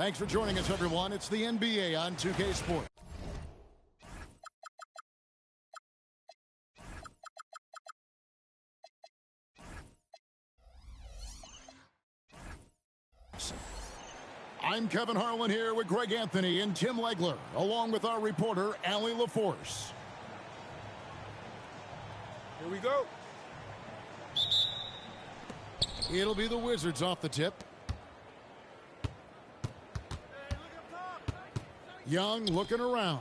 Thanks for joining us, everyone. It's the NBA on 2K Sports. I'm Kevin Harlan here with Greg Anthony and Tim Legler, along with our reporter, Allie LaForce. Here we go. It'll be the Wizards off the tip. Young looking around.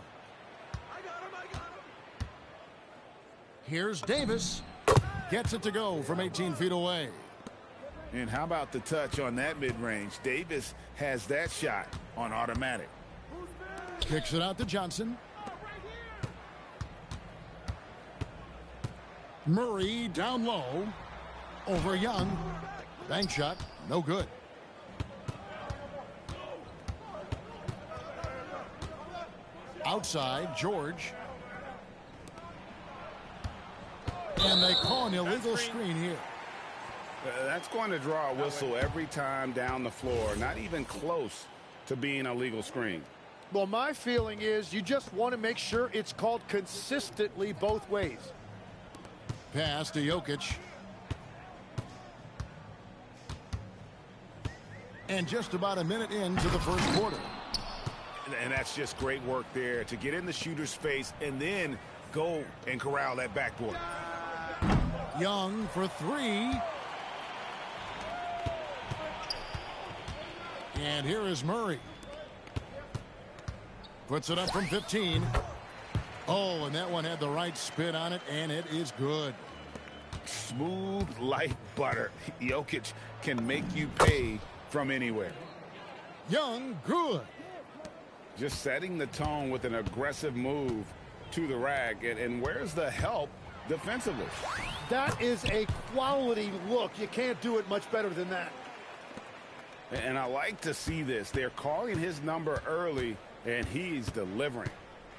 Here's Davis. Gets it to go from 18 feet away. And how about the touch on that mid-range? Davis has that shot on automatic. Kicks it out to Johnson. Murray down low. Over Young. Bank shot. No good. Outside, George. And they call an illegal screen here. That's going to draw a whistle every time down the floor. Not even close to being a legal screen. Well, my feeling is you just want to make sure it's called consistently both ways. Pass to Jokic. And just about a minute into the first quarter. And that's just great work there to get in the shooter's face and then go and corral that backboard. Young for three. And here is Murray. Puts it up from 15. Oh, and that one had the right spin on it, and it is good. Smooth like butter. Jokic can make you pay from anywhere. Young, good. Just setting the tone with an aggressive move to the rack. And where's the help defensively? That is a quality look. You can't do it much better than that. And I like to see this. They're calling his number early, and he's delivering.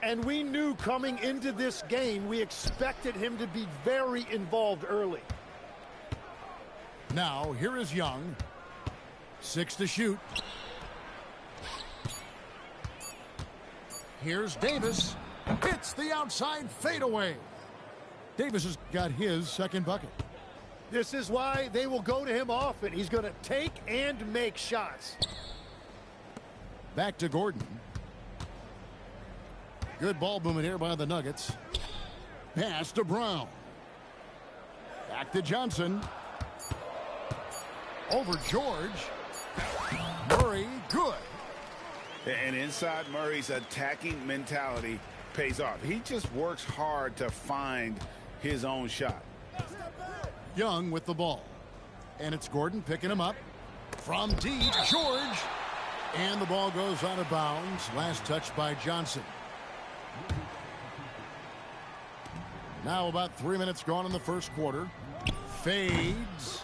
And we knew coming into this game, we expected him to be very involved early. Now, here is Young. 6 to shoot. Here's Davis. Hits the outside fadeaway. Davis has got his second bucket. This is why they will go to him often. He's going to take and make shots. Back to Gordon. Good ball movement here by the Nuggets. Pass to Brown. Back to Johnson. Over George. Murray, good. And inside Murray's attacking mentality pays off. He just works hard to find his own shot. Young with the ball. And it's Gordon picking him up. From deep, George. And the ball goes out of bounds. Last touch by Johnson. Now about 3 minutes gone in the first quarter. Fades.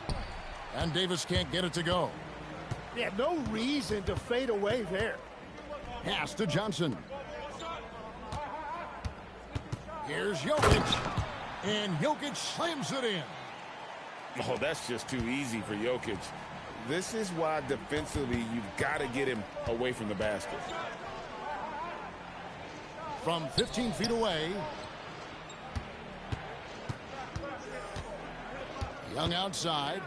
And Davis can't get it to go. Yeah, no reason to fade away there. Pass to Johnson. Here's Jokic. And Jokic slams it in. Oh, that's just too easy for Jokic. This is why defensively you've got to get him away from the basket. From 15 feet away. Young outside.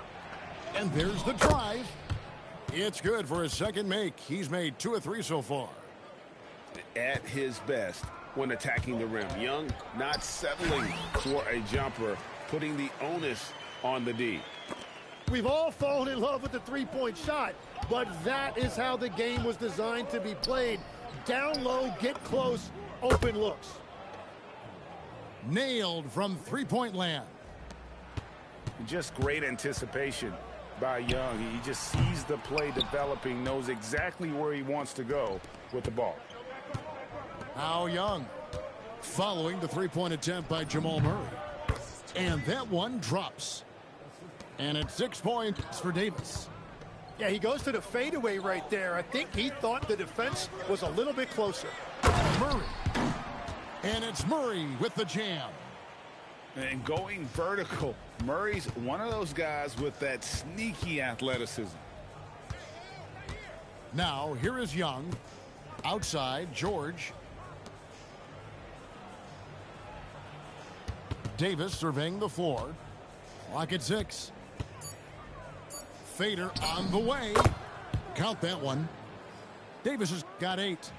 And there's the drive. It's good for his second make. He's made 2 of 3 so far. At his best when attacking the rim. Young not settling for a jumper, putting the onus on the D. We've all fallen in love with the three-point shot, but that is how the game was designed to be played. Down low, get close, open looks. Nailed from three-point land. Just great anticipation by Young. He just sees the play developing, knows exactly where he wants to go with the ball. Now Young following the three-point attempt by Jamal Murray. And that one drops. And it's 6 points for Davis. Yeah, he goes to the fadeaway right there. I think he thought the defense was a little bit closer. Murray. And it's Murray with the jam. And going vertical. Murray's one of those guys with that sneaky athleticism. Now, here is Young. Outside, George. Davis surveying the floor. Clock at 6. Fader on the way. Count that one. Davis has got 8.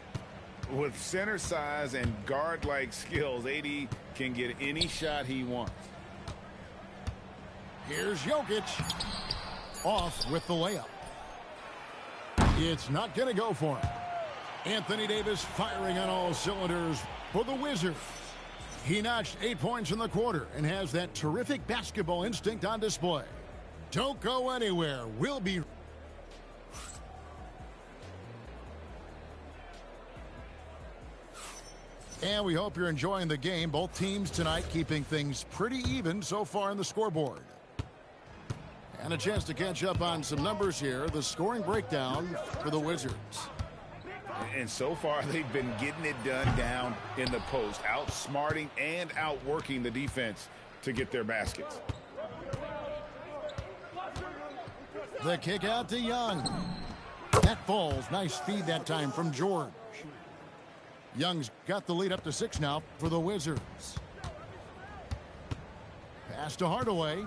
With center size and guard-like skills, AD can get any shot he wants. Here's Jokic. Off with the layup. It's not going to go for him. Anthony Davis firing on all cylinders for the Wizards. He notched 8 points in the quarter and has that terrific basketball instinct on display. Don't go anywhere. We'll be... And we hope you're enjoying the game. Both teams tonight keeping things pretty even so far in the scoreboard. And a chance to catch up on some numbers here. The scoring breakdown for the Wizards. And so far, they've been getting it done down in the post, outsmarting and outworking the defense to get their baskets. The kick out to Young. That falls. Nice feed that time from George. Young's got the lead up to 6 now for the Wizards. Pass to Hardaway.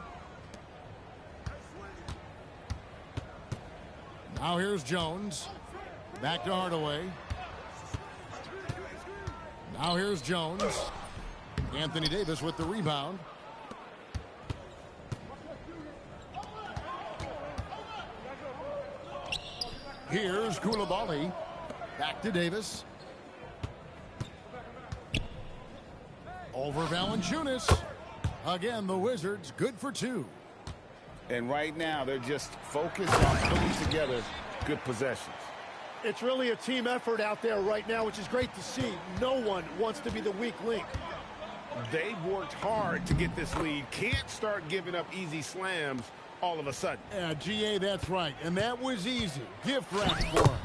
Now here's Jones. Back to Hardaway. Now here's Jones. Anthony Davis with the rebound. Here's Koulibaly. Back to Davis. Over Valanciunas. Again, the Wizards good for 2. And right now, they're just focused on putting together good possessions. It's really a team effort out there right now, which is great to see. No one wants to be the weak link. They've worked hard to get this lead. Can't start giving up easy slams all of a sudden. Yeah, GA, that's right. And that was easy. Gift wrap for him.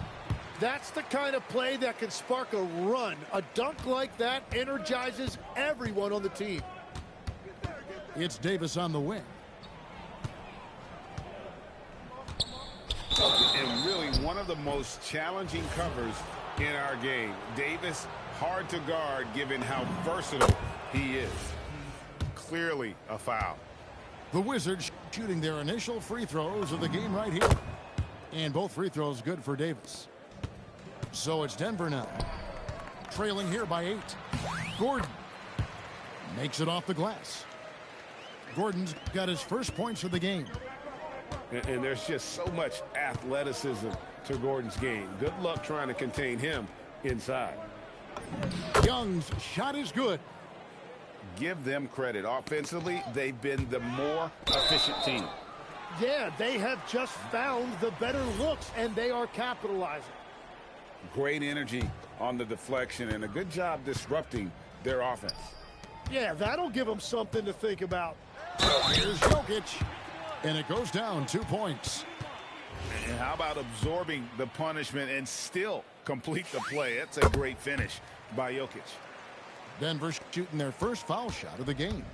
That's the kind of play that can spark a run. A dunk like that energizes everyone on the team. It's Davis on the wing. And really one of the most challenging covers in our game. Davis, hard to guard given how versatile he is. Clearly a foul. The Wizards shooting their initial free throws of the game right here. And both free throws good for Davis. So it's Denver now. Trailing here by 8. Gordon makes it off the glass. Gordon's got his first points of the game. And there's just so much athleticism to Gordon's game. Good luck trying to contain him inside. Young's shot is good. Give them credit. Offensively, they've been the more efficient team. Yeah, they have just found the better looks, and they are capitalizing. Great energy on the deflection, and a good job disrupting their offense. Yeah, that'll give them something to think about. Here's Jokic. And it goes down 2 points. And how about absorbing the punishment and still complete the play? That's a great finish by Jokic. Denver shooting their first foul shot of the game.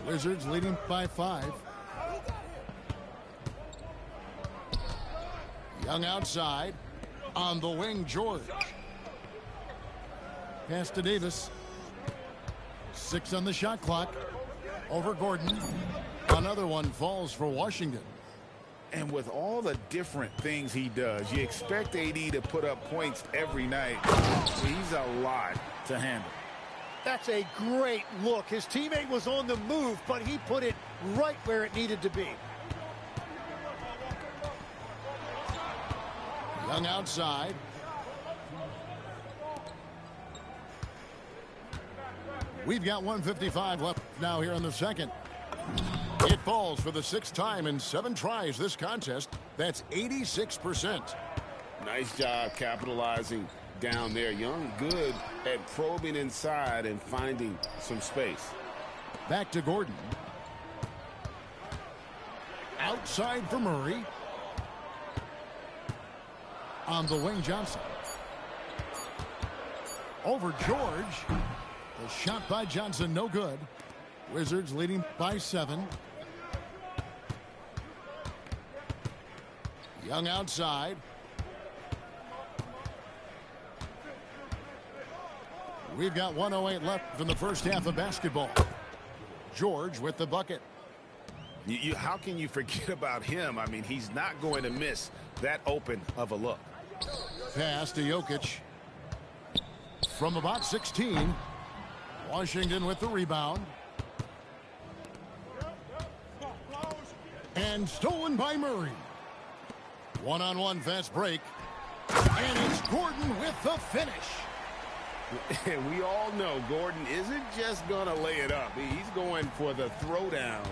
Wizards leading by 5. Young outside. On the wing, George. Pass to Davis. 6 on the shot clock. Over Gordon. Another one falls for Washington. And with all the different things he does, you expect AD to put up points every night. He's a lot to handle. That's a great look. His teammate was on the move, but he put it right where it needed to be. Young outside. We've got 1:55 left now here in the second. It falls for the 6th time in 7 tries this contest. That's 86%. Nice job capitalizing down there. Young good at probing inside and finding some space. Back to Gordon. Outside for Murray. On the wing, Johnson. Over George. The shot by Johnson, no good. Wizards leading by 7. Young outside. We've got 1:08 left in the first half of basketball. George with the bucket. How can you forget about him? I mean, he's not going to miss that open of a look. Pass to Jokic. From about 16. Washington with the rebound. And stolen by Murray. One-on-one fast break. And it's Gordon with the finish. And we all know Gordon isn't just going to lay it up. He's going for the throwdown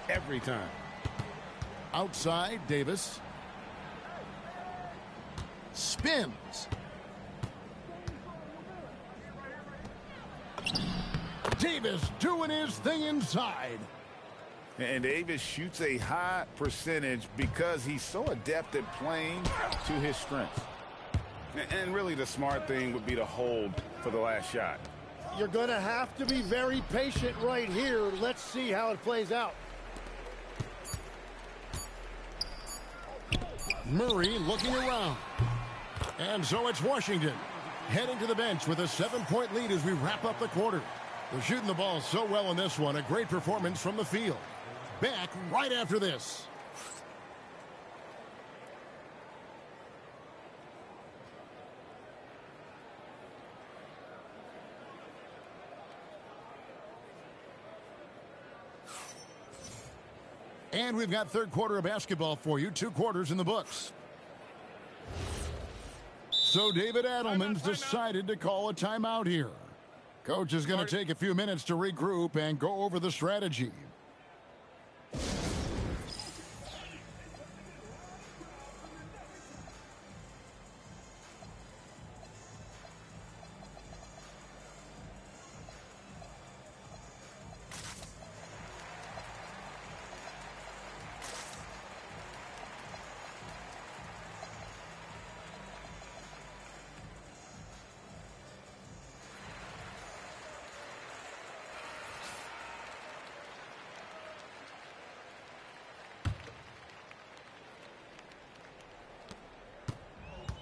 every time. Outside, Davis. Spins. Davis doing his thing inside. And Davis shoots a high percentage because he's so adept at playing to his strengths. And really the smart thing would be to hold for the last shot. You're going to have to be very patient right here. Let's see how it plays out. Murray looking around. And so it's Washington heading to the bench with a 7-point lead as we wrap up the quarter. They're shooting the ball so well in this one. A great performance from the field. Back right after this. And we've got third quarter of basketball for you. 2 quarters in the books. So David Adelman's decided to call a timeout here. Coach is going to take a few minutes to regroup and go over the strategy.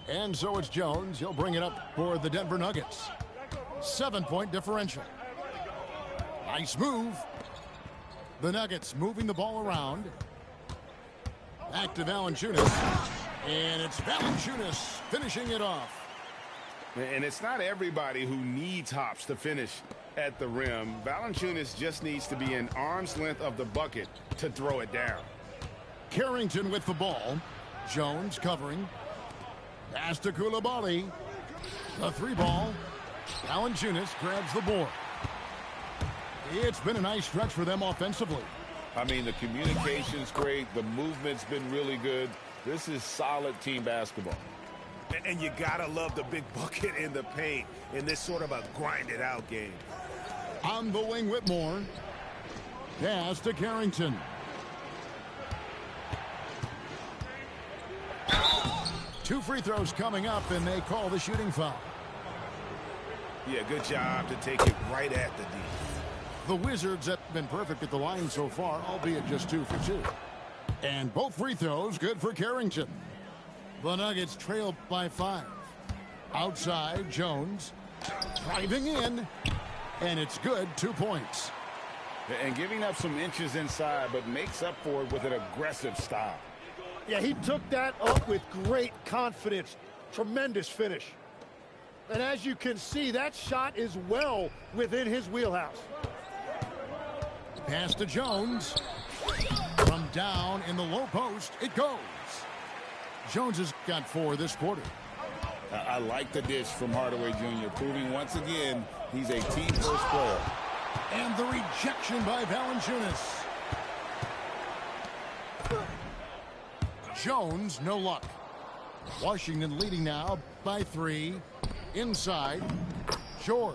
And so it's Jones. He'll bring it up for the Denver Nuggets. 7-point differential. Nice move. The Nuggets moving the ball around. Back to Valanciunas. And it's Valanciunas finishing it off. And it's not everybody who needs hops to finish at the rim. Valanciunas just needs to be an arm's length of the bucket to throw it down. Carrington with the ball. Jones covering. Pass to Coulibaly. The 3-ball. Valanciunas grabs the board. It's been a nice stretch for them offensively. I mean, the communication's great. The movement's been really good. This is solid team basketball. And you gotta love the big bucket in the paint in this sort of a grinded-out game. On the wing, Whitmore. Pass to Carrington. Two free throws coming up, and they call the shooting foul. Yeah, good job to take it right at the D. The Wizards have been perfect at the line so far, albeit just 2 for 2. And both free throws good for Carrington. The Nuggets trail by 5. Outside, Jones. Driving in. And it's good, 2 points. And giving up some inches inside, but makes up for it with an aggressive style. Yeah, he took that up with great confidence. Tremendous finish. And as you can see, that shot is well within his wheelhouse. Pass to Jones. From down in the low post, it goes. Jones has got 4 this quarter. I like the dish from Hardaway Jr., proving once again he's a team-first player. And the rejection by Valanciunas. Jones, no luck. Washington leading now by 3. Inside, George.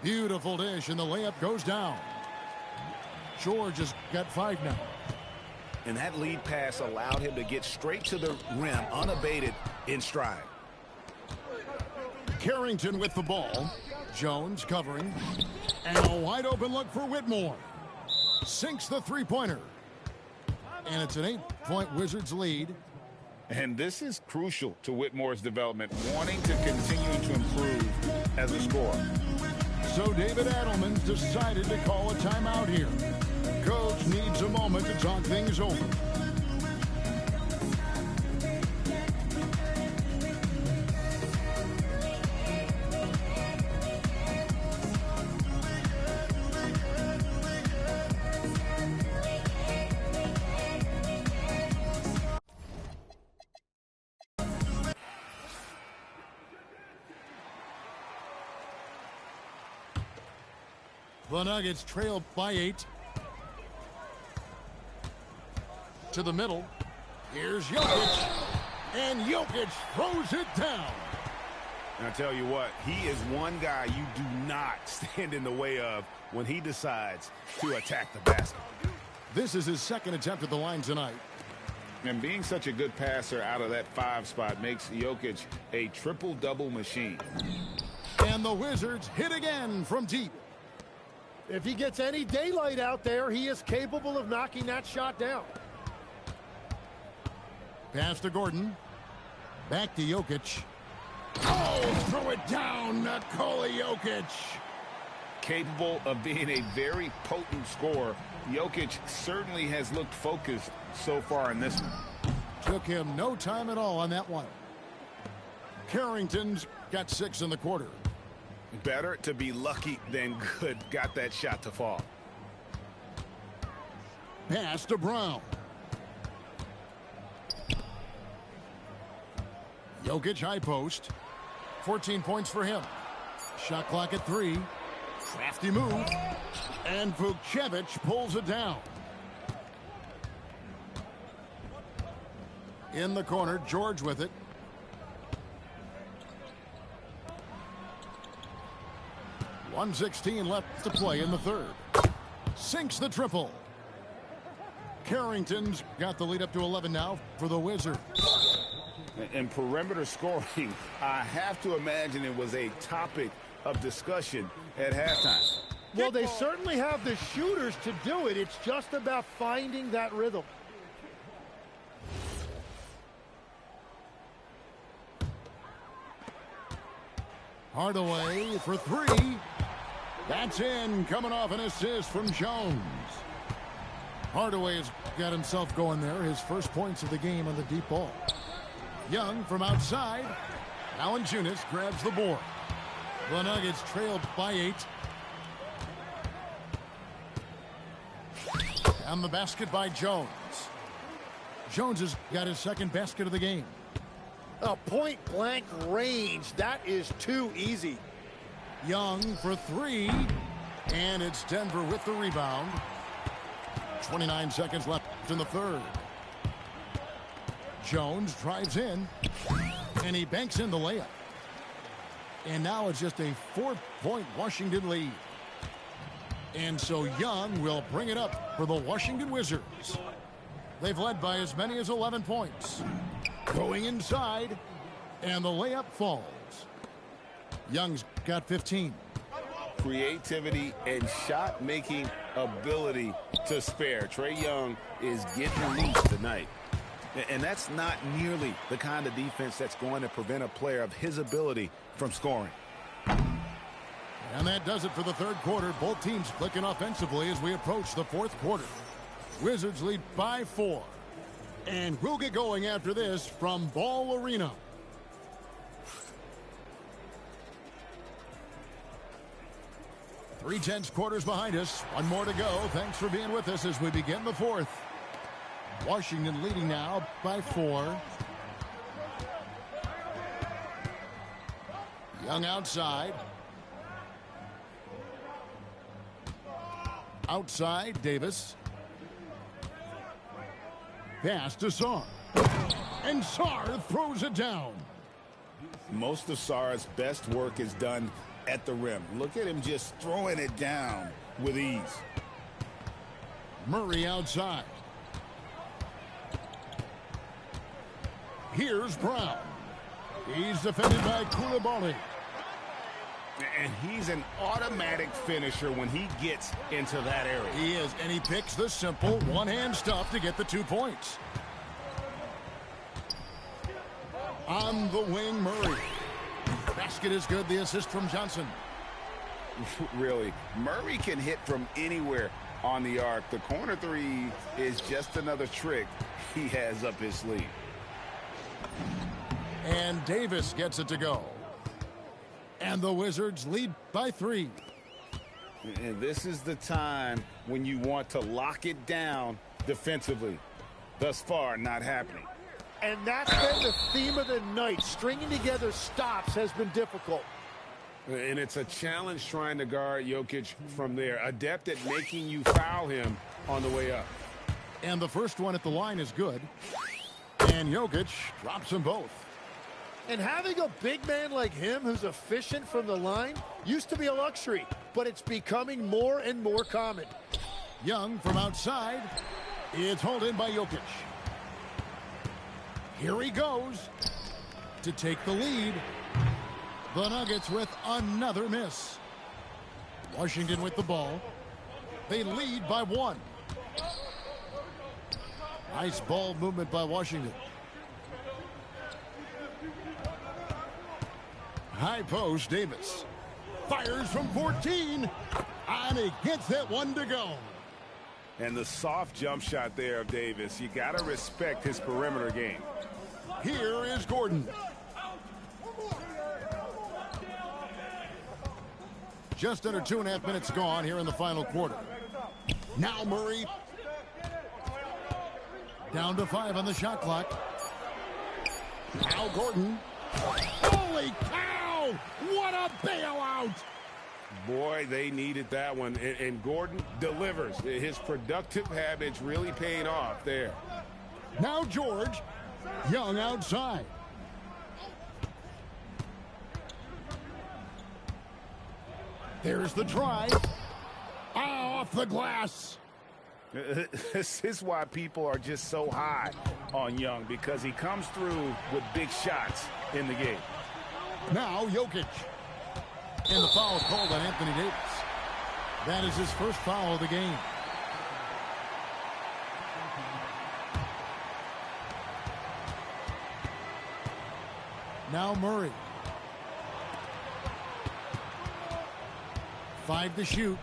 Beautiful dish, and the layup goes down. George has got 5 now. And that lead pass allowed him to get straight to the rim, unabated in stride. Carrington with the ball. Jones covering. And a wide open look for Whitmore. Sinks the 3-pointer. And it's an 8-point Wizards lead. And this is crucial to Whitmore's development, wanting to continue to improve as a scorer. So David Adelman's decided to call a timeout here. Coach needs a moment to talk things over. The Nuggets trail by 8. To the middle. Here's Jokic. And Jokic throws it down. And I tell you what, he is one guy you do not stand in the way of when he decides to attack the basket. This is his second attempt at the line tonight. And being such a good passer out of that 5 spot makes Jokic a triple-double machine. And the Wizards hit again from deep. If he gets any daylight out there, he is capable of knocking that shot down. Pass to Gordon. Back to Jokic. Oh, throw it down, Nikola Jokic. Capable of being a very potent scorer, Jokic certainly has looked focused so far in this one. Took him no time at all on that one. Carrington's got 6 in the quarter. Better to be lucky than good. Got that shot to fall. Pass to Brown. Jokic high post. 14 points for him. Shot clock at 3. Crafty move. And Vukcevic pulls it down. In the corner, George with it. .116 left to play in the third. Sinks the triple. Carrington's got the lead up to 11 now for the Wizards. And perimeter scoring, I have to imagine it was a topic of discussion at halftime. Well, they certainly have the shooters to do it. It's just about finding that rhythm. Hardaway for 3. That's in, coming off an assist from Jones. Hardaway's got himself going there. His first points of the game on the deep ball. Young from outside. Valanciunas grabs the board. The Nuggets trail by 8. And the basket by Jones. Jones has got his second basket of the game. A point-blank range. That is too easy. Young for 3. And it's Denver with the rebound. 29 seconds left in the third. Jones drives in. And he banks in the layup. And now it's just a 4-point Washington lead. And so Young will bring it up for the Washington Wizards. They've led by as many as 11 points. Going inside. And the layup falls. Young's got 15. Creativity and shot-making ability to spare. Trae Young is getting loose tonight. And that's not nearly the kind of defense that's going to prevent a player of his ability from scoring. And that does it for the third quarter. Both teams clicking offensively as we approach the fourth quarter. Wizards lead by 4. And we'll get going after this from Ball Arena. Three tenths quarters behind us. One more to go. Thanks for being with us as we begin the fourth. Washington leading now by 4. Young outside. Outside, Davis. Pass to Sarr. And Sarr throws it down. Most of Sarr's best work is done at the rim. Look at him just throwing it down with ease. Murray outside. Here's Brown. He's defended by Koulibaly. And he's an automatic finisher when he gets into that area. He is, and he picks the simple one-hand stuff to get the 2 points. On the wing, Murray. Basket is good. The assist from Johnson. Really, Murray can hit from anywhere on the arc. The corner three is just another trick he has up his sleeve. And Davis gets it to go. And the Wizards lead by 3. And this is the time when you want to lock it down defensively. Thus far, not happening. And that's been the theme of the night. Stringing together stops has been difficult. And it's a challenge trying to guard Jokic from there. Adept at making you foul him on the way up. And the first one at the line is good. And Jokic drops them both. And having a big man like him who's efficient from the line used to be a luxury, but it's becoming more and more common. Young from outside. It's hauled in by Jokic. Here he goes to take the lead. The Nuggets with another miss. Washington with the ball. They lead by 1. Nice ball movement by Washington. High post, Davis. Fires from 14. And he gets that one to go. And the soft jump shot there of Davis. You got to respect his perimeter game. Here is Gordon. Just under 2.5 minutes gone here in the final quarter. Now Murray. Down to 5 on the shot clock. Now Gordon. Holy cow! What a bailout! Boy, they needed that one. And Gordon delivers. His productive habits really paying off there. Now George. Young outside. There's the drive. Off the glass. This is why people are just so high on Young, because he comes through with big shots in the game. Now Jokic. And the foul called on Anthony Davis. That is his first foul of the game. Now Murray. 5 to shoot.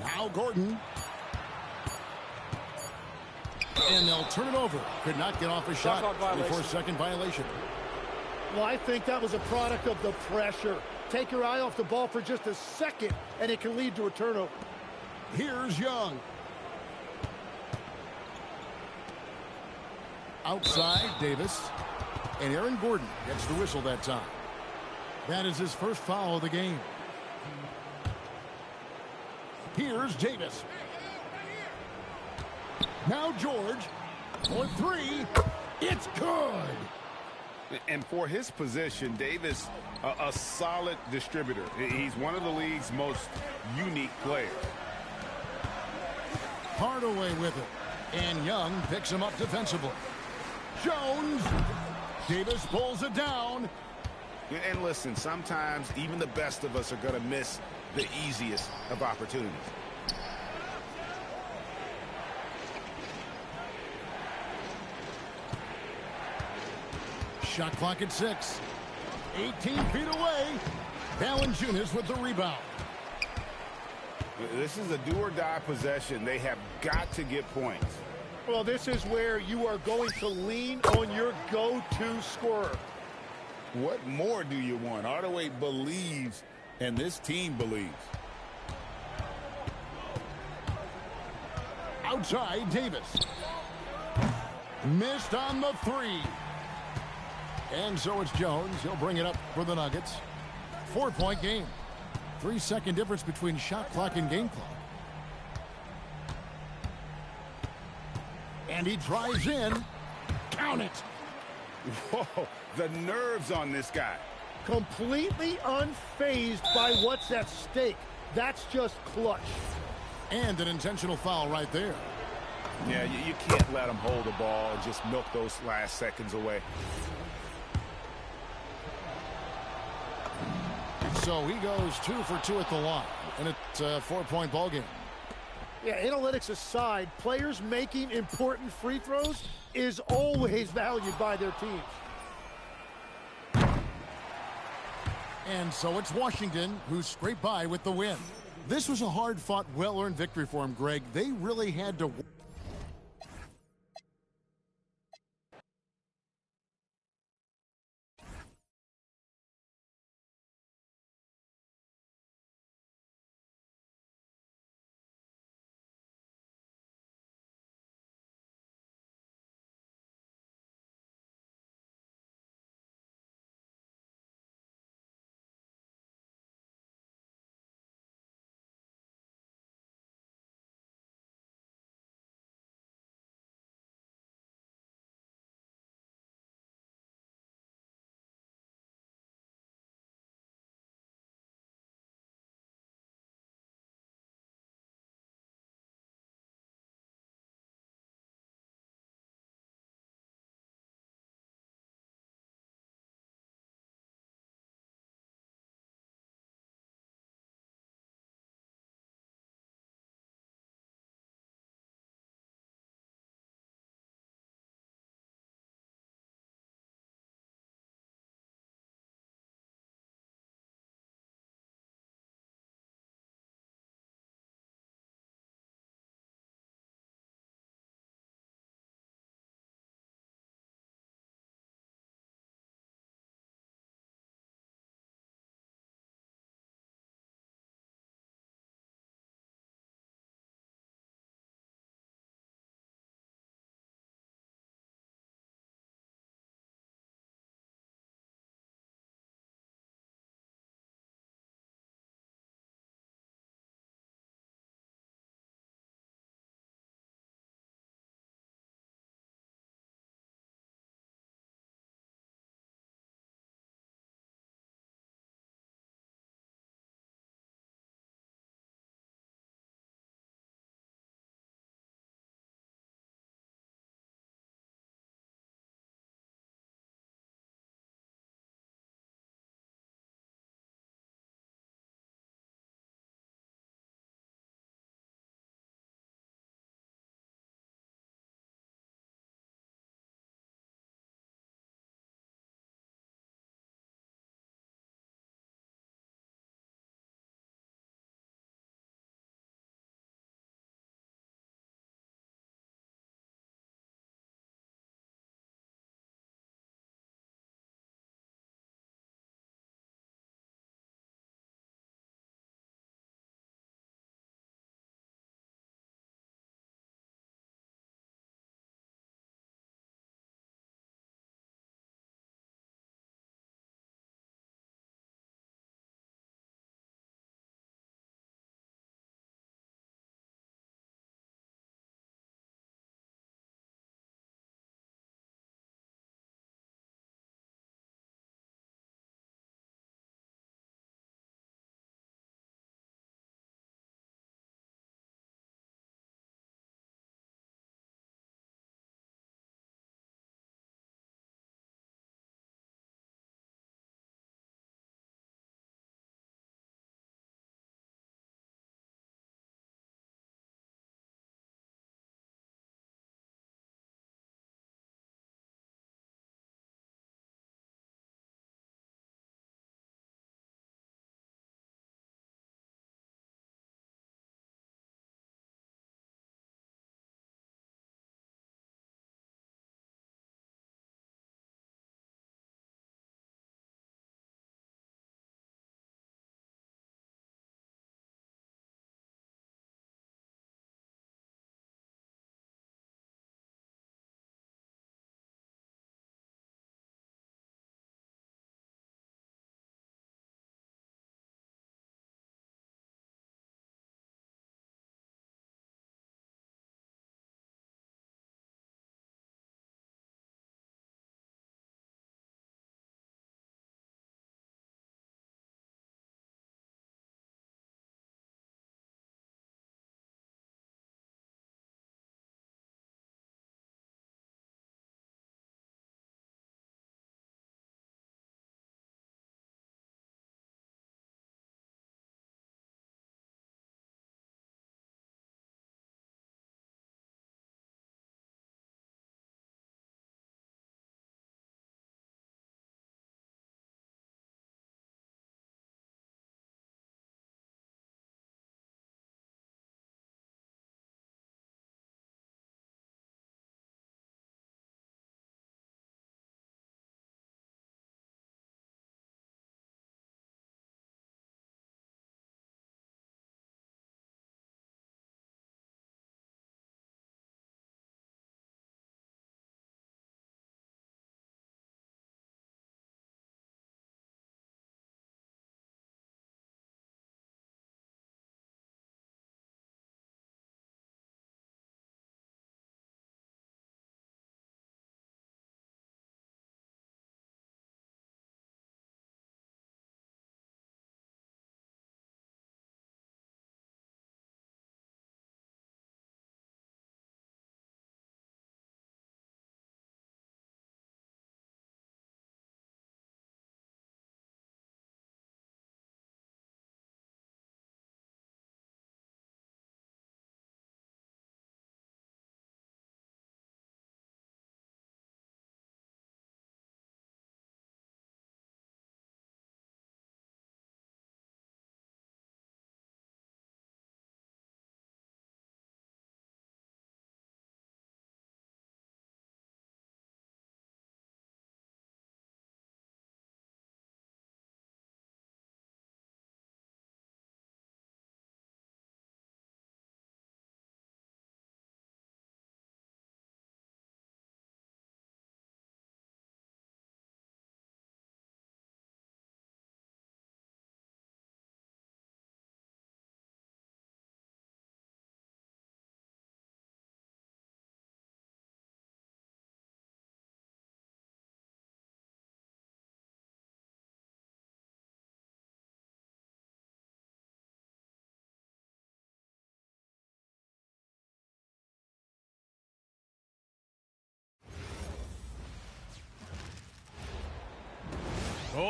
Now Gordon. And they'll turn it over. Could not get off a shot. 24-second violation. Well, I think that was a product of the pressure. Take your eye off the ball for just a second, and it can lead to a turnover. Here's Young. Outside, Davis. And Aaron Gordon gets the whistle that time. That is his first foul of the game. Here's Davis. Now George. For 3. It's good. And for his position, Davis, a solid distributor. He's one of the league's most unique players. Hardaway with it. And Young picks him up defensively. Jones. Davis pulls it down. And listen, sometimes even the best of us are going to miss the easiest of opportunities. Shot clock at 6. 18 feet away. Valanciunas with the rebound. This is a do-or-die possession. They have got to get points. Well, this is where you are going to lean on your go-to scorer. What more do you want? Hardaway believes, and this team believes. Outside, Davis. Missed on the 3. And so it's Jones. He'll bring it up for the Nuggets. 4-point game. 3-second difference between shot clock and game clock. And he drives in. Count it. Whoa, the nerves on this guy. Completely unfazed by what's at stake. That's just clutch. And an intentional foul right there. Yeah, you can't let him hold the ball and just milk those last seconds away. So he goes 2 for 2 at the line. And it's a 4-point ball game. Yeah, analytics aside, players making important free throws is always valued by their teams. And so it's Washington who scraped by with the win. This was a hard-fought, well-earned victory for them, Greg. They really had to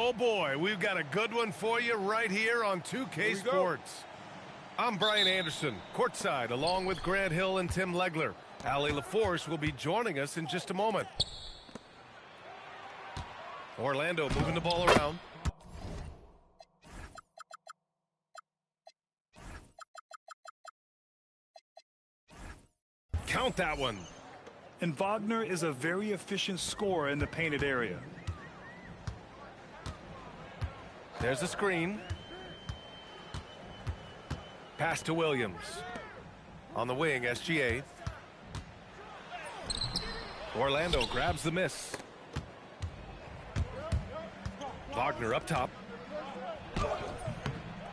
Oh boy, we've got a good one for you right here on 2K Sports. I'm Brian Anderson, courtside, along with Grant Hill and Tim Legler. Allie LaForce will be joining us in just a moment. Orlando moving the ball around. Count that one. And Wagner is a very efficient scorer in the painted area. There's a screen. Pass to Williams. On the wing, SGA. Orlando grabs the miss. Wagner up top.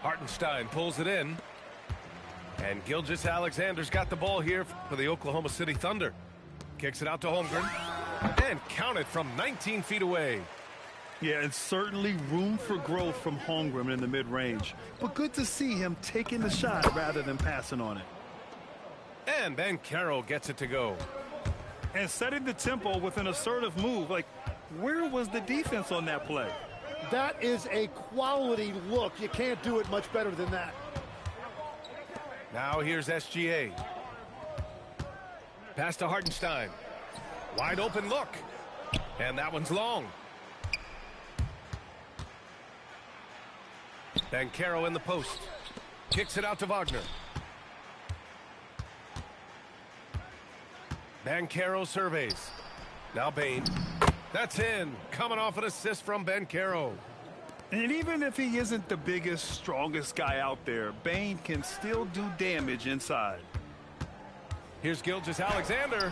Hartenstein pulls it in. And Gilgeous-Alexander's got the ball here for the Oklahoma City Thunder. Kicks it out to Holmgren. And counted from 19 feet away. Yeah, and certainly room for growth from Holmgren in the mid-range. But good to see him taking the shot rather than passing on it. And Banchero gets it to go. And setting the tempo with an assertive move. Like, where was the defense on that play? That is a quality look. You can't do it much better than that. Now here's SGA. Pass to Hartenstein. Wide open look. And that one's long. Banchero in the post. Kicks it out to Wagner. Banchero surveys. Now Bane. That's in. Coming off an assist from Banchero. And even if he isn't the biggest, strongest guy out there, Bane can still do damage inside. Here's Gilgeous-Alexander.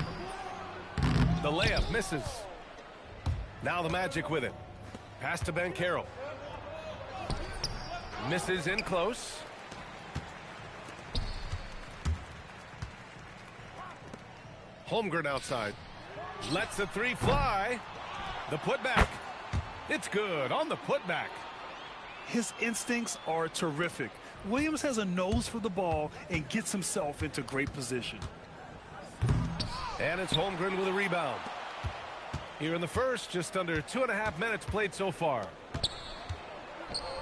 The layup misses. Now the Magic with it. Pass to Banchero. Misses in close. Holmgren outside. Lets the three fly. The putback. It's good on the putback. His instincts are terrific. Williams has a nose for the ball and gets himself into great position. And it's Holmgren with a rebound. Here in the first, just under 2.5 minutes played so far.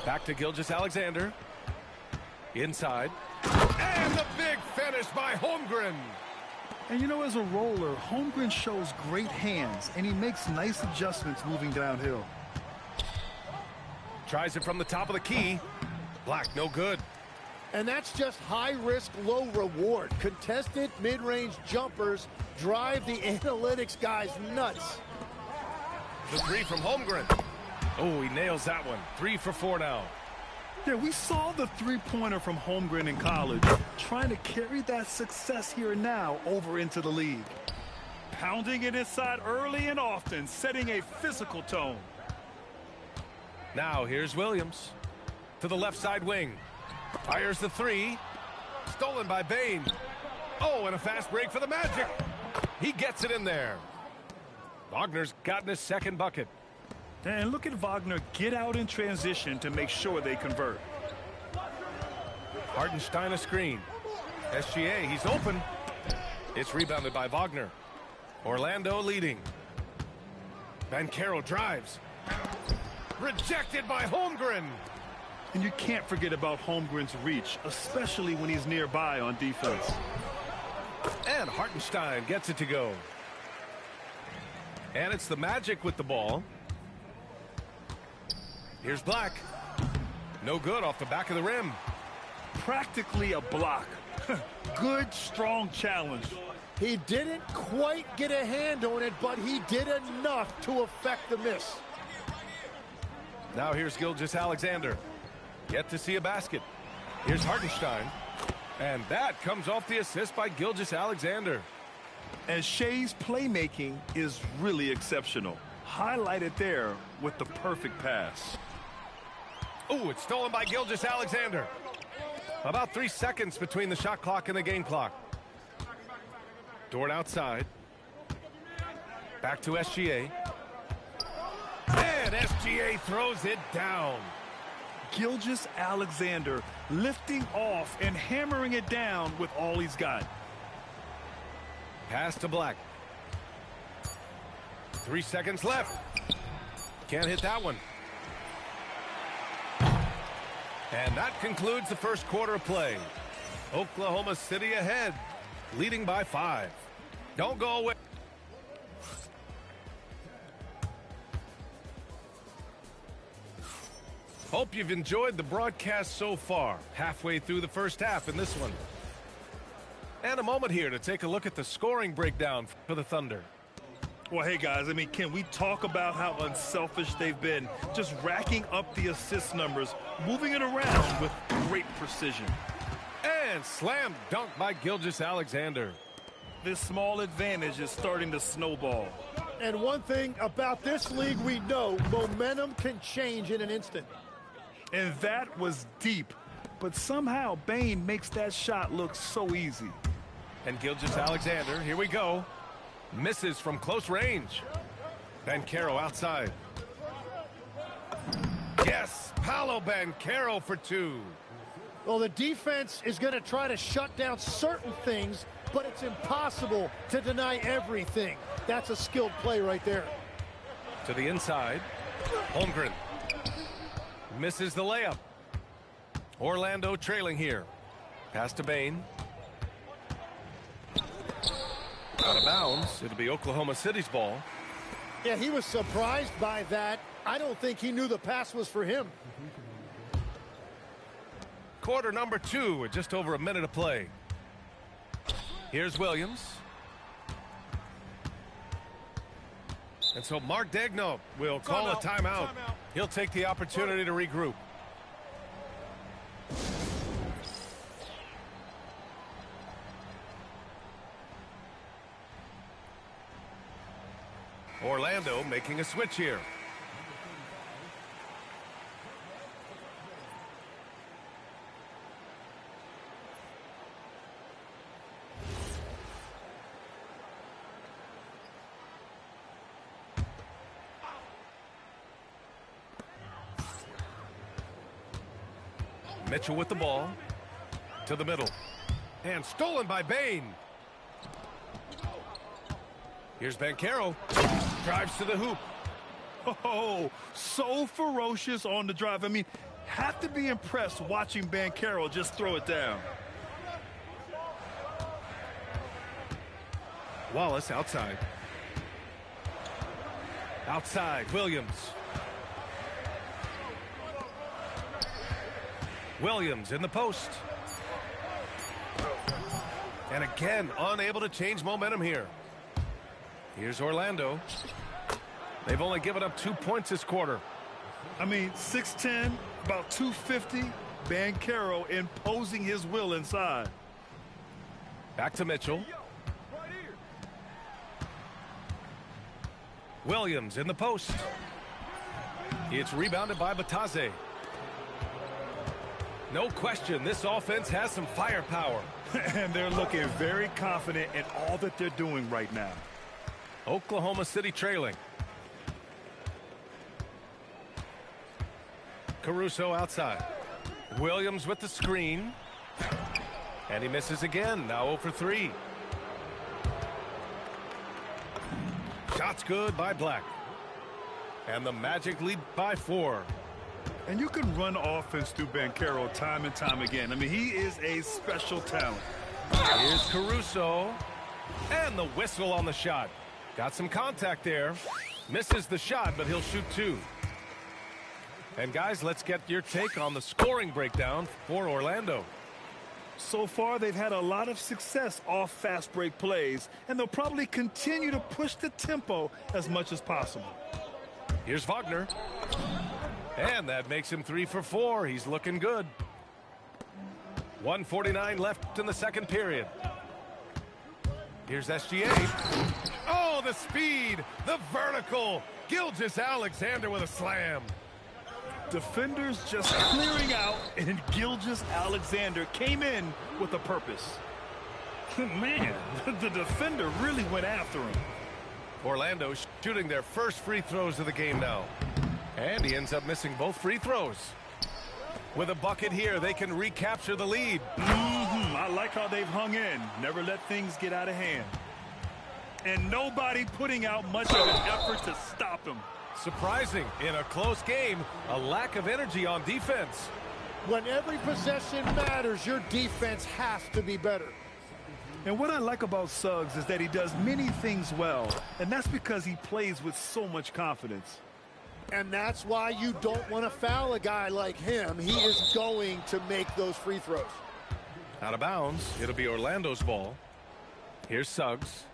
Back to Gilgeous-Alexander. Inside. And the big finish by Holmgren. And you know, as a roller, Holmgren shows great hands, and he makes nice adjustments moving downhill. Tries it from the top of the key. Black, no good. And that's just high risk, low reward. Contested mid-range jumpers drive the analytics guys nuts. The three from Holmgren. Oh, he nails that one. 3 for 4 now. Yeah, we saw the three-pointer from Holmgren in college, trying to carry that success here and now over into the league. Pounding it inside early and often, setting a physical tone. Now here's Williams to the left side wing. Fires the three. Stolen by Bane. Oh, and a fast break for the Magic. He gets it in there. Wagner's gotten his second bucket. And look at Wagner get out in transition to make sure they convert. Hartenstein a screen. SGA, he's open. It's rebounded by Wagner. Orlando leading. Banchero drives. Rejected by Holmgren. And you can't forget about Holmgren's reach, especially when he's nearby on defense. And Hartenstein gets it to go. And it's the Magic with the ball. Here's Black. No good off the back of the rim. Practically a block. Good, strong challenge. He didn't quite get a hand on it, but he did enough to affect the miss. Now here's Gilgeous-Alexander. Yet to see a basket. Here's Hartenstein. And that comes off the assist by Gilgeous-Alexander. And Shea's playmaking is really exceptional. Highlighted there with the perfect pass. Oh, it's stolen by Gilgeous-Alexander. About 3 seconds between the shot clock and the game clock. Dort outside. Back to SGA. And SGA throws it down. Gilgeous-Alexander lifting off and hammering it down with all he's got. Pass to Black. 3 seconds left. Can't hit that one. And that concludes the first quarter of play. Oklahoma City ahead, leading by 5. Don't go away. Hope you've enjoyed the broadcast so far. Halfway through the first half in this one. And a moment here to take a look at the scoring breakdown for the Thunder. Well, hey, guys, I mean, can we talk about how unselfish they've been? Just racking up the assist numbers, moving it around with great precision. And slam dunk by Gilgeous-Alexander. This small advantage is starting to snowball. And one thing about this league we know, momentum can change in an instant. And that was deep. But somehow Bane makes that shot look so easy. And Gilgeous-Alexander, here we go. Misses from close range. Banchero outside. Yes, Paolo Banchero for 2. Well, the defense is going to try to shut down certain things, but it's impossible to deny everything. That's a skilled play right there. To the inside. Holmgren. Misses the layup. Orlando trailing here. Pass to Bane. Out of bounds. It'll be Oklahoma City's ball. Yeah, he was surprised by that. I don't think he knew the pass was for him. Quarter number 2 with just over a minute of play. Here's Williams. And so Mark Daigneault will call a timeout. He'll take the opportunity to regroup. Orlando making a switch here. Mitchell with the ball to the middle and stolen by Bane. Here's Banchero. Drives to the hoop. Oh, so ferocious on the drive. I mean, have to be impressed watching Banchero just throw it down. Wallace outside. Outside, Williams. Williams in the post. And again, unable to change momentum here. Here's Orlando. They've only given up 2 points this quarter. I mean, 6'10", about 250. Banchero imposing his will inside. Back to Mitchell. Williams in the post. It's rebounded by Batase. No question, this offense has some firepower. And they're looking very confident in all that they're doing right now. Oklahoma City trailing. Caruso outside. Williams with the screen. And he misses again. Now 0 for 3. Shots good by Black. And the Magic lead by 4. And you can run offense through Banchero time and time again. I mean, he is a special talent. Here's Caruso. And the whistle on the shot. Got some contact there. Misses the shot, but he'll shoot 2. And guys, let's get your take on the scoring breakdown for Orlando. So far, they've had a lot of success off fast break plays, and they'll probably continue to push the tempo as much as possible. Here's Wagner. And that makes him 3 for 4. He's looking good. 1:49 left in the second period. Here's SGA. Oh, the speed, the vertical. Gilgeous-Alexander with a slam. Defenders just clearing out, and Gilgeous-Alexander came in with a purpose. Man, the defender really went after him. Orlando shooting their first free throws of the game now. And he ends up missing both free throws. With a bucket here, they can recapture the lead. I like how they've hung in. Never let things get out of hand. And nobody putting out much of an effort to stop him. Surprising in a close game, a lack of energy on defense. When every possession matters, your defense has to be better. And what I like about Suggs is that he does many things well, and that's because he plays with so much confidence. And that's why you don't want to foul a guy like him. He is going to make those free throws. Out of bounds. It'll be Orlando's ball. Here's Suggs.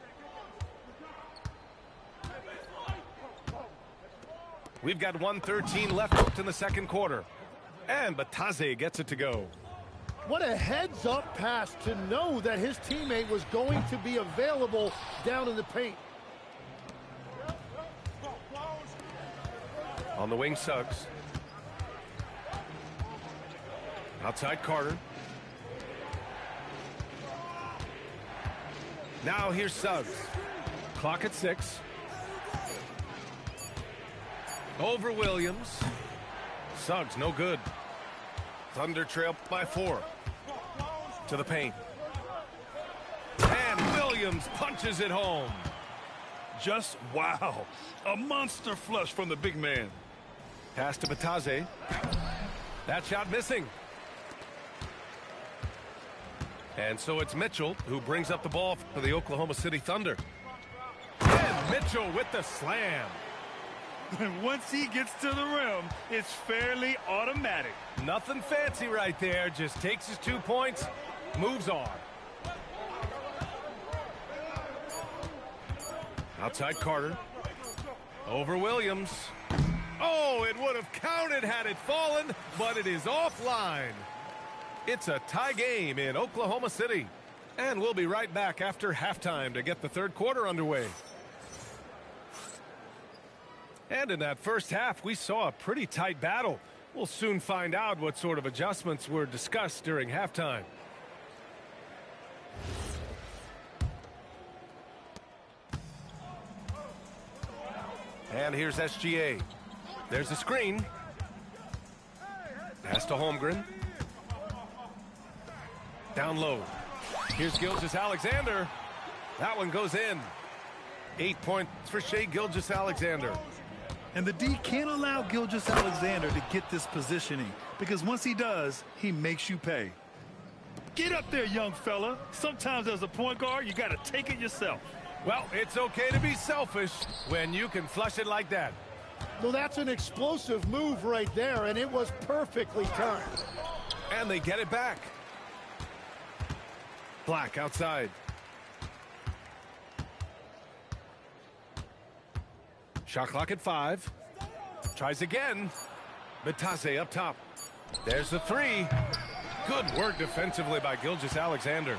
We've got 1:13 left hooked in the second quarter. And Batase gets it to go. What a heads-up pass to know that his teammate was going to be available down in the paint. On the wing, Suggs. Outside Carter. Now here's Suggs. Clock at 6. Over Williams. Suggs, no good. Thunder trail by 4. To the paint. And Williams punches it home. Just wow. A monster flush from the big man. Pass to Batase. That shot missing. And so it's Mitchell who brings up the ball for the Oklahoma City Thunder. And Mitchell with the slam. And once he gets to the rim, it's fairly automatic. Nothing fancy right there. Just takes his 2 points, moves on. Outside Carter. Over Williams. Oh, it would have counted had it fallen, but it is offline. It's a tie game in Oklahoma City. And we'll be right back after halftime to get the third quarter underway. And in that first half, we saw a pretty tight battle. We'll soon find out what sort of adjustments were discussed during halftime. And here's SGA. There's the screen. Pass to Holmgren. Down low. Here's Gilgeous-Alexander. That one goes in. 8 points for Shai Gilgeous-Alexander. And the D can't allow Gilgeous-Alexander to get this positioning, because once he does, he makes you pay. Get up there, young fella. Sometimes as a point guard, you got to take it yourself. Well, it's okay to be selfish when you can flush it like that. Well, that's an explosive move right there, and it was perfectly timed. And they get it back. Black outside. Shot clock at 5. Tries again. Batase up top. There's the 3. Good work defensively by Gilgeous-Alexander.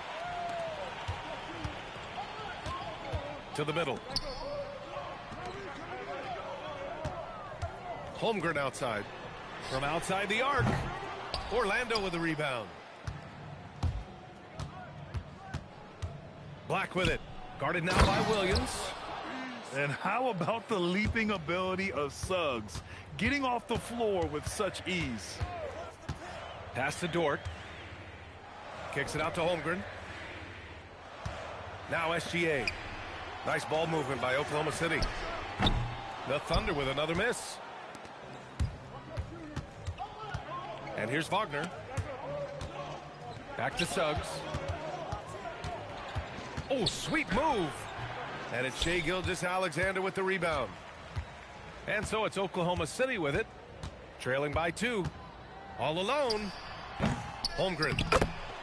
To the middle. Holmgren outside. From outside the arc. Orlando with the rebound. Black with it. Guarded now by Williams. And how about the leaping ability of Suggs, getting off the floor with such ease? Pass to Dort. Kicks it out to Holmgren. Now SGA. Nice ball movement by Oklahoma City. The Thunder with another miss. And here's Wagner. Back to Suggs. Oh, sweet move. And it's Shai Gilgeous-Alexander with the rebound. And so it's Oklahoma City with it. Trailing by 2. All alone. Holmgren.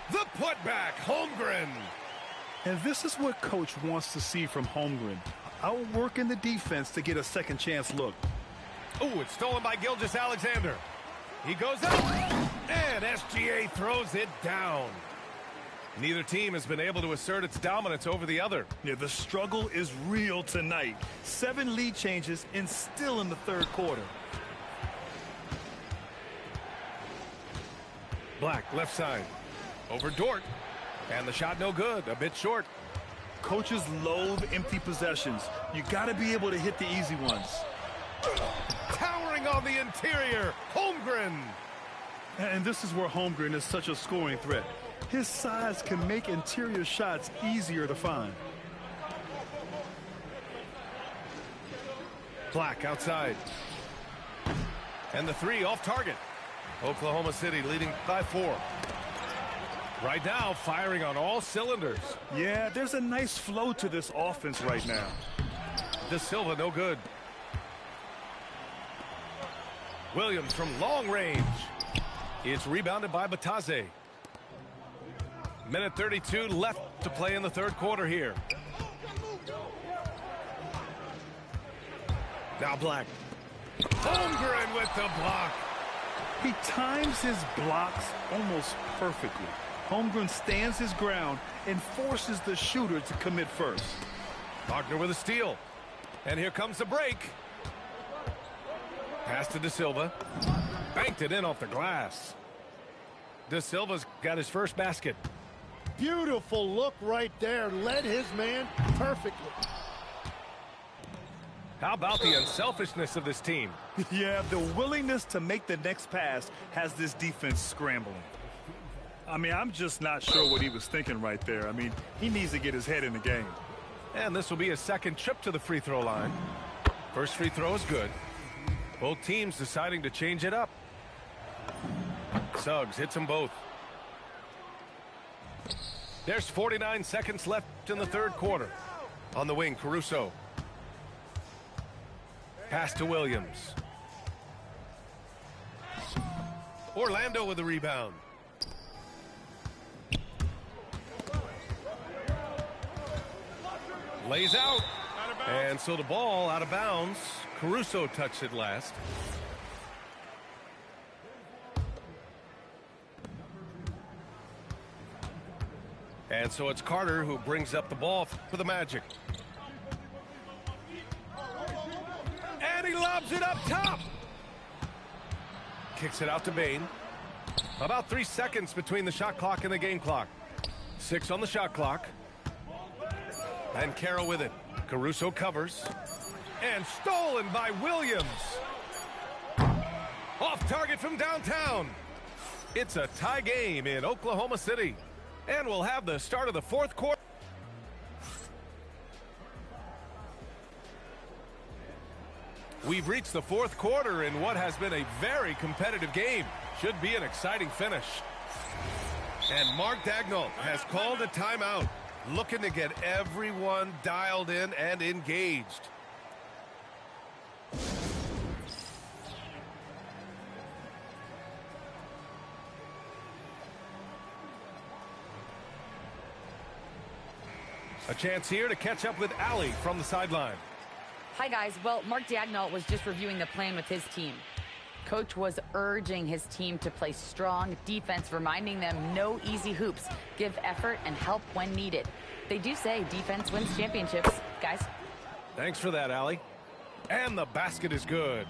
The putback. Holmgren. And this is what Coach wants to see from Holmgren. Outworking the defense to get a second chance look. Oh, it's stolen by Gilgeous-Alexander. He goes up. And SGA throws it down. Neither team has been able to assert its dominance over the other. Yeah, the struggle is real tonight. 7 lead changes and still in the third quarter. Black left side. Over Dort. And the shot no good. A bit short. Coaches loathe empty possessions. You got to be able to hit the easy ones. Towering on the interior. Holmgren. And this is where Holmgren is such a scoring threat. His size can make interior shots easier to find. Black outside. And the 3 off target. Oklahoma City leading by 4. Right now, firing on all cylinders. Yeah, there's a nice flow to this offense right now. De Silva, no good. Williams from long range. It's rebounded by Batase. Minute 32 left to play in the third quarter here. Now Black. Holmgren with the block. He times his blocks almost perfectly. Holmgren stands his ground and forces the shooter to commit first. Wagner with a steal. And here comes the break. Pass to De Silva. Banked it in off the glass. De Silva's got his first basket. Beautiful look right there. Led his man perfectly. How about the unselfishness of this team? Yeah, the willingness to make the next pass has this defense scrambling. I mean, I'm just not sure what he was thinking right there. I mean, he needs to get his head in the game. And this will be his second trip to the free throw line. First free throw is good. Both teams deciding to change it up. Suggs hits them both. There's 49 seconds left in the third quarter. On the wing, Caruso. Pass to Williams. Orlando with the rebound. Lays out. And so the ball out of bounds. Caruso touched it last. And so it's Carter who brings up the ball for the Magic. And he lobs it up top. Kicks it out to Bane. About 3 seconds between the shot clock and the game clock. 6 on the shot clock. And Carroll with it. Caruso covers. And stolen by Williams. Off target from downtown. It's a tie game in Oklahoma City. And we'll have the start of the fourth quarter. We've reached the fourth quarter in what has been a very competitive game. Should be an exciting finish. And Mark Daigneault has called a timeout, looking to get everyone dialed in and engaged. A chance here to catch up with Allie from the sideline. Hi, guys. Well, Mark Daigneault was just reviewing the plan with his team. Coach was urging his team to play strong defense, reminding them no easy hoops, give effort, and help when needed. They do say defense wins championships, guys. Thanks for that, Allie. And the basket is good.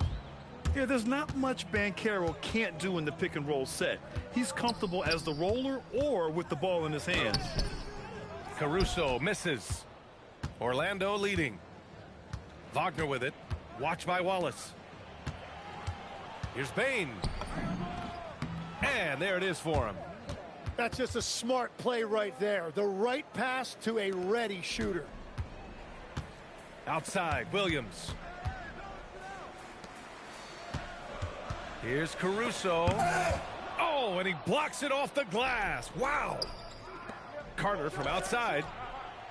Yeah, there's not much Banchero can't do in the pick and roll set. He's comfortable as the roller or with the ball in his hands. Caruso misses. Orlando leading. Wagner with it. Watched by Wallace. Here's Bane. And there it is for him. That's just a smart play right there. The right pass to a ready shooter. Outside, Williams. Here's Caruso. Oh, and he blocks it off the glass. Wow. Carter from outside.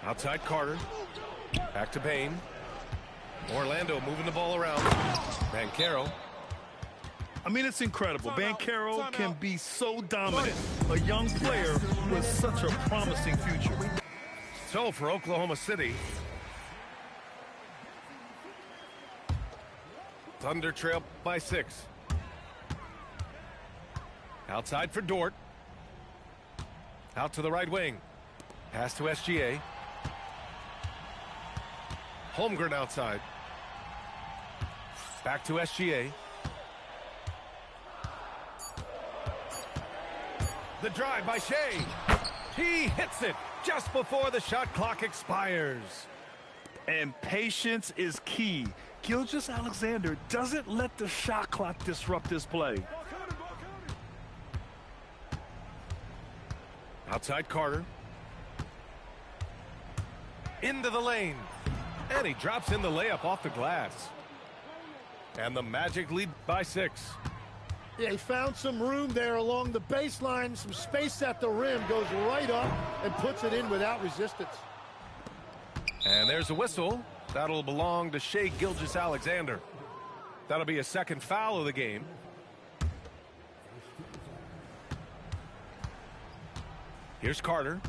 Outside Carter. Back to Bane. Orlando moving the ball around. Banchero. I mean, it's incredible. Banchero can be so dominant. A young player with such a promising future. So for Oklahoma City, Thunder trail by 6. Outside for Dort. Out to the right wing. Pass to SGA. Holmgren outside. Back to SGA. The drive by Shea. He hits it just before the shot clock expires. And patience is key. Gilgeous-Alexander doesn't let the shot clock disrupt his play. Outside Carter. Into the lane. And he drops in the layup off the glass. And the Magic lead by 6. Yeah, he found some room there along the baseline, some space at the rim, goes right up and puts it in without resistance. And there's a whistle. That'll belong to Shai Gilgeous-Alexander. That'll be a second foul of the game. Here's Carter.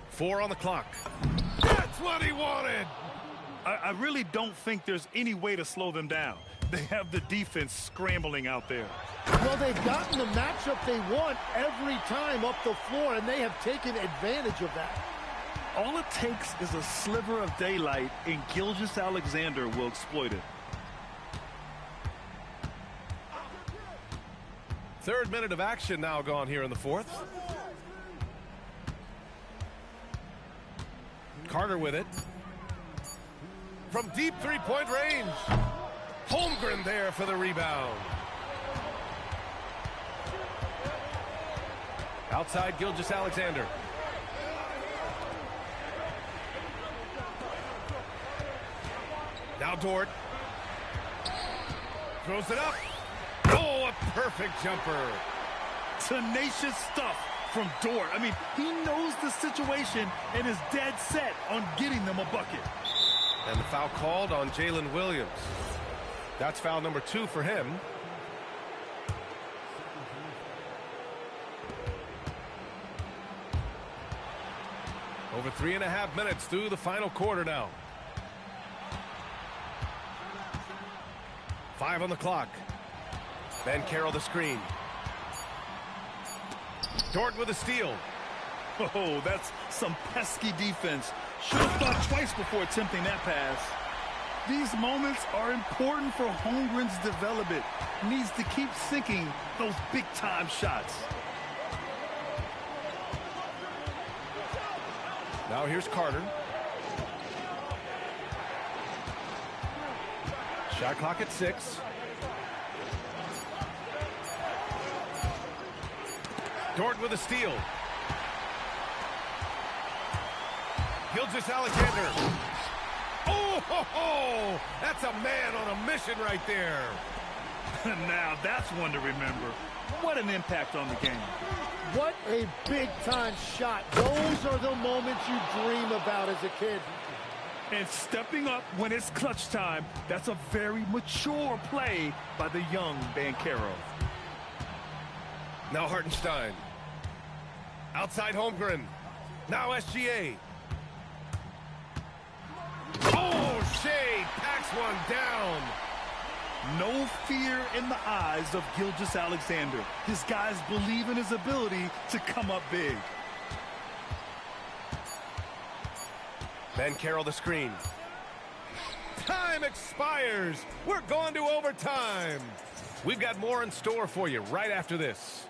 Four on the clock. That's what he wanted. I really don't think there's any way to slow them down. They have the defense scrambling out there. Well, they've gotten the matchup they want every time up the floor, and they have taken advantage of that. All it takes is a sliver of daylight, and Gilgeous-Alexander will exploit it. Third minute of action now gone here in the fourth. Carter with it. From deep three-point range. Holmgren there for the rebound. Outside Gilgeous-Alexander. Now Dort. Throws it up. Oh, a perfect jumper. Tenacious stuff from Dort. I mean, he knows the situation and is dead set on getting them a bucket. And the foul called on Jalen Williams. That's foul number 2 for him. Over 3.5 minutes through the final quarter now. 5 on the clock. Banchero the screen. Dort with a steal. Oh, that's some pesky defense. Should have thought twice before attempting that pass. These moments are important for Holmgren's development. Needs to keep sinking those big-time shots. Now here's Carter. Shot clock at 6. Dort with a steal. Gilgeous-Alexander. Oh, ho, ho! That's a man on a mission right there. Now that's one to remember. What an impact on the game. What a big-time shot. Those are the moments you dream about as a kid. And stepping up when it's clutch time, that's a very mature play by the young Banchero. Now Hartenstein. Outside Holmgren. Now SGA. Oh, Shai packs one down. No fear in the eyes of Gilgeous-Alexander. His guys believe in his ability to come up big. Banchero the screen. Time expires. We're going to overtime. We've got more in store for you right after this.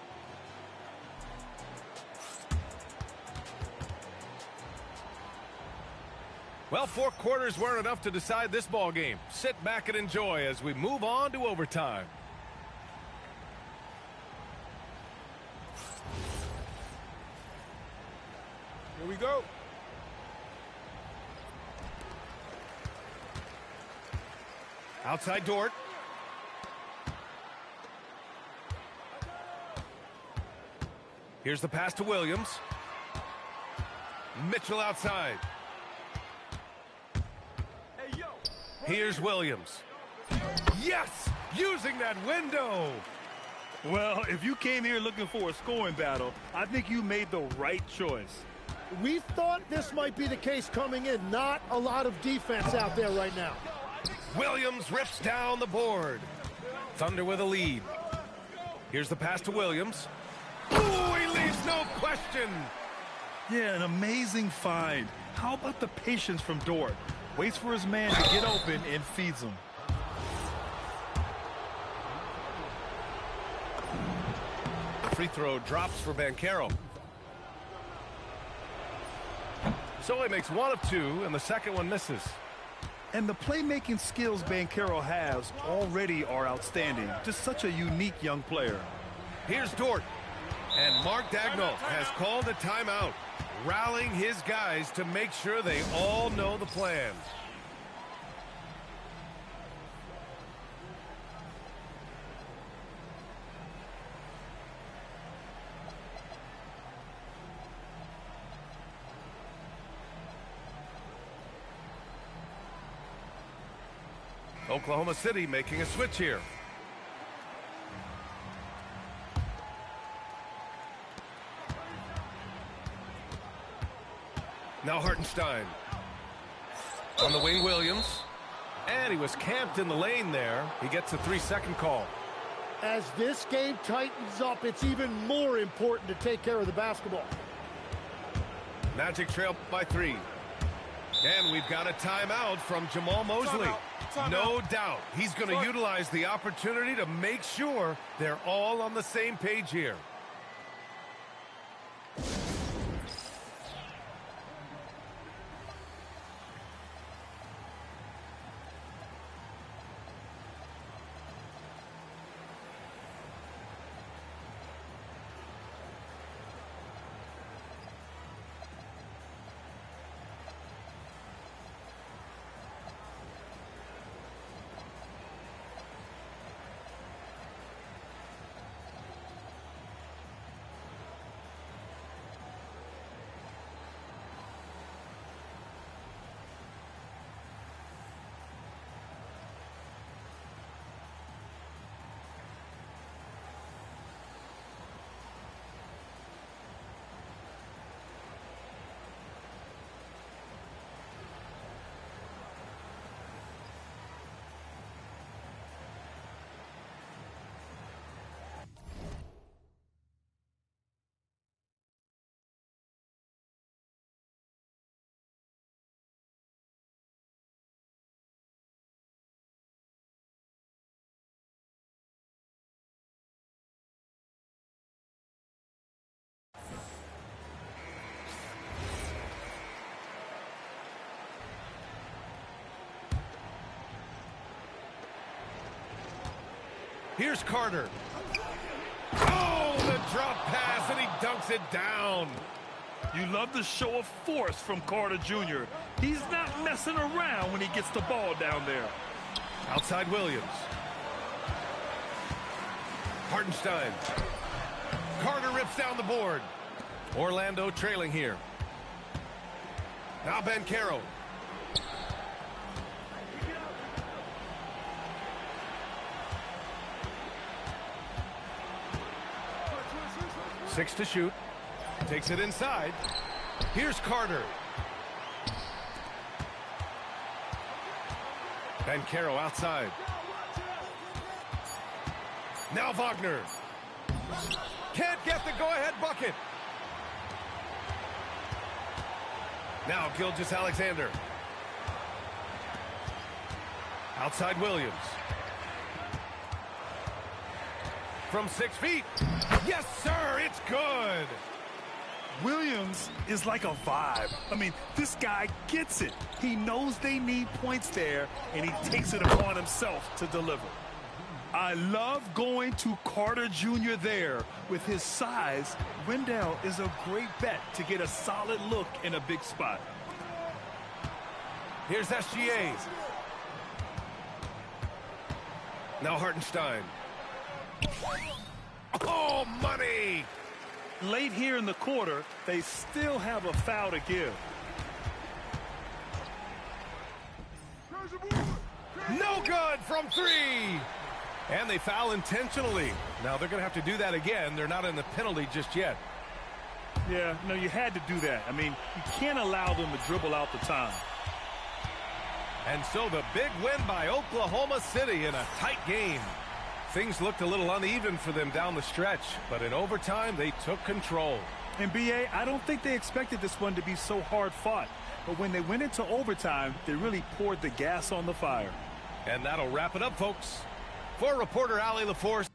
Well, 4 quarters weren't enough to decide this ball game. Sit back and enjoy as we move on to overtime. Here we go. Outside Dort. Here's the pass to Williams. Mitchell outside. Here's Williams. Yes! Using that window! Well, if you came here looking for a scoring battle, I think you made the right choice. We thought this might be the case coming in. Not a lot of defense out there right now. Williams rips down the board. Thunder with a lead. Here's the pass to Williams. Ooh, he leaves no question. Yeah, an amazing find. How about the patience from Dort? Waits for his man to get open and feeds him. The free throw drops for Banchero. So he makes 1 of 2, and the second one misses. And the playmaking skills Banchero has already are outstanding. Just such a unique young player. Here's Dort. And Mark Daigneault has called a timeout, rallying his guys to make sure they all know the plan. Oklahoma City making a switch here. Now Hartenstein. On the wing, Williams. And he was camped in the lane there. He gets a 3-second call. As this game tightens up, it's even more important to take care of the basketball. Magic trail by 3. And we've got a timeout from Jamal Mosley. No doubt he's going to utilize the opportunity to make sure they're all on the same page here. Here's Carter. Oh, the drop pass, and he dunks it down. You love the show of force from Carter Jr. He's not messing around when he gets the ball down there. Outside Williams. Hartenstein. Carter rips down the board. Orlando trailing here. Now Banchero. Six to shoot. Takes it inside. Here's Carter. Banchero outside. Now Wagner. Can't get the go-ahead bucket. Now Gilgeous-Alexander. Outside Williams. From 6 feet. Yes, sir, it's good. Williams is like a vibe. I mean, this guy gets it. He knows they need points there, and he takes it upon himself to deliver. I love going to Carter Jr. there. With his size, Wendell is a great bet to get a solid look in a big spot. Here's SGA. Now Hartenstein. Oh, money! Late here in the quarter, they still have a foul to give. No good from 3! And they foul intentionally. Now they're going to have to do that again. They're not in the penalty just yet. Yeah, no, you had to do that. I mean, you can't allow them to dribble out the time. And so the big win by Oklahoma City in a tight game. Things looked a little uneven for them down the stretch, but in overtime, they took control. And B.A., I don't think they expected this one to be so hard fought. But when they went into overtime, they really poured the gas on the fire. And that'll wrap it up, folks. For reporter Allie LaForce.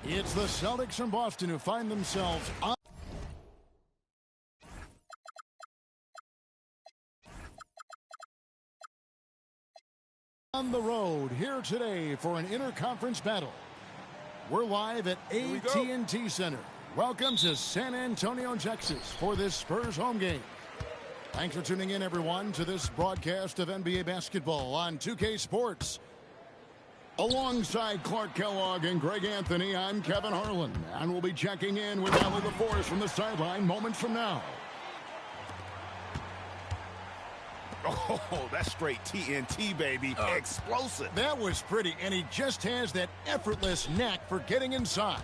It's the Celtics from Boston who find themselves on the road here today for an interconference battle. We're live at AT&T Center. Welcome to San Antonio, Texas for this Spurs home game. Thanks for tuning in, everyone, to this broadcast of NBA basketball on 2K Sports. Alongside Clark Kellogg and Greg Anthony, I'm Kevin Harlan, and we'll be checking in with Allie LaForce from the sideline moments from now. Oh, that's straight TNT, baby. Explosive. That was pretty, and he just has that effortless knack for getting inside.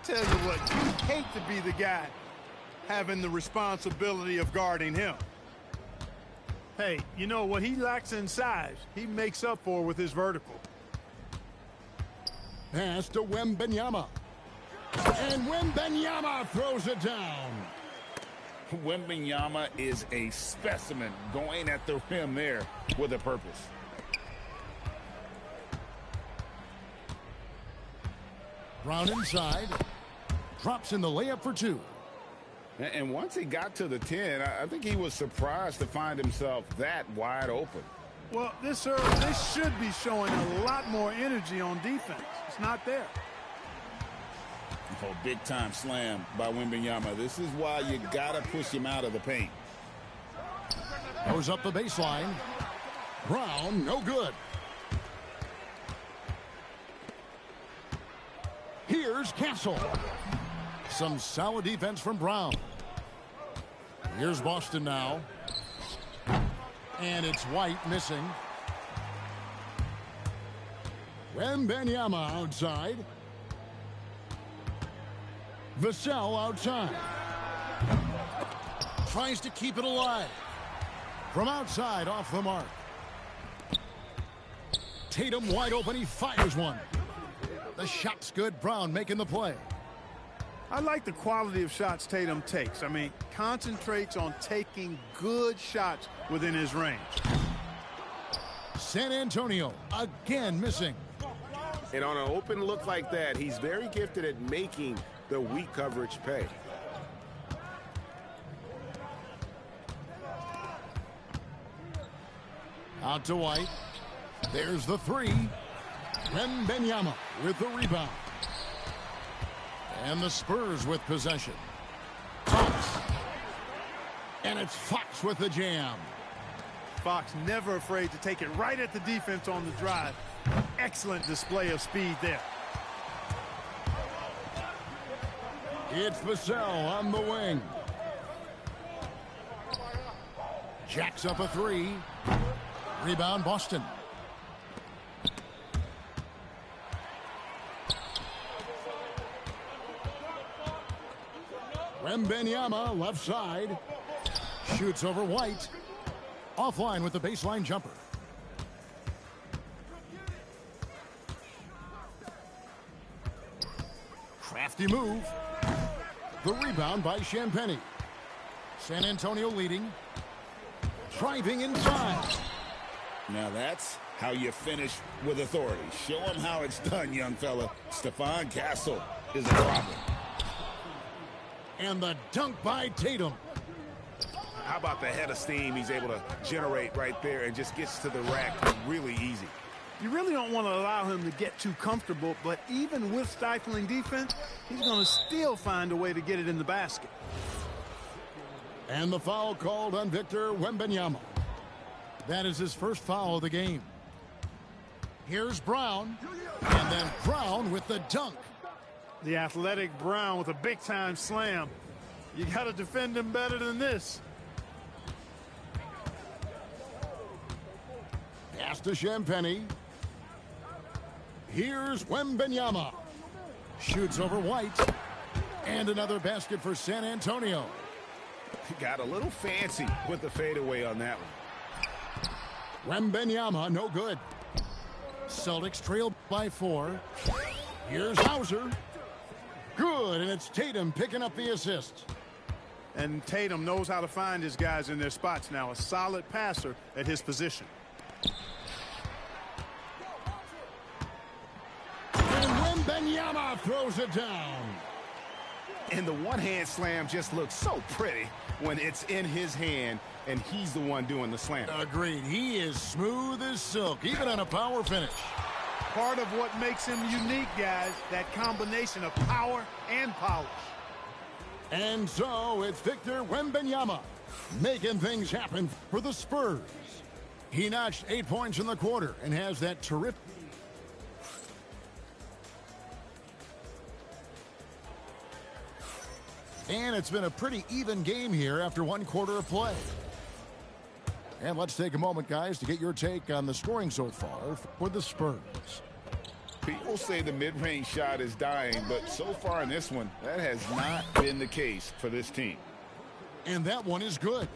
Tell you what, you hate to be the guy having the responsibility of guarding him. Hey, you know what he lacks in size, he makes up for with his vertical. Pass to Wembanyama. And Wembanyama throws it down. Wembanyama is a specimen going at the rim there with a purpose. Brown inside. Drops in the layup for two. And once he got to the 10, I think he was surprised to find himself that wide open. Well, they should be showing a lot more energy on defense. It's not there. Oh, big-time slam by Wembanyama. This is why you got to push him out of the paint. Goes up the baseline. Brown, no good. Here's Castle. Some solid defense from Brown. Here's Boston now. And it's White missing. Wembanyama outside. Vassell outside. Tries to keep it alive. From outside, off the mark. Tatum wide open, he fires one. The shot's good, Brown making the play. I like the quality of shots Tatum takes. I mean, concentrates on taking good shots within his range. San Antonio again missing. And on an open look like that, he's very gifted at making the weak coverage pay. Out to White. There's the three. Wembanyama with the rebound. And the Spurs with possession. Fox. And it's Fox with the jam. Fox never afraid to take it right at the defense on the drive. Excellent display of speed there. It's Vassell on the wing. Jacks up a three. Rebound Boston. Wembanyama left side. Shoots over White. Offline with the baseline jumper. Crafty move. The rebound by Champagnie. San Antonio leading. Driving inside. Now that's how you finish with authority. Show him how it's done, young fella. Stephon Castle is a problem. And the dunk by Tatum. How about the head of steam he's able to generate right there and just gets to the rack really easy. You really don't want to allow him to get too comfortable, but even with stifling defense, he's going to still find a way to get it in the basket. And the foul called on Victor Wembanyama. That is his first foul of the game. Here's Brown. And then Brown with the dunk. The athletic Brown with a big-time slam. You got to defend him better than this. Pass to Champagnie. Here's Wembanyama. Shoots over White. And another basket for San Antonio. Got a little fancy with the fadeaway on that one. Wembanyama, no good. Celtics trail by 4. Here's Hauser. Good, and it's Tatum picking up the assist. And Tatum knows how to find his guys in their spots now. A solid passer at his position. And Wembanyama throws it down. And the one-hand slam just looks so pretty when it's in his hand and he's the one doing the slam. Agreed. He is smooth as silk, even on a power finish. Part of what makes him unique, guys, that combination of power and polish. And so it's Victor Wembanyama making things happen for the Spurs. He notched 8 points in the quarter and has that terrific. And it's been a pretty even game here after 1 quarter of play. And let's take a moment, guys, to get your take on the scoring so far for the Spurs. People say the mid-range shot is dying, but so far in this one, that has not been the case for this team. And that one is good.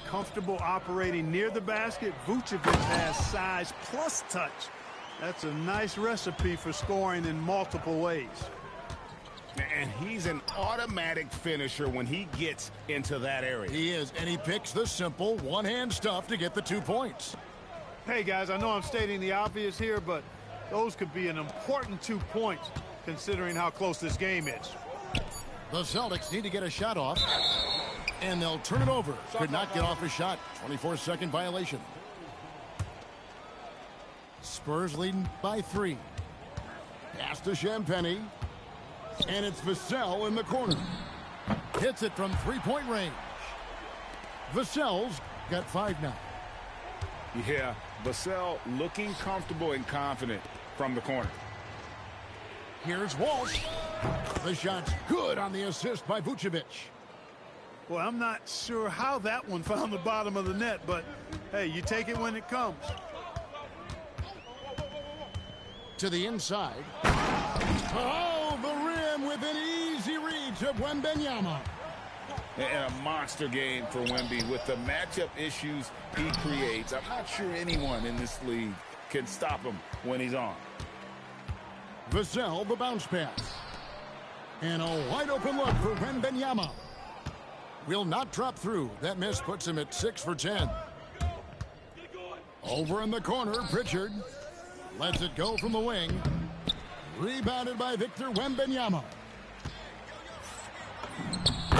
Comfortable operating near the basket. Vucevic has size plus touch. That's a nice recipe for scoring in multiple ways. And he's an automatic finisher when he gets into that area. He is, and he picks the simple one-hand stuff to get the 2 points. Hey, guys, I know I'm stating the obvious here, but those could be an important 2 points considering how close this game is. The Celtics need to get a shot off, and they'll turn it over. Could not get off a shot. 24-second violation. Spurs leading by 3. Pass to Champagnie. And it's Vassell in the corner. Hits it from three-point range. Vassell's got 5 now. Yeah, Vassell looking comfortable and confident from the corner. Here's Walsh. The shot's good on the assist by Vucevic. Well, I'm not sure how that one found the bottom of the net, but hey, you take it when it comes. To the inside. Oh, the rim with an easy reach of Wembanyama. And a monster game for Wemby with the matchup issues he creates. I'm not sure anyone in this league can stop him when he's on. Vassell, the bounce pass. And a wide open look for Wembanyama. Will not drop through. That miss puts him at 6 for 10. Over in the corner, Pritchard lets it go from the wing. Rebounded by Victor Wembanyama.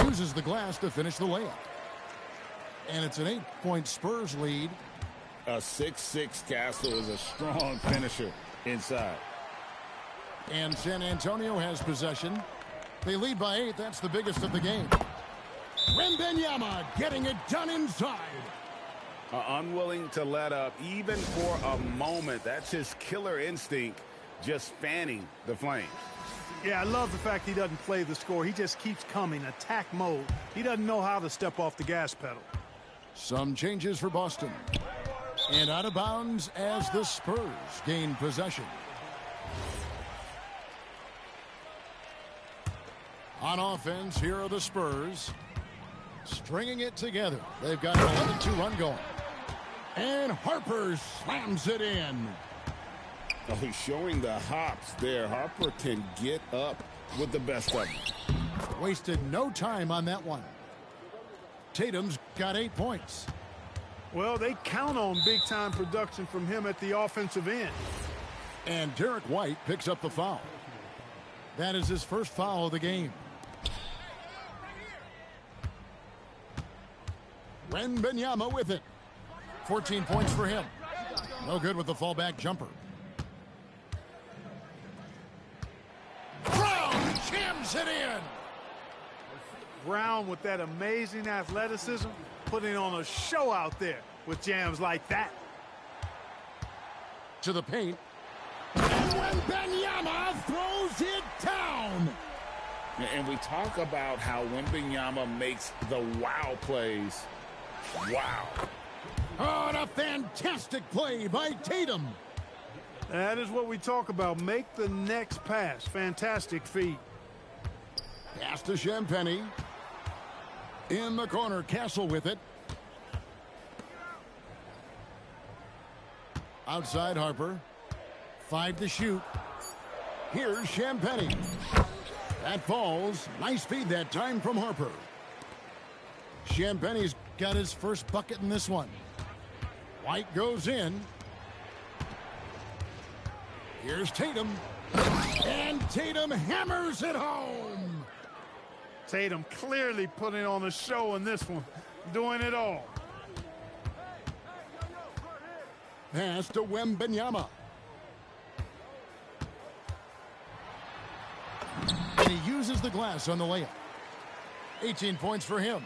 Uses the glass to finish the layup. And it's an 8-point Spurs lead. A 6'6" Castle is a strong finisher inside. And San Antonio has possession. They lead by 8. That's the biggest of the game. Wembanyama getting it done inside. Unwilling to let up even for a moment. That's his killer instinct, just fanning the flames. Yeah, I love the fact he doesn't play the score. He just keeps coming, attack mode. He doesn't know how to step off the gas pedal. Some changes for Boston. And out of bounds as the Spurs gain possession. On offense, here are the Spurs. Stringing it together. They've got an 11-2 run going. And Harper slams it in. Oh, he's showing the hops there. Harper can get up with the best of them. Wasted no time on that one. Tatum's got 8 points. Well, they count on big-time production from him at the offensive end. And Derek White picks up the foul. That is his first foul of the game. Wembanyama with it. 14 points for him. No good with the fallback jumper. Brown jams it in. Brown with that amazing athleticism, putting on a show out there with jams like that. To the paint. And Wembanyama throws it down. And we talk about how Wembanyama makes the wow plays. Wow. Oh, and a fantastic play by Tatum. That is what we talk about. Make the next pass. Fantastic feat. Pass to Champagnie. In the corner, Castle with it. Outside Harper. 5 to shoot. Here's Champagnie. That falls. Nice feed that time from Harper. Champagnie's got his first bucket in this one. White goes in. Here's Tatum. And Tatum hammers it home. Tatum clearly putting on a show in this one, doing it all. Pass to Wembanyama. And he uses the glass on the layup. 18 points for him.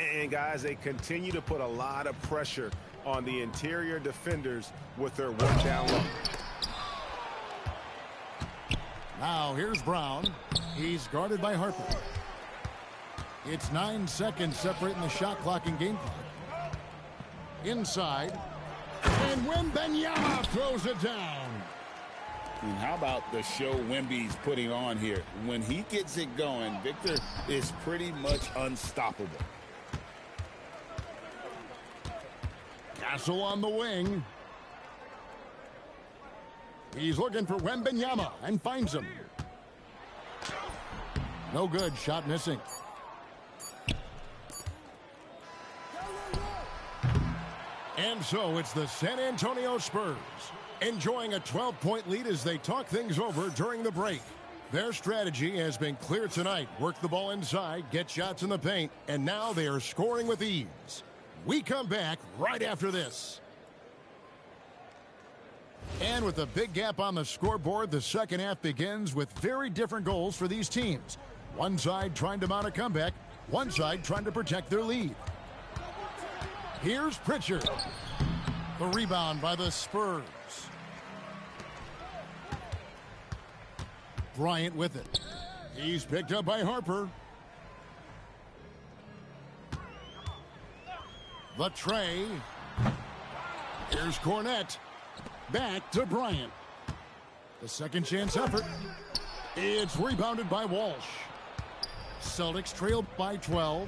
And guys, they continue to put a lot of pressure on the interior defenders with their work down low. Now here's Brown. He's guarded by Harper. It's 9 seconds separating the shot clock and game clock. Inside. And Wembanyama throws it down. And how about the show Wemby's putting on here? When he gets it going, Victor is pretty much unstoppable. Castle on the wing. He's looking for Wembanyama and finds him. No good. Shot missing. And so it's the San Antonio Spurs enjoying a 12-point lead as they talk things over during the break. Their strategy has been clear tonight. Work the ball inside, get shots in the paint, and now they are scoring with ease. We come back right after this. And with a big gap on the scoreboard, the second half begins with very different goals for these teams. One side trying to mount a comeback, one side trying to protect their lead. Here's Pritchard. The rebound by the Spurs. Bryant with it. He's picked up by Harper. The tray. Here's Cornette. Back to Bryant. The second chance effort. It's rebounded by Walsh. Celtics trailed by 12.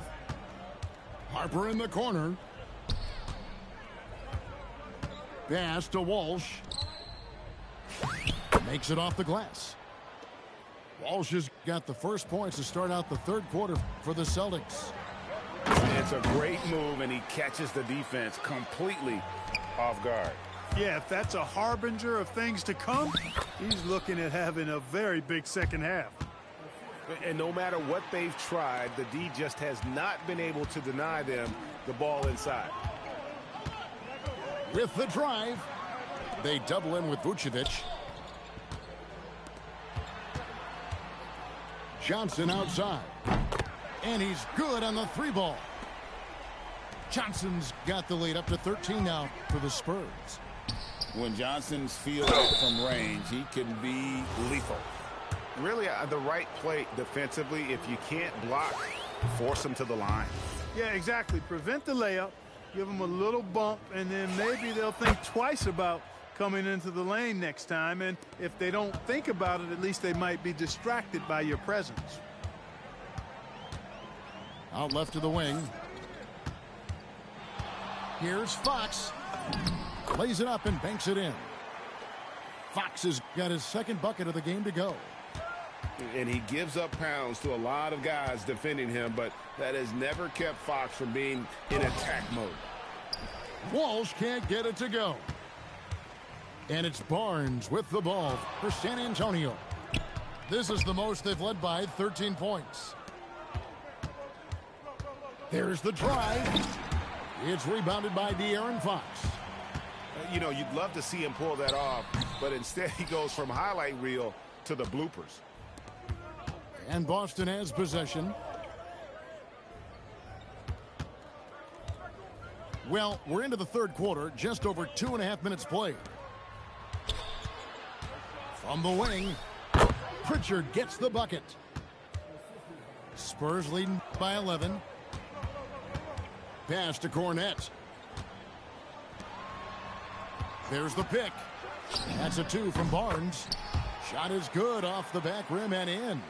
Harper in the corner. Pass to Walsh. Makes it off the glass. Walsh has got the first points to start out the third quarter for the Celtics. It's a great move, and he catches the defense completely off guard. Yeah, if that's a harbinger of things to come, he's looking at having a very big second half. And no matter what they've tried, the D just has not been able to deny them the ball inside. With the drive, they double in with Vucevic. Johnson outside. And he's good on the three ball. Johnson's got the lead up to 13 now for the Spurs. When Johnson's fielded from range, he can be lethal. Really, the right play defensively. If you can't block, force him to the line. Yeah, exactly. Prevent the layup, give them a little bump, and then maybe they'll think twice about coming into the lane next time. And if they don't think about it, at least they might be distracted by your presence. Out left to the wing. Here's Fox. Lays it up and banks it in. Fox has got his second bucket of the game to go. And he gives up pounds to a lot of guys defending him, but that has never kept Fox from being in attack mode. Walsh can't get it to go. And it's Barnes with the ball for San Antonio. This is the most they've led by, 13 points. There's the drive. It's rebounded by De'Aaron Fox. You know, you'd love to see him pull that off, but instead he goes from highlight reel to the bloopers. And Boston has possession. Well, we're into the third quarter, just over 2.5 minutes played. From the wing, Pritchard gets the bucket. Spurs leading by 11. Pass to Cornette. There's the pick. That's a 2 from Barnes. Shot is good off the back rim and in.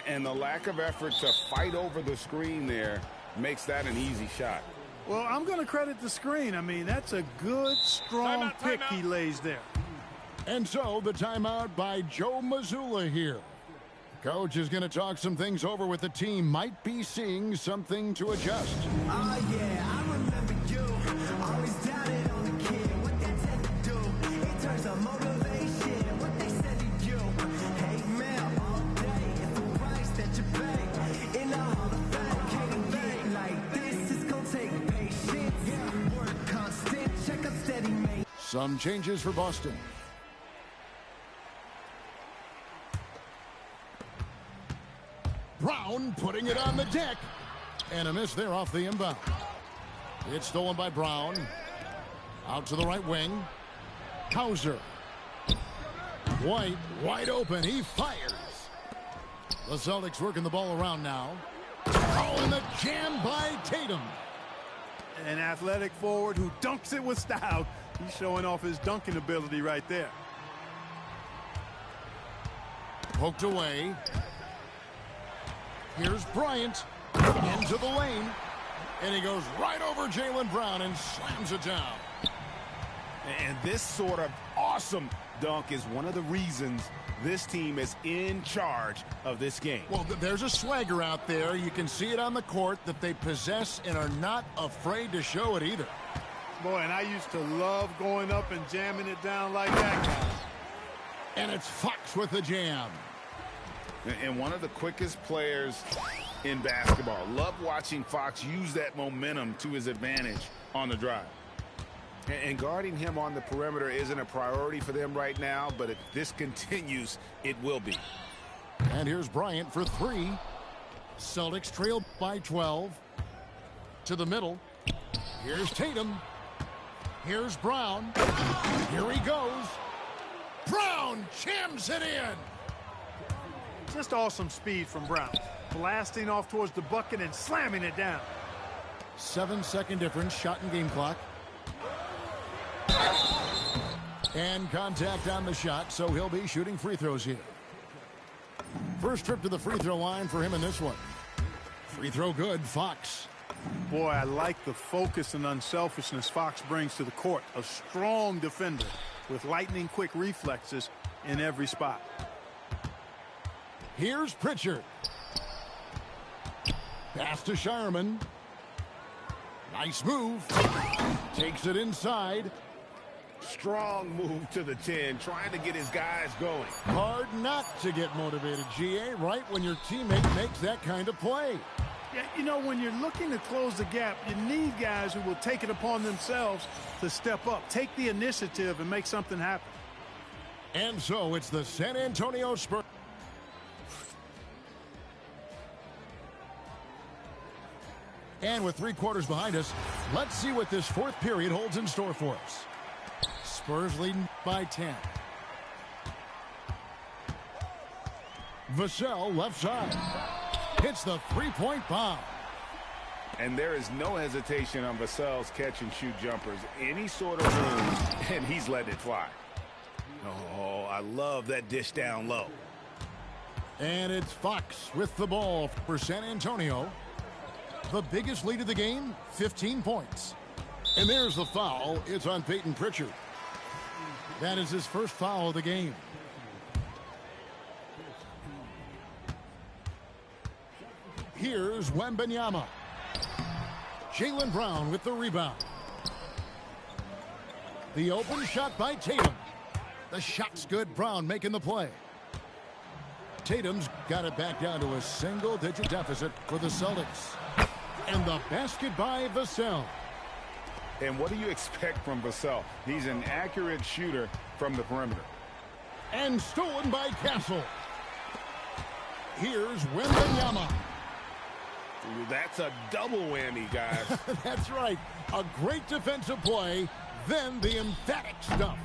And the lack of effort to fight over the screen there makes that an easy shot. Well, I'm going to credit the screen. I mean, that's a good, strong pick he lays there. And so the timeout by Joe Mazzulla here. Coach is going to talk some things over with the team. Might be seeing something to adjust. Oh, yeah, I remember you. Always doubted on the kid. What they tend to do. It turns on motivation. What they said Some changes for Boston. Brown putting it on the deck. And a miss there off the inbound. It's stolen by Brown. Out to the right wing. Hauser. White wide open. He fires. The Celtics working the ball around now. Oh, and the jam by Tatum. An athletic forward who dunks it with style. He's showing off his dunking ability right there. Poked away. Here's Bryant into the lane. And he goes right over Jaylen Brown and slams it down. And this sort of awesome dunk is one of the reasons this team is in charge of this game. Well, there's a swagger out there. You can see it on the court that they possess and are not afraid to show it either. Boy, and I used to love going up and jamming it down like that guy. And it's Fox with the jam. And one of the quickest players in basketball. Love watching Fox use that momentum to his advantage on the drive. And guarding him on the perimeter isn't a priority for them right now, but if this continues, it will be. And here's Bryant for three. Celtics trail by 12. To the middle. Here's Tatum. Here's Brown. Here he goes. Brown jams it in. Just awesome speed from Brown. Blasting off towards the bucket and slamming it down. 7-second difference, shot and game clock. And contact on the shot, so he'll be shooting free throws here. First trip to the free throw line for him in this one. Free throw good, Fox. Boy, I like the focus and unselfishness Fox brings to the court. A strong defender with lightning-quick reflexes in every spot. Here's Pritchard. Pass to Sharman. Nice move. Takes it inside. Strong move to the 10, trying to get his guys going. Hard not to get motivated, GA, right when your teammate makes that kind of play. Yeah, you know, when you're looking to close the gap, you need guys who will take it upon themselves to step up, take the initiative, and make something happen. And so it's the San Antonio Spurs. And with 3 quarters behind us, let's see what this fourth period holds in store for us. Spurs leading by 10. Vassell left side. Hits the three-point bomb. And there is no hesitation on Vassell's catch-and-shoot jumpers. Any sort of room, and he's letting it fly. Oh, I love that dish down low. And it's Fox with the ball for San Antonio. The biggest lead of the game, 15 points. And there's the foul. It's on Peyton Pritchard. That is his first foul of the game. Here's Wembanyama. Jaylen Brown with the rebound. The open shot by Tatum. The shot's good. Brown making the play. Tatum's got it back down to a single-digit deficit for the Celtics. And the basket by Vassell. And what do you expect from Vassell? He's an accurate shooter from the perimeter. And stolen by Castle. Here's Wembanyama. That's a double whammy, guys. That's right. A great defensive play, then the emphatic stuff.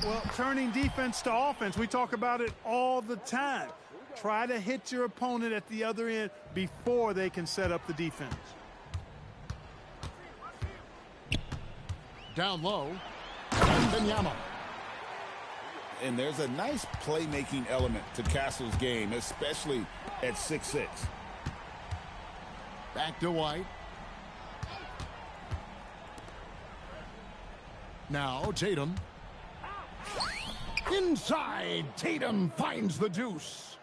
Well, turning defense to offense, we talk about it all the time. Try to hit your opponent at the other end before they can set up the defense. Down low, Wembanyama. And there's a nice playmaking element to Castle's game, especially at 6'6". Back to White. Now Tatum. Inside, Tatum finds the deuce.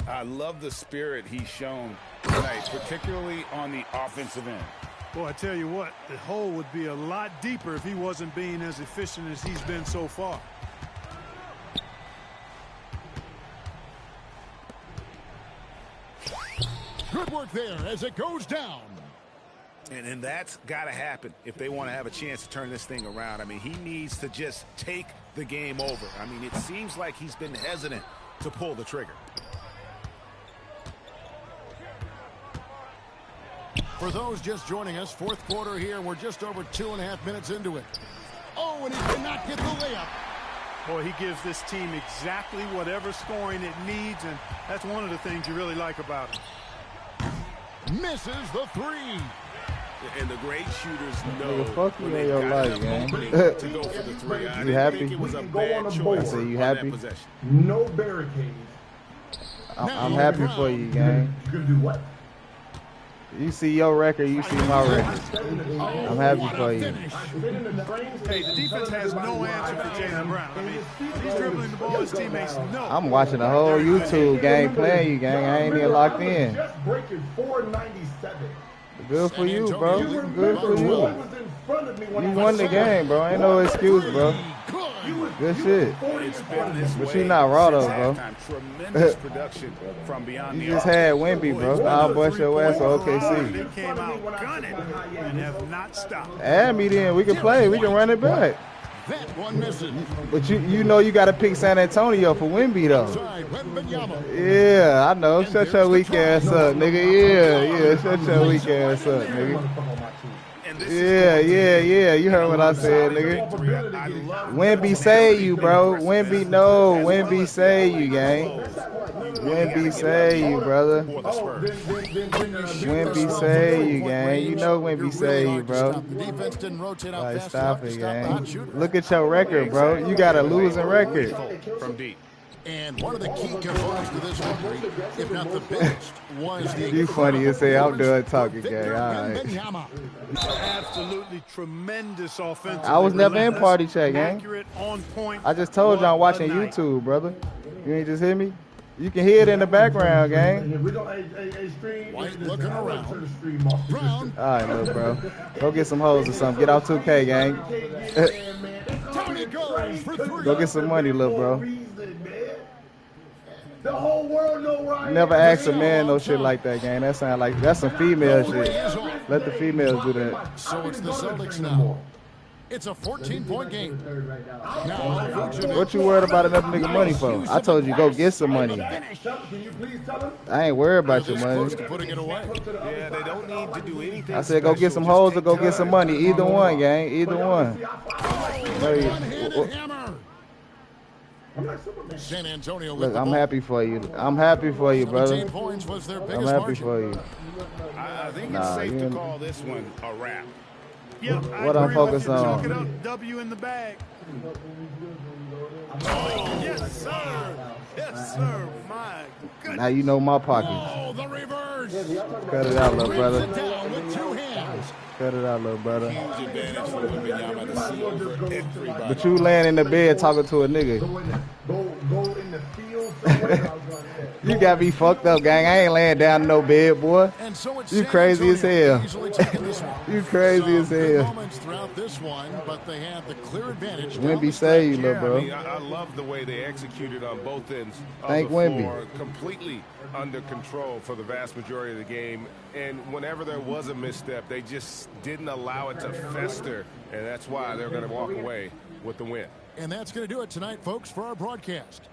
I love the spirit he's shown tonight, particularly on the offensive end. Boy, I tell you what, the hole would be a lot deeper if he wasn't being as efficient as he's been so far. Good work there as it goes down. And that's got to happen if they want to have a chance to turn this thing around. I mean, he needs to just take the game over. I mean, it seems like he's been hesitant to pull the trigger. For those just joining us, fourth quarter here. We're just over 2.5 minutes into it. Oh, and he cannot get the layup. Boy, he gives this team exactly whatever scoring it needs, and that's one of the things you really like about him. Misses the three. And the great shooters know fuck you when in they your got life, enough man. opening to go for the three. I didn't happy? think it was a bad choice. I say you on happy? that possession. No barricades. I'm happy for you, gang. You gonna do what? You see your record, you see my record. I'm happy for you. Hey, the defense has no answer for Jaylen Brown. I mean, he's dribbling the ball, his teammates know. I'm watching the whole YouTube game playing you, gang. I ain't even locked in. Just breaking 497. Good for you, bro. Good for you. Was in front of me when You I won the game, bro. Ain't no excuse, bro. Good shit. It's been this But way you not raw though, since bro. halftime. Tremendous production from beyond You the just arc. had Wemby, bro. I'll bust your ass for They OKC. came out gunning and have not stopped. Add me then. We can play. We can run it back. That one misses. But you know you got to pick San Antonio for Wemby, though. Yeah, I know. Shut your weak ass up, nigga. Yeah. Shut your weak ass up, nigga. Yeah. You heard what I said, nigga. Wemby save you, bro. Wemby save you, gang. Wemby save you, brother. Wemby save you, gang. You know Wemby save you, bro. The defense didn't rotate out Like, fast stop enough to it, stop the gang. hot shooter. Look at your record, bro. You got a losing record. From deep. And one of the key components to this victory, if not the biggest, was the You funny as hell. I'm done talking, gang. All right. Absolutely tremendous offensive. I was never in party check, gang. Accurate, on point. I just told you I'm watching YouTube, brother. You ain't just hear me? You can hear it in the background, gang. White looking around. Brown. All right, little bro. Go get some hoes or something. Get out 2K, gang. Tony goes for three. Go get some money, little bro. The whole world know where I am. Never ask a man no shit like that, gang. That sound like that's some female shit. Let the females do that. So it's the Celtics now. It's a 14-point game. Now, What you worried about another nigga money for? I told you go get some money. I ain't worried about your money. putting it away. Yeah, they don't need to do anything. I said go get some hoes or go get some money. Either one, gang. Either one. One-handed hammer. San Antonio with Look, the I'm ball. happy for you. I'm happy for you, 17 brother. points was their I'm biggest happy margin. for you. I think Nah, it's safe to you- call this one a wrap. Yep, What I'm agree with focused you. Chalk on. it up, W in the bag. Yes, sir. Yes, sir. My goodness. Now you know my pockets. Oh, the reverse. Cut it out, little brother. Brings it down with two hands. Cut it out, little brother. Huge advantage for Wembanyama to see over everybody. But you laying in the bed talking to a nigga. Go in the field somewhere. You got me fucked up, gang. I ain't laying down in no bed, boy. And so it's You San crazy as Antonio hell. easily taking this one. You crazy as Some good hell. moments throughout this one, but they had the clear advantage. down Wemby the say you, stretch. little Yeah, bro. I mean, I love the way they executed on both ends of Thank the Wemby. floor. Completely under control for the vast majority of the game. And whenever there was a misstep, they just didn't allow it to fester. And that's why they're going to walk away with the win. And that's going to do it tonight, folks, for our broadcast.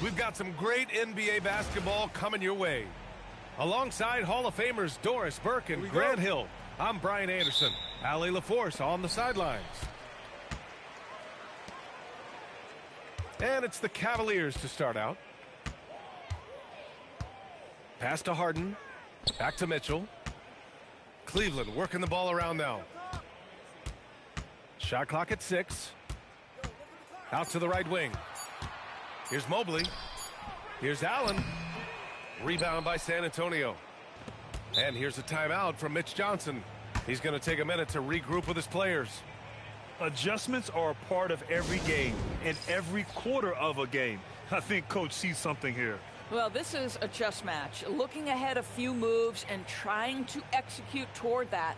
We've got some great NBA basketball coming your way. Alongside Hall of Famers Doris Burke and Grant Hill, I'm Brian Anderson. Allie LaForce on the sidelines. And it's the Cavaliers to start out. Pass to Harden. Back to Mitchell. Cleveland working the ball around now. Shot clock at 6. Out to the right wing. Here's Mobley. Here's Allen. Rebound by San Antonio. And here's a timeout from Mitch Johnson. He's going to take a minute to regroup with his players. Adjustments are a part of every game and every quarter of a game. I think Coach sees something here. Well, this is a chess match. Looking ahead a few moves and trying to execute toward that.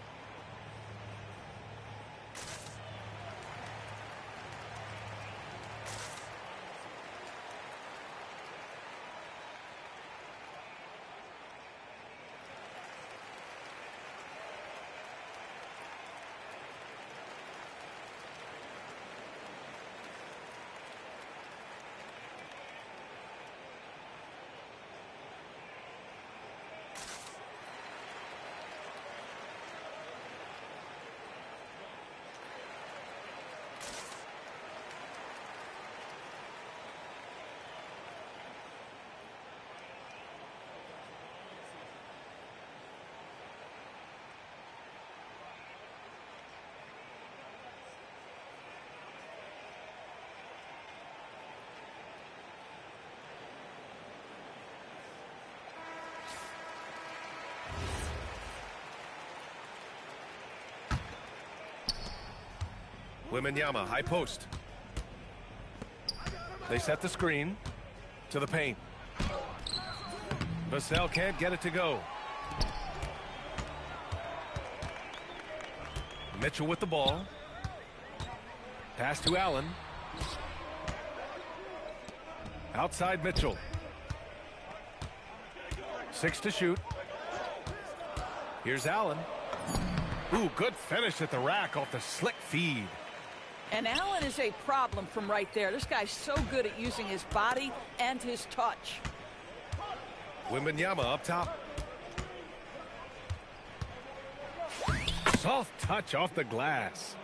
Wembanyama, high post. They set the screen to the paint. Vassell can't get it to go. Mitchell with the ball. Pass to Allen. Outside Mitchell. 6 to shoot. Here's Allen. Ooh, good finish at the rack off the slick feed. And Allen is a problem from right there. This guy's so good at using his body and his touch. Wembanyama up top. Soft touch off the glass.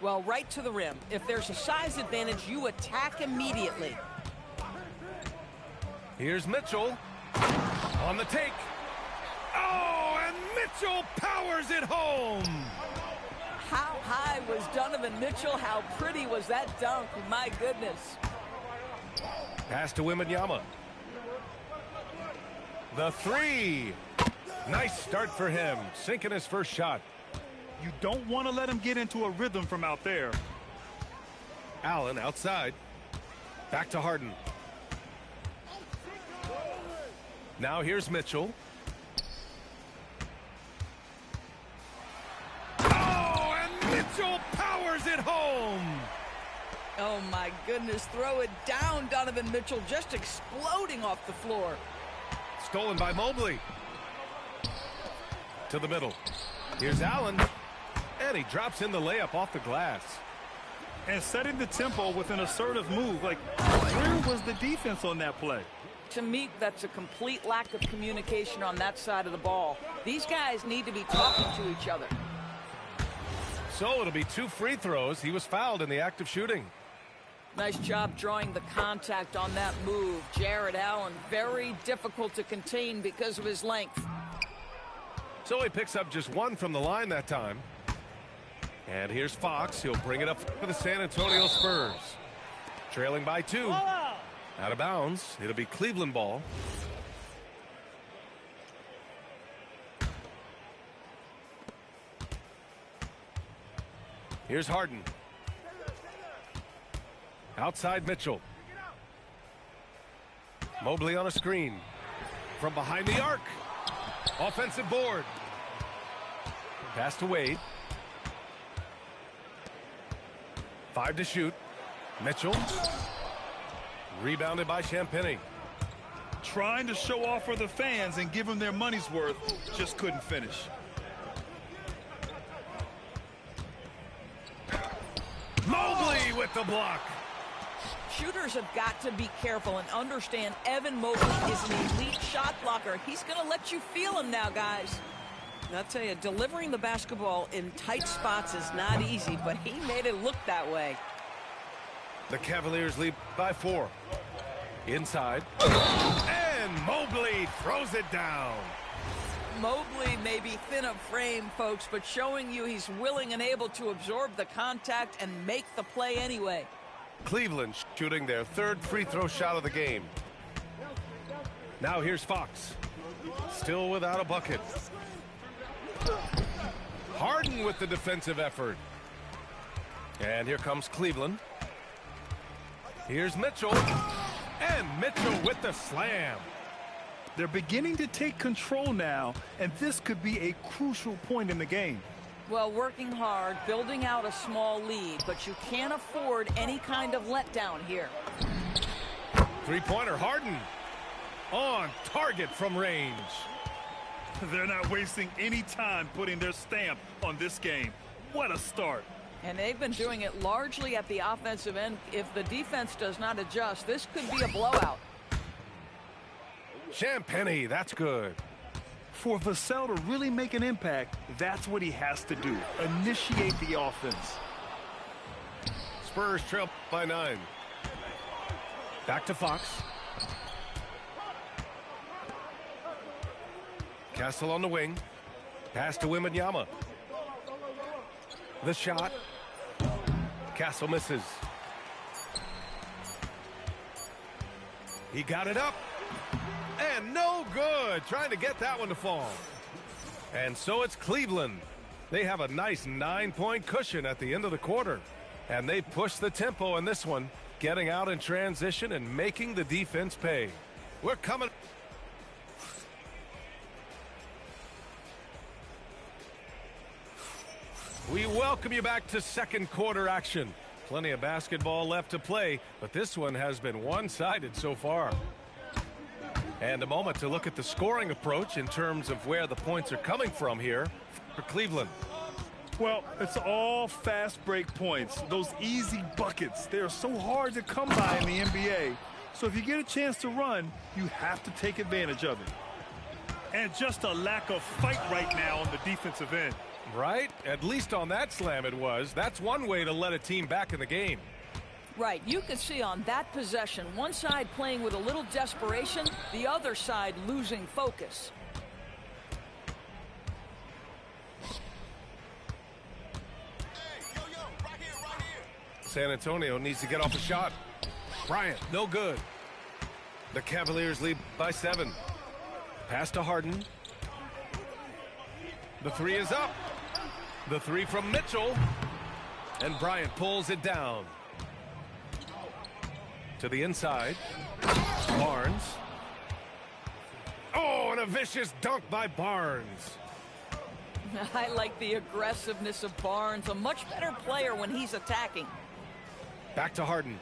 Well, right to the rim. If there's a size advantage, you attack immediately. Here's Mitchell on the take. Oh, and Mitchell powers it home. How high was Donovan Mitchell? How pretty was that dunk? My goodness. Pass to Wembanyama. The 3. Nice start for him. Sinking his first shot. You don't want to let him get into a rhythm from out there. Allen outside. Back to Harden. Now here's Mitchell. Mitchell powers it home. Oh my goodness, throw it down. Donovan Mitchell just exploding off the floor. Stolen by Mobley. To the middle. Here's Allen. And he drops in the layup off the glass. And setting the tempo with an assertive move. Like, where was the defense on that play? To me, that's a complete lack of communication on that side of the ball. These guys need to be talking to each other. So it'll be 2 free throws. He was fouled in the act of shooting. Nice job drawing the contact on that move. Jared Allen, very difficult to contain because of his length. So he picks up just 1 from the line that time. And here's Fox. He'll bring it up for the San Antonio Spurs. Trailing by 2. Out of bounds. It'll be Cleveland ball. Here's Harden. Outside Mitchell. Mobley on a screen. From behind the arc. Offensive board. Pass to Wade. 5 to shoot. Mitchell. Rebounded by Champagnie. Trying to show off for the fans and give them their money's worth. Just couldn't finish. Mobley with the block. Shooters have got to be careful and understand Evan Mobley is an elite shot blocker. He's going to let you feel him now, guys. And I'll tell you, delivering the basketball in tight spots is not easy, but he made it look that way. The Cavaliers lead by 4. Inside. And Mobley throws it down. Mobley may be thin of frame, folks, but showing you he's willing and able to absorb the contact and make the play anyway. Cleveland shooting their 3rd free throw shot of the game. Now here's Fox. Still without a bucket. Harden with the defensive effort. And here comes Cleveland. Here's Mitchell. And Mitchell with the slam. They're beginning to take control now, and this could be a crucial point in the game. Well, working hard, building out a small lead, but you can't afford any kind of letdown here. Three-pointer Harden. On target from range. They're not wasting any time putting their stamp on this game. What a start. And they've been doing it largely at the offensive end. If the defense does not adjust, this could be a blowout. Champagnie, that's good. For Vassell to really make an impact, that's what he has to do. Initiate the offense. Spurs trail by 9. Back to Fox. Castle on the wing. Pass to Wembanyama. The shot. Castle misses. He got it up. And no good. Trying to get that one to fall. And so it's Cleveland. They have a nice 9-point cushion at the end of the quarter. And they push the tempo in this one, getting out in transition and making the defense pay. We're coming. We welcome you back to second quarter action. Plenty of basketball left to play, but this one has been one-sided so far. And a moment to look at the scoring approach in terms of where the points are coming from here for Cleveland. Well, it's all fast break points. Those easy buckets, they are so hard to come by in the NBA. So if you get a chance to run, you have to take advantage of it. And just a lack of fight right now on the defensive end. Right? At least on that slam it was. That's one way to let a team back in the game. Right. You can see on that possession, one side playing with a little desperation, the other side losing focus. San Antonio needs to get off a shot. Bryant, no good. The Cavaliers lead by 7. Pass to Harden. The three is up. The three from Mitchell. And Bryant pulls it down. To the inside. Barnes. Oh, and a vicious dunk by Barnes. I like the aggressiveness of Barnes. A much better player when he's attacking. Back to Harden.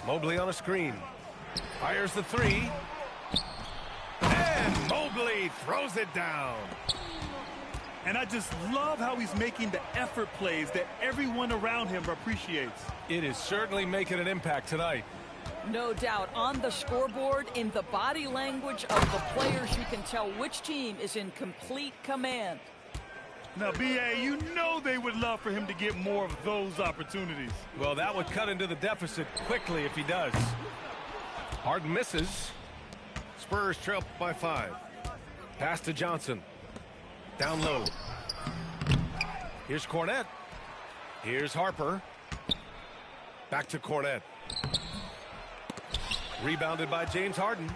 Mobley on a screen. Fires the three. And Mobley throws it down. And I just love how he's making the effort plays that everyone around him appreciates. It is certainly making an impact tonight. No doubt. On the scoreboard, in the body language of the players, you can tell which team is in complete command. Now, B.A., you know they would love for him to get more of those opportunities. Well, that would cut into the deficit quickly if he does. Harden misses. Spurs trail by 5. Pass to Johnson. Down low. Here's Cornette. Here's Harper. Back to Cornette. Rebounded by James Harden.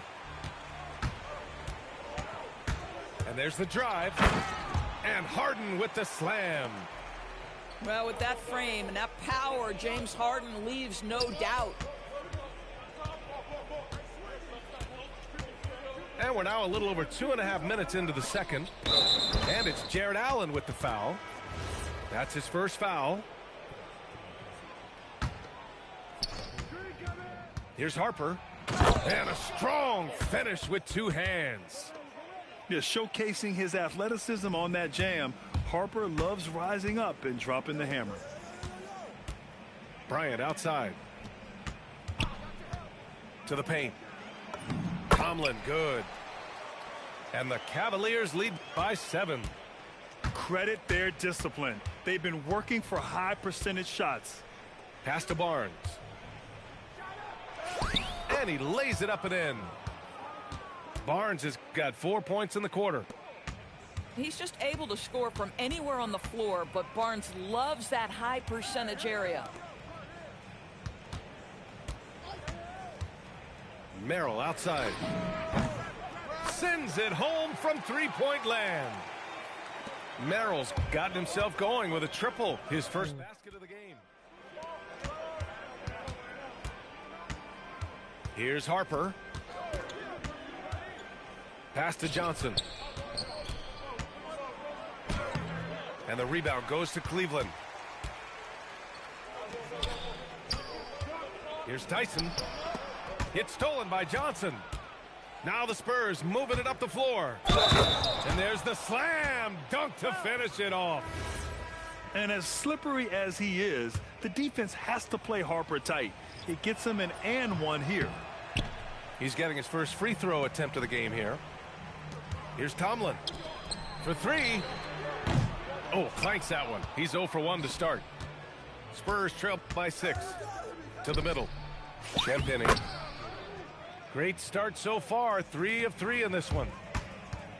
And there's the drive. And Harden with the slam. Well, with that frame and that power, James Harden leaves no doubt. And we're now a little over 2.5 minutes into the second. And it's Jarrett Allen with the foul. That's his first foul. Here's Harper. And a strong finish with 2 hands. Yeah, showcasing his athleticism on that jam. Harper loves rising up and dropping the hammer. Bryant outside. To the paint. Tomlin, good. And the Cavaliers lead by 7. Credit their discipline. They've been working for high percentage shots. Pass to Barnes. And he lays it up and in. Barnes has got 4 points in the quarter. He's just able to score from anywhere on the floor, but Barnes loves that high percentage area. Merrill outside. Sends it home from three-point land. Merrill's gotten himself going with a triple. His first basket of the game. Here's Harper. Pass to Johnson. And the rebound goes to Cleveland. Here's Tyson. It's stolen by Johnson. Now the Spurs moving it up the floor. And there's the slam dunk to finish it off. And as slippery as he is, the defense has to play Harper tight. It gets him an and one here. He's getting his first free throw attempt of the game here. Here's Tomlin for 3. Oh, clanks that one. He's 0 for 1 to start. Spurs trail by 6. To the middle. Champagnie. Great start so far. 3 of 3 in this one.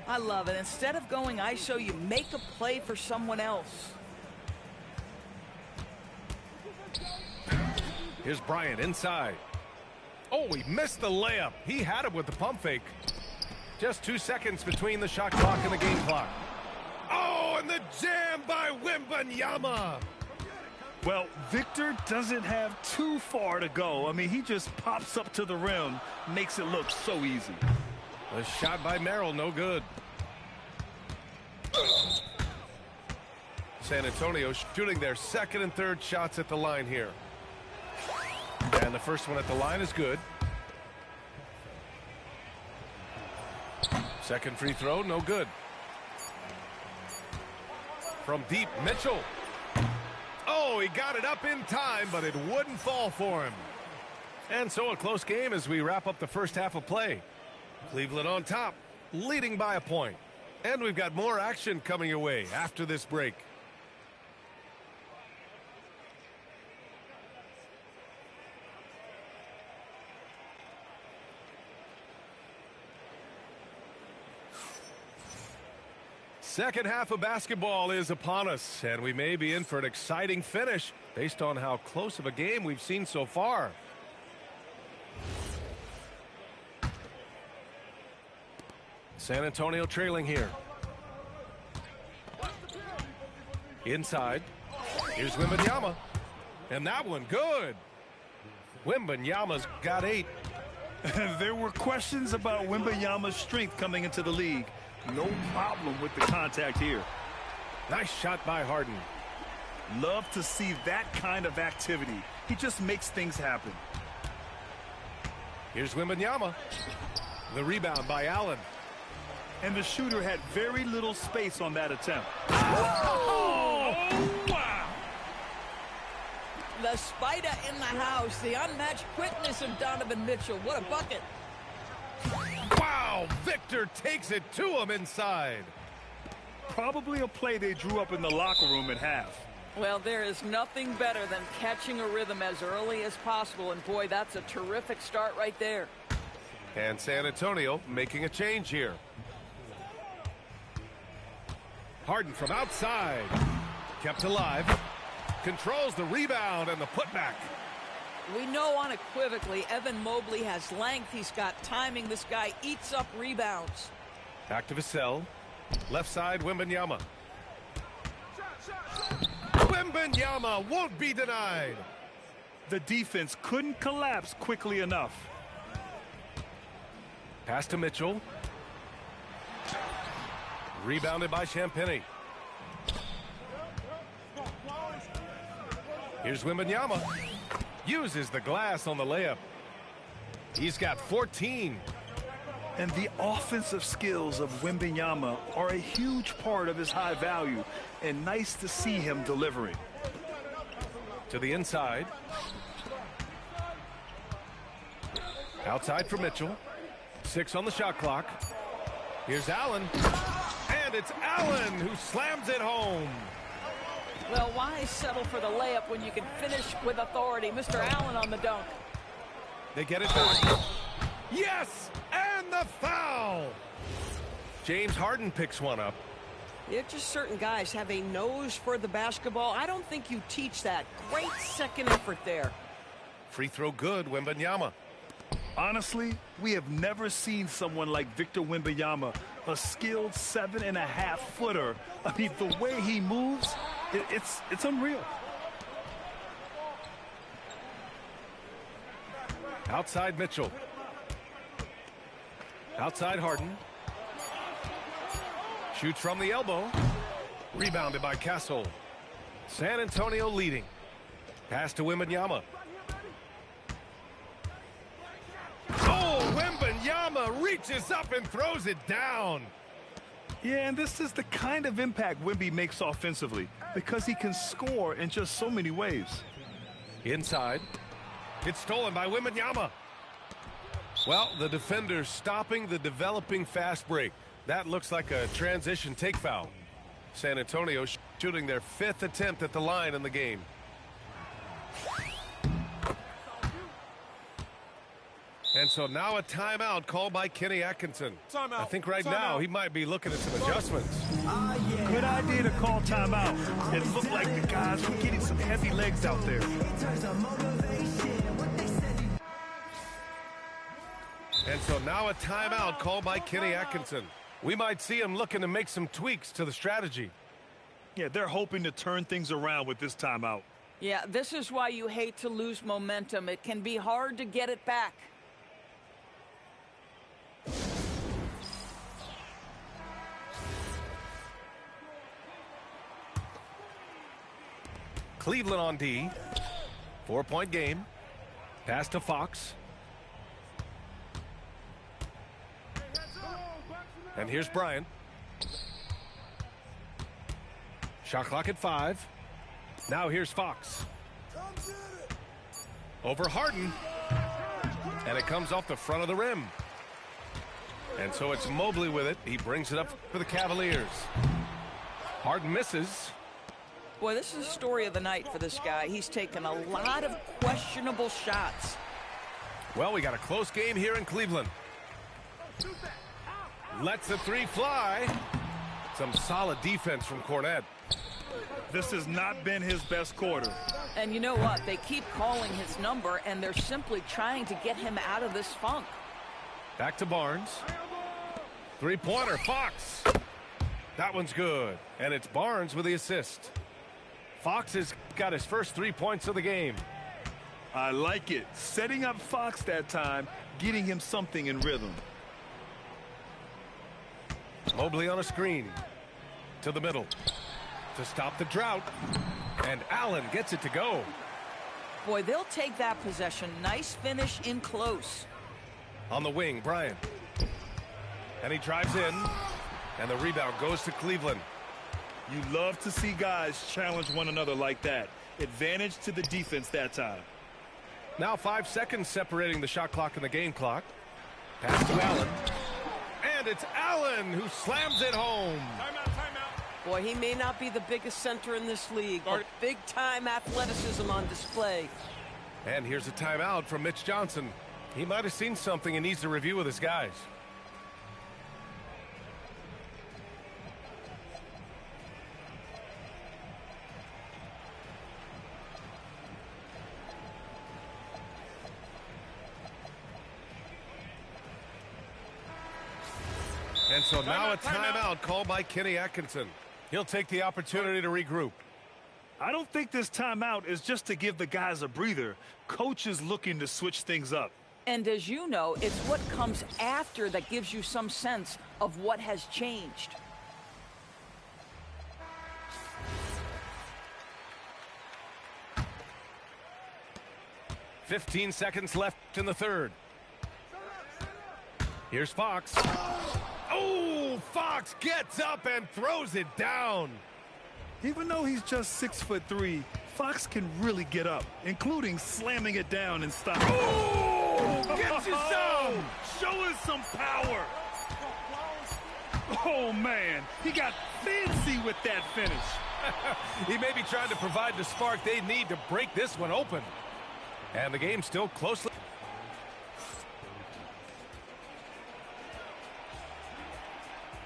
I love it. Instead of going ISO, you make a play for someone else. Here's Bryant inside. Oh, he missed the layup. He had it with the pump fake. Just 2 seconds between the shot clock and the game clock. Oh, and the jam by Wembanyama. Well, Victor doesn't have too far to go. I mean, he just pops up to the rim, makes it look so easy. The shot by Merrill, no good. San Antonio shooting their second and third shots at the line here. And the first one at the line is good. Second free throw, no good. From deep, Mitchell. Oh, he got it up in time, but it wouldn't fall for him. And so a close game as we wrap up the first half of play. Cleveland on top, leading by a point. And we've got more action coming your way after this break. Second half of basketball is upon us, and we may be in for an exciting finish based on how close of a game we've seen so far. San Antonio trailing here. Inside. Here's Wembanyama. And that one good. Wembanyama's got 8. There were questions about Wembanyama's strength coming into the league. No problem with the contact here. Nice shot by Harden. Love to see that kind of activity. He just makes things happen. Here's Wembanyama. The rebound by Allen. And the shooter had very little space on that attempt. Oh, wow. The spider in the house. The unmatched quickness of Donovan Mitchell. What a bucket. Wow, Victor takes it to him inside. Probably a play they drew up in the locker room at half. Well, there is nothing better than catching a rhythm as early as possible. And boy, that's a terrific start right there. And San Antonio making a change here. Harden from outside. Kept alive. Controls the rebound and the putback. We know unequivocally Evan Mobley has length. He's got timing. This guy eats up rebounds. Back to Vassell. Left side, Wembanyama. Wembanyama won't be denied. The defense couldn't collapse quickly enough. Pass to Mitchell. Rebounded by Champagnie. Here's Wembanyama. Uses the glass on the layup. He's got 14. And the offensive skills of Wembanyama are a huge part of his high value. And nice to see him delivering. To the inside. Outside for Mitchell. 6 on the shot clock. Here's Allen. And it's Allen who slams it home. Well, why settle for the layup when you can finish with authority? Mr. Allen on the dunk. They get it back. Yes! And the foul! James Harden picks one up. They're just certain guys have a nose for the basketball. I don't think you teach that. Great second effort there. Free throw good, Wembanyama. Honestly, we have never seen someone like Victor Wembanyama, a skilled 7.5-footer. I mean, the way he moves, it's unreal. Outside Mitchell. Outside Harden. Shoots from the elbow. Rebounded by Castle. San Antonio leading. Pass to Wembanyama. Oh, Wembanyama reaches up and throws it down. Yeah, and this is the kind of impact Wemby makes offensively because he can score in just so many ways. Inside. It's stolen by Wembanyama. Well, the defender's stopping the developing fast break. That looks like a transition take foul. San Antonio shooting their 5th attempt at the line in the game. And so now a timeout called by Kenny Atkinson. I think right now he might be looking at some adjustments. Good idea to call timeout. It looked like the guys were getting some heavy legs out there. And so now a timeout called by Kenny Atkinson. We might see him looking to make some tweaks to the strategy. Yeah, they're hoping to turn things around with this timeout. Yeah, this is why you hate to lose momentum. It can be hard to get it back. Cleveland on D. 4-point game. Pass to Fox. And here's Bryant. Shot clock at 5. Now here's Fox. Over Harden. And it comes off the front of the rim. And so it's Mobley with it. He brings it up for the Cavaliers. Harden misses. Boy, this is the story of the night for this guy. He's taken a lot of questionable shots. Well, we got a close game here in Cleveland. Lets the 3 fly. Some solid defense from Cornette. This has not been his best quarter. And you know what? They keep calling his number, and they're simply trying to get him out of this funk. Back to Barnes. 3-pointer, Fox. That one's good. And it's Barnes with the assist. Fox has got his first 3 points of the game. I like it. Setting up Fox that time, getting him something in rhythm. Mobley on a screen. To the middle. To stop the drought. And Allen gets it to go. Boy, they'll take that possession. Nice finish in close. On the wing, Bryant. And he drives in. And the rebound goes to Cleveland. You love to see guys challenge one another like that. Advantage to the defense that time. Now 5 seconds separating the shot clock and the game clock. Pass to Allen. And it's Allen who slams it home. Timeout. Boy, he may not be the biggest center in this league, but big-time athleticism on display. And here's a timeout from Mitch Johnson. He might have seen something and needs to review with his guys. And so now a timeout called by Kenny Atkinson. He'll take the opportunity to regroup. I don't think this timeout is just to give the guys a breather. Coach is looking to switch things up. And as you know, it's what comes after that gives you some sense of what has changed. "15 seconds left in the third. Here's Fox. Oh, Fox gets up and throws it down. Even though he's just 6'3", Fox can really get up, including slamming it down and stop. Oh, get you some! Showing some power. Oh, man, he got fancy with that finish. He may be trying to provide the spark they need to break this one open. And the game's still closely.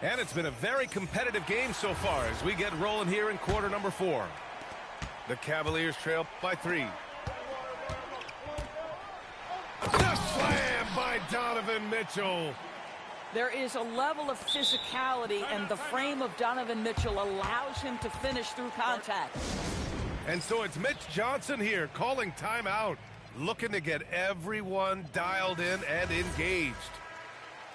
And it's been a very competitive game so far as we get rolling here in quarter number 4. The Cavaliers trail by 3. The slam by Donovan Mitchell. There is a level of physicality, and the frame of Donovan Mitchell allows him to finish through contact. And so it's Mitch Johnson here calling timeout, looking to get everyone dialed in and engaged.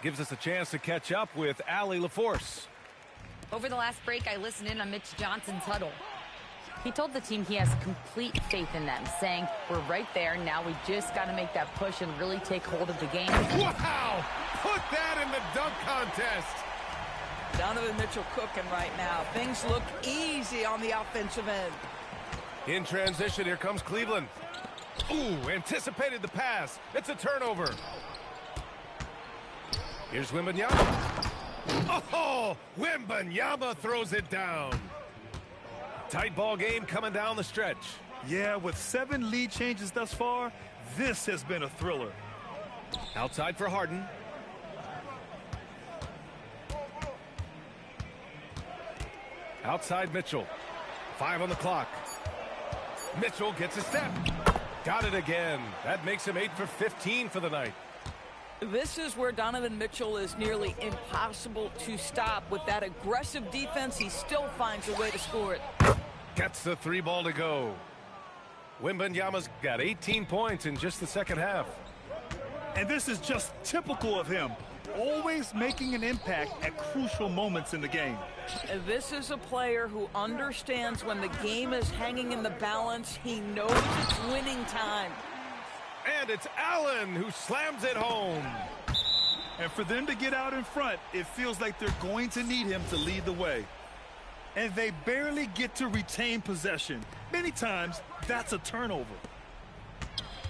Gives us a chance to catch up with Allie LaForce. Over the last break, I listened in on Mitch Johnson's huddle. He told the team he has complete faith in them, saying, we're right there, now we just got to make that push and really take hold of the game. Wow! Put that in the dunk contest! Donovan Mitchell cooking right now. Things look easy on the offensive end. In transition, here comes Cleveland. Ooh, anticipated the pass. It's a turnover. Here's Wembanyama. Oh, Wembanyama throws it down. Tight ball game coming down the stretch. Yeah, with 7 lead changes thus far, this has been a thriller. Outside for Harden. Outside Mitchell. 5 on the clock. Mitchell gets a step. Got it again. That makes him 8 for 15 for the night. This is where Donovan Mitchell is nearly impossible to stop. With that aggressive defense, he still finds a way to score it. Gets the 3 ball to go. Wembanyama's got 18 points in just the second half. And this is just typical of him, always making an impact at crucial moments in the game. This is a player who understands when the game is hanging in the balance. He knows it's winning time. And it's Allen who slams it home. And for them to get out in front, it feels like they're going to need him to lead the way. And they barely get to retain possession. Many times, that's a turnover.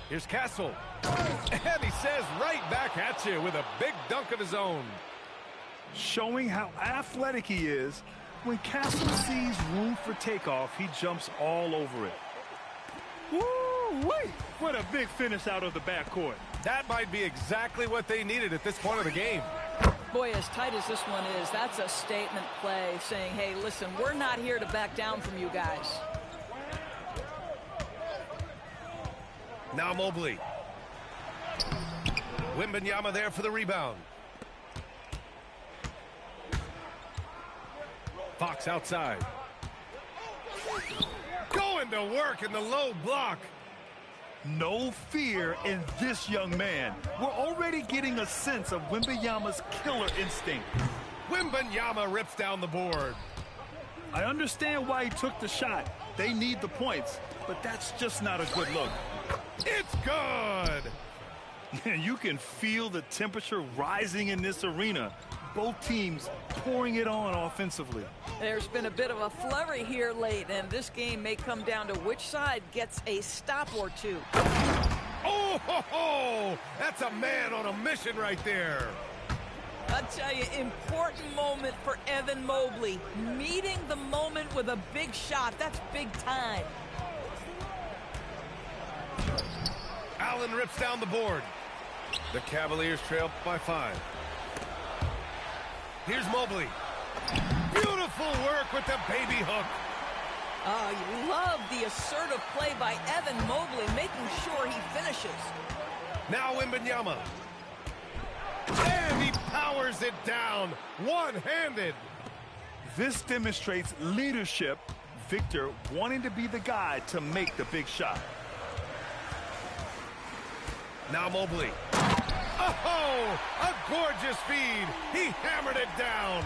Here's Castle. And he says right back at you with a big dunk of his own. Showing how athletic he is, when Castle sees room for takeoff, he jumps all over it. Woo-wee! What a big finish out of the backcourt. That might be exactly what they needed at this point of the game. Boy, as tight as this one is, that's a statement play saying, hey, listen, we're not here to back down from you guys. Now Mobley. Wembanyama there for the rebound. Fox outside. Going to work in the low block. No fear in this young man. We're already getting a sense of Wembanyama's killer instinct. Wembanyama rips down the board. I understand why he took the shot. They need the points, but that's just not a good look. It's good. You can feel the temperature rising in this arena. Both teams pouring it on offensively. There's been a bit of a flurry here late, and this game may come down to which side gets a stop or two. Oh, ho, ho. That's a man on a mission right there. I'll tell you, important moment for Evan Mobley. Meeting the moment with a big shot. That's big time. Allen rips down the board. The Cavaliers trail by 5. Here's Mobley. Beautiful work with the baby hook. Oh, you love the assertive play by Evan Mobley, making sure he finishes. Now Wembanyama. And he powers it down, one-handed. This demonstrates leadership. Victor wanting to be the guy to make the big shot. Now Mobley. Oh, a gorgeous feed. He hammered it down.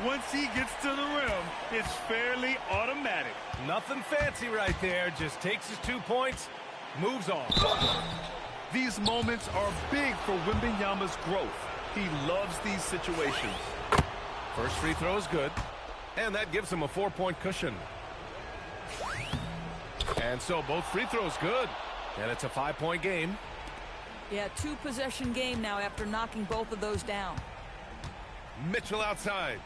Once he gets to the rim, it's fairly automatic. Nothing fancy right there. Just takes his 2 points, moves on. These moments are big for Wembanyama's growth. He loves these situations. First free throw is good, and that gives him a 4-point cushion. And so both free throws good. And it's a 5-point game. Yeah, 2-possession game now after knocking both of those down. Mitchell outside.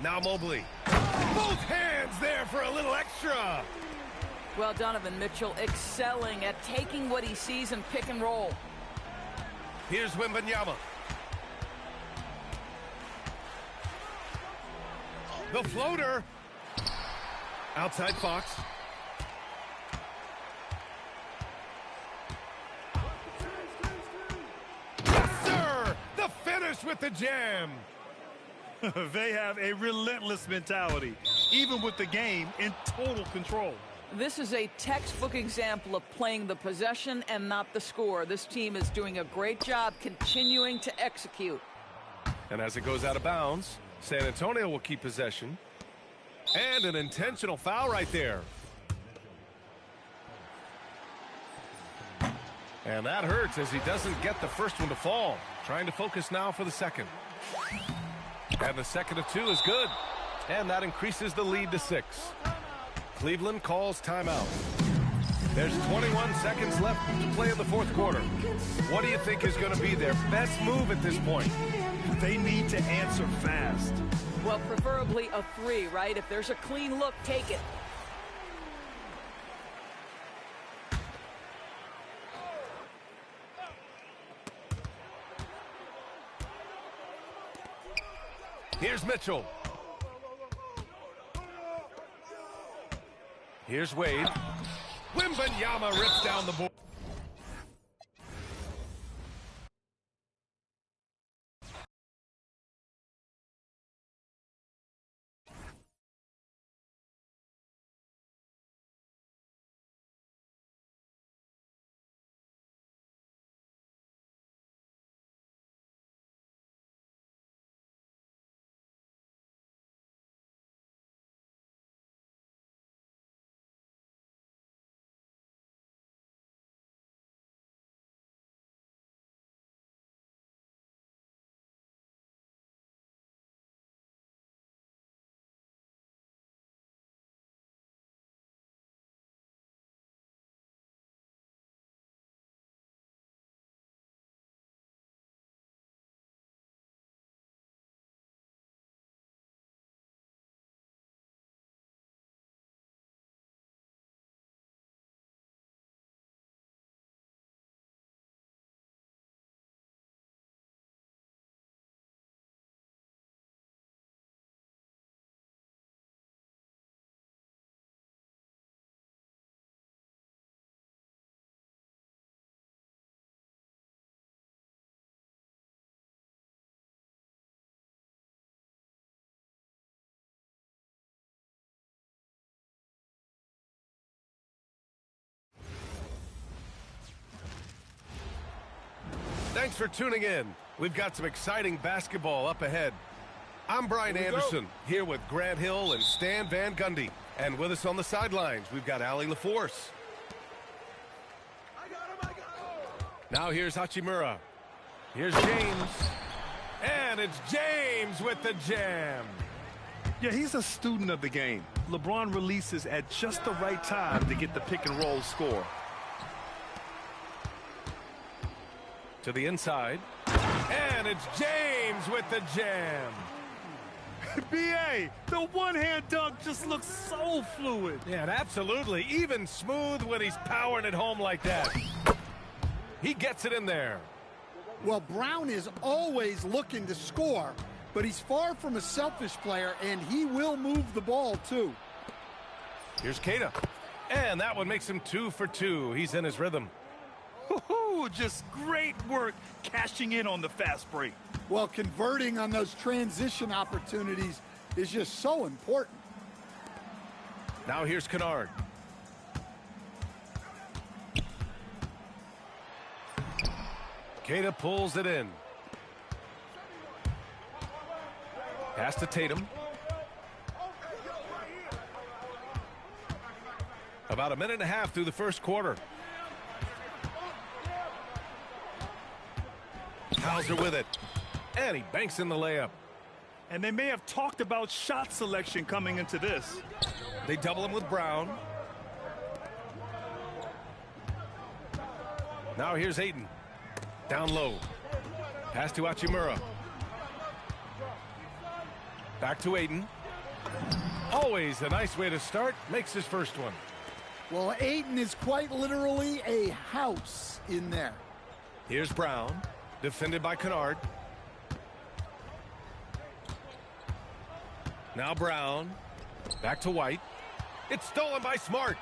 Now Mobley. Both hands there for a little extra. Well, Donovan Mitchell excelling at taking what he sees in pick and roll. Here's Wembanyama. The floater. Outside Fox. Yes, sir! The finish with the jam. They have a relentless mentality, even with the game in total control. This is a textbook example of playing the possession and not the score. This team is doing a great job continuing to execute. And as it goes out of bounds, San Antonio will keep possession. And an intentional foul right there. And that hurts as he doesn't get the first one to fall. Trying to focus now for the second. And the second of 2 is good. And that increases the lead to 6. Cleveland calls timeout. There's 21 seconds left to play in the fourth quarter. What do you think is going to be their best move at this point? They need to answer fast. Well, preferably a 3, right? If there's a clean look, take it. Here's Mitchell. Here's Wade. Wembanyama rips down the board. Thanks for tuning in. We've got some exciting basketball up ahead. I'm Brian Anderson, here with Grant Hill and Stan Van Gundy. And with us on the sidelines, we've got Allie LaForce. Now here's Hachimura. Here's James. And it's James with the jam. Yeah, he's a student of the game. LeBron releases at just the right time to get the pick and roll score. To the inside. And it's James with the jam. B.A., the one-hand dunk just looks so fluid. Yeah, absolutely. Even smooth when he's powering it home like that. He gets it in there. Well, Brown is always looking to score, but he's far from a selfish player, and he will move the ball, too. Here's Keita. And that one makes him 2 for 2. He's in his rhythm. Just great work cashing in on the fast break. Well, converting on those transition opportunities is just so important. Now here's Kennard. Keita pulls it in. Pass to Tatum. About a minute and a half through the first quarter. Hauser with it. And he banks in the layup. And they may have talked about shot selection coming into this. They double him with Brown. Now here's Ayton. Down low. Pass to Hachimura. Back to Ayton. Always a nice way to start. Makes his first one. Well, Ayton is quite literally a house in there. Here's Brown. Defended by Kennard. Now Brown. Back to White. It's stolen by Smart.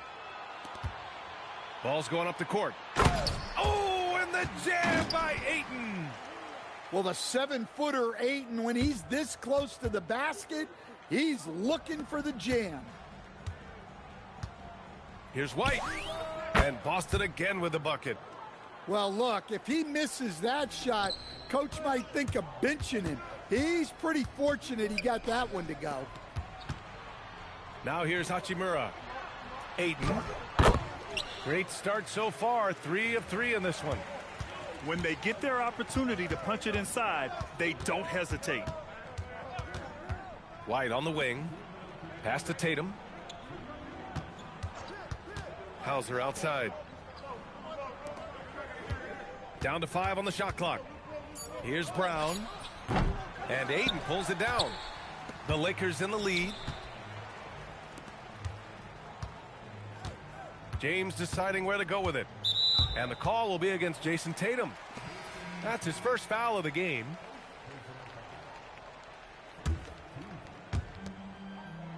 Ball's going up the court. Oh, and the jam by Ayton. Well, the 7-footer Ayton, when he's this close to the basket, he's looking for the jam. Here's White. And Boston again with the bucket. Well, look, if he misses that shot, coach might think of benching him. He's pretty fortunate he got that one to go. Now here's Hachimura. Ayton. Great start so far. 3 of 3 in this one. When they get their opportunity to punch it inside, they don't hesitate. White on the wing. Pass to Tatum. Hauser outside. Down to 5 on the shot clock. Here's Brown. And Ayton pulls it down. The Lakers in the lead. James deciding where to go with it. And the call will be against Jason Tatum. That's his first foul of the game.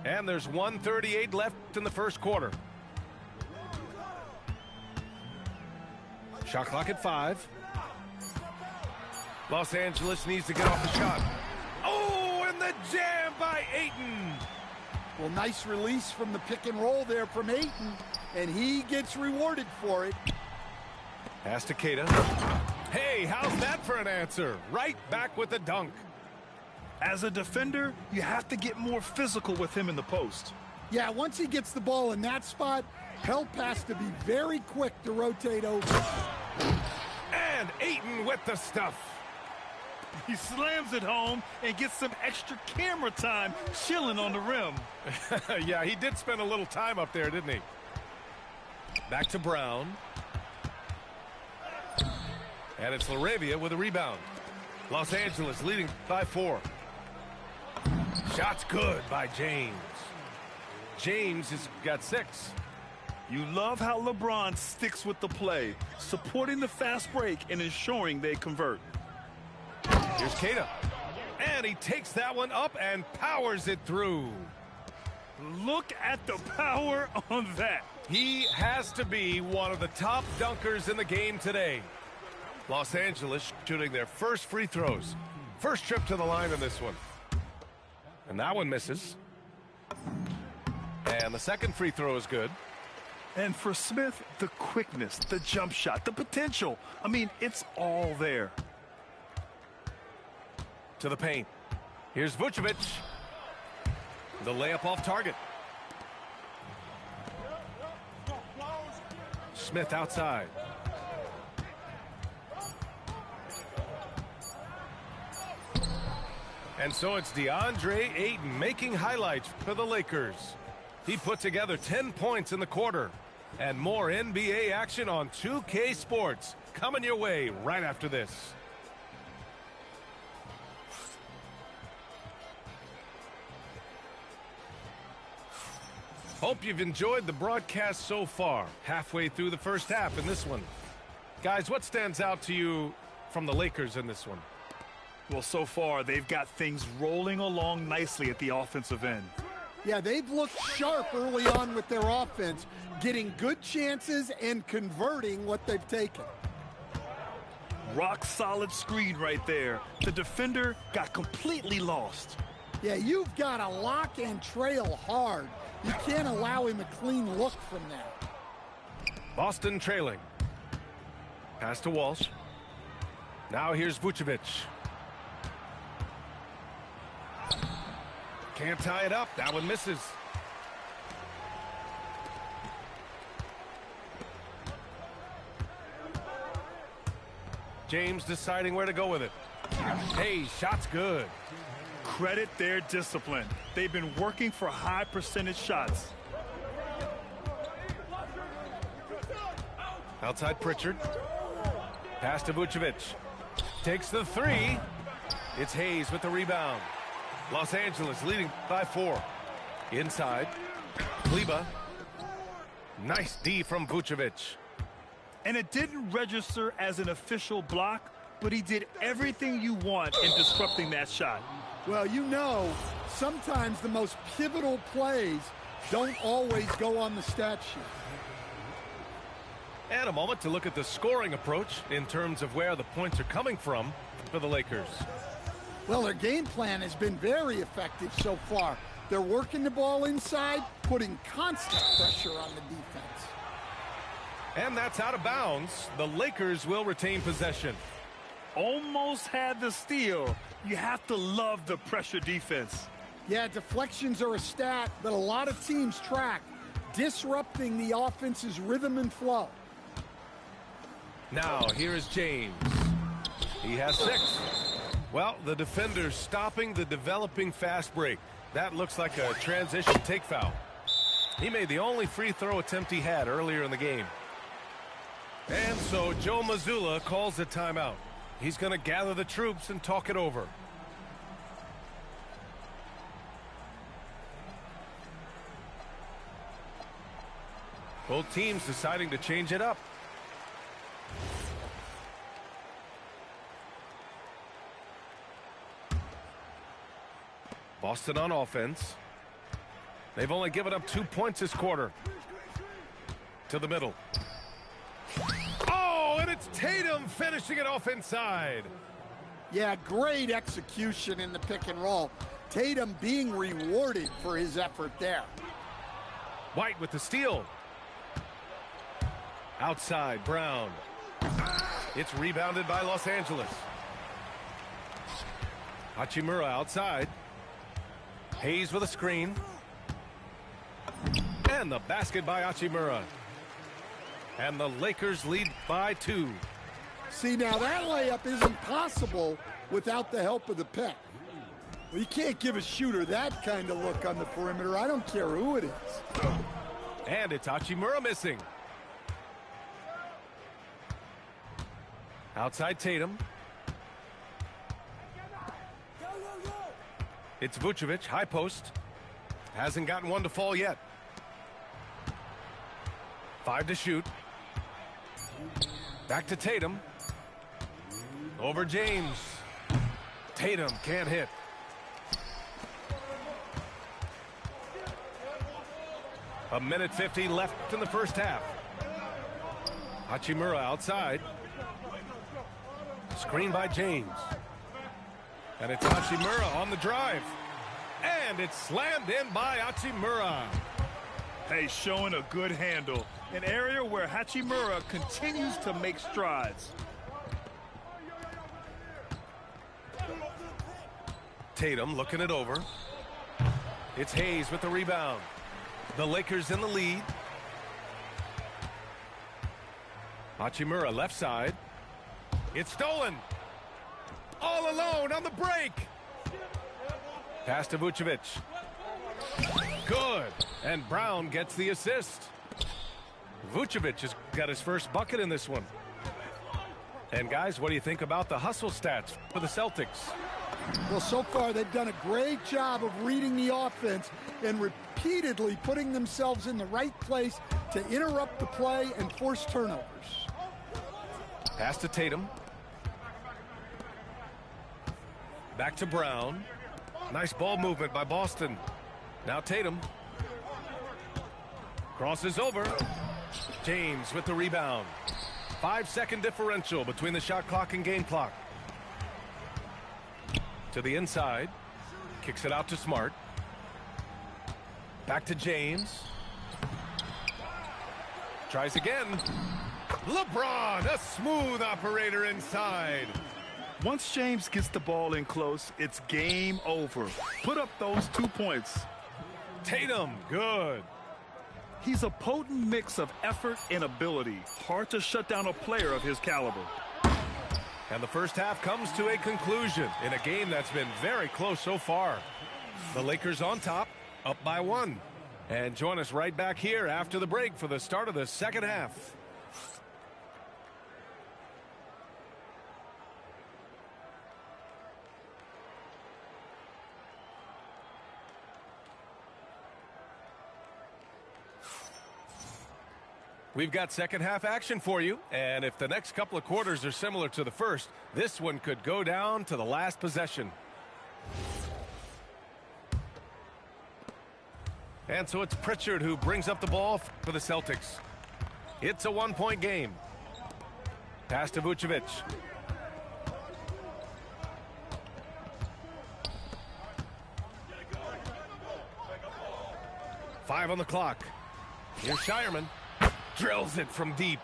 And there's 1:38 left in the first quarter. Shot clock at 5. Los Angeles needs to get off the shot. Oh, and the jam by Ayton. Well, nice release from the pick and roll there from Ayton, and he gets rewarded for it. Pass to Keita. Hey, how's that for an answer? Right back with the dunk. As a defender, you have to get more physical with him in the post. Yeah, once he gets the ball in that spot, help has to be very quick to rotate over. And Ayton with the stuff. He slams it home and gets some extra camera time chilling on the rim. Yeah, he did spend a little time up there, didn't he? Back to Brown. And it's LaRavia with a rebound. Los Angeles leading by 4. Shot's good by James. James has got 6. You love how LeBron sticks with the play, supporting the fast break and ensuring they convert. Here's Keita. And he takes that one up and powers it through. Look at the power on that. He has to be one of the top dunkers in the game today. Los Angeles shooting their first free throws. First trip to the line in this one. And that one misses. And the second free throw is good. And for Smith, the quickness, the jump shot, the potential. I mean, it's all there. To the paint. Here's Vucevic. The layup off target. Smith outside. And so it's DeAndre Ayton making highlights for the Lakers. He put together 10 points in the quarter. And more NBA action on 2K Sports coming your way right after this. Hope you've enjoyed the broadcast so far. Halfway through the first half in this one. Guys, what stands out to you from the Lakers in this one? Well, so far, they've got things rolling along nicely at the offensive end. Yeah, they've looked sharp early on with their offense, getting good chances and converting what they've taken. Rock solid screen right there. The defender got completely lost. Yeah, you've got to lock and trail hard. You can't allow him a clean look from that. Boston trailing. Pass to Walsh. Now here's Vucevic. Can't tie it up. That one misses. James deciding where to go with it. Hey, shot's good. Credit their discipline. They've been working for high percentage shots. Outside Pritchard. Pass to Vucevic. Takes the three. It's Hayes with the rebound. Los Angeles leading by 4. Inside. Kleba. Nice D from Vucevic. And it didn't register as an official block, but he did everything you want in disrupting that shot. Well, you know, sometimes the most pivotal plays don't always go on the stat sheet. And a moment to look at the scoring approach in terms of where the points are coming from for the Lakers. Well, their game plan has been very effective so far. They're working the ball inside, putting constant pressure on the defense. And that's out of bounds. The Lakers will retain possession. Almost had the steal. You have to love the pressure defense. Yeah, deflections are a stat that a lot of teams track, disrupting the offense's rhythm and flow. Now, here is James. He has 6. Well, the defender's stopping the developing fast break. That looks like a transition take foul. He made the only free throw attempt he had earlier in the game. And so Joe Mazzulla calls a timeout. He's going to gather the troops and talk it over. Both teams deciding to change it up. Boston on offense. They've only given up 2 points this quarter. To the middle. Oh, and it's Tatum finishing it off inside. Yeah, great execution in the pick and roll. Tatum being rewarded for his effort there. White with the steal. Outside, Brown. It's rebounded by Los Angeles. Hachimura outside. Hayes with a screen. And the basket by Hachimura. And the Lakers lead by 2. See, now that layup isn't possible without the help of the pick. Well, you can't give a shooter that kind of look on the perimeter. I don't care who it is. And it's Hachimura missing. Outside Tatum. It's Vucevic, high post. Hasn't gotten one to fall yet. 5 to shoot. Back to Tatum. Over James. Tatum can't hit. A minute 50 left in the first half. Hachimura outside. Screen by James. And it's Hachimura on the drive. And it's slammed in by Hachimura. Hey, showing a good handle. An area where Hachimura continues to make strides. Tatum looking it over. It's Hayes with the rebound. The Lakers in the lead. Hachimura left side. It's stolen. All alone on the break. Pass to Vucevic. Good. And Brown gets the assist. Vucevic has got his first bucket in this one. And guys, what do you think about the hustle stats for the Celtics? Well, so far they've done a great job of reading the offense and repeatedly putting themselves in the right place to interrupt the play and force turnovers. Pass to Tatum. Back to Brown. Nice ball movement by Boston. Now Tatum. Crosses over. James with the rebound. 5-second differential between the shot clock and game clock. To the inside. Kicks it out to Smart. Back to James. Tries again. LeBron, a smooth operator inside. Once James gets the ball in close, it's game over. Put up those 2 points. Tatum, good. He's a potent mix of effort and ability. Hard to shut down a player of his caliber. And the first half comes to a conclusion in a game that's been very close so far. The Lakers on top, up by 1. And join us right back here after the break for the start of the second half. We've got second half action for you, and if the next couple of quarters are similar to the first, this one could go down to the last possession. And so it's Pritchard who brings up the ball for the Celtics. It's a one-point game. Pass to Vucevic. Five on the clock. Here's Shireman. Drills it from deep.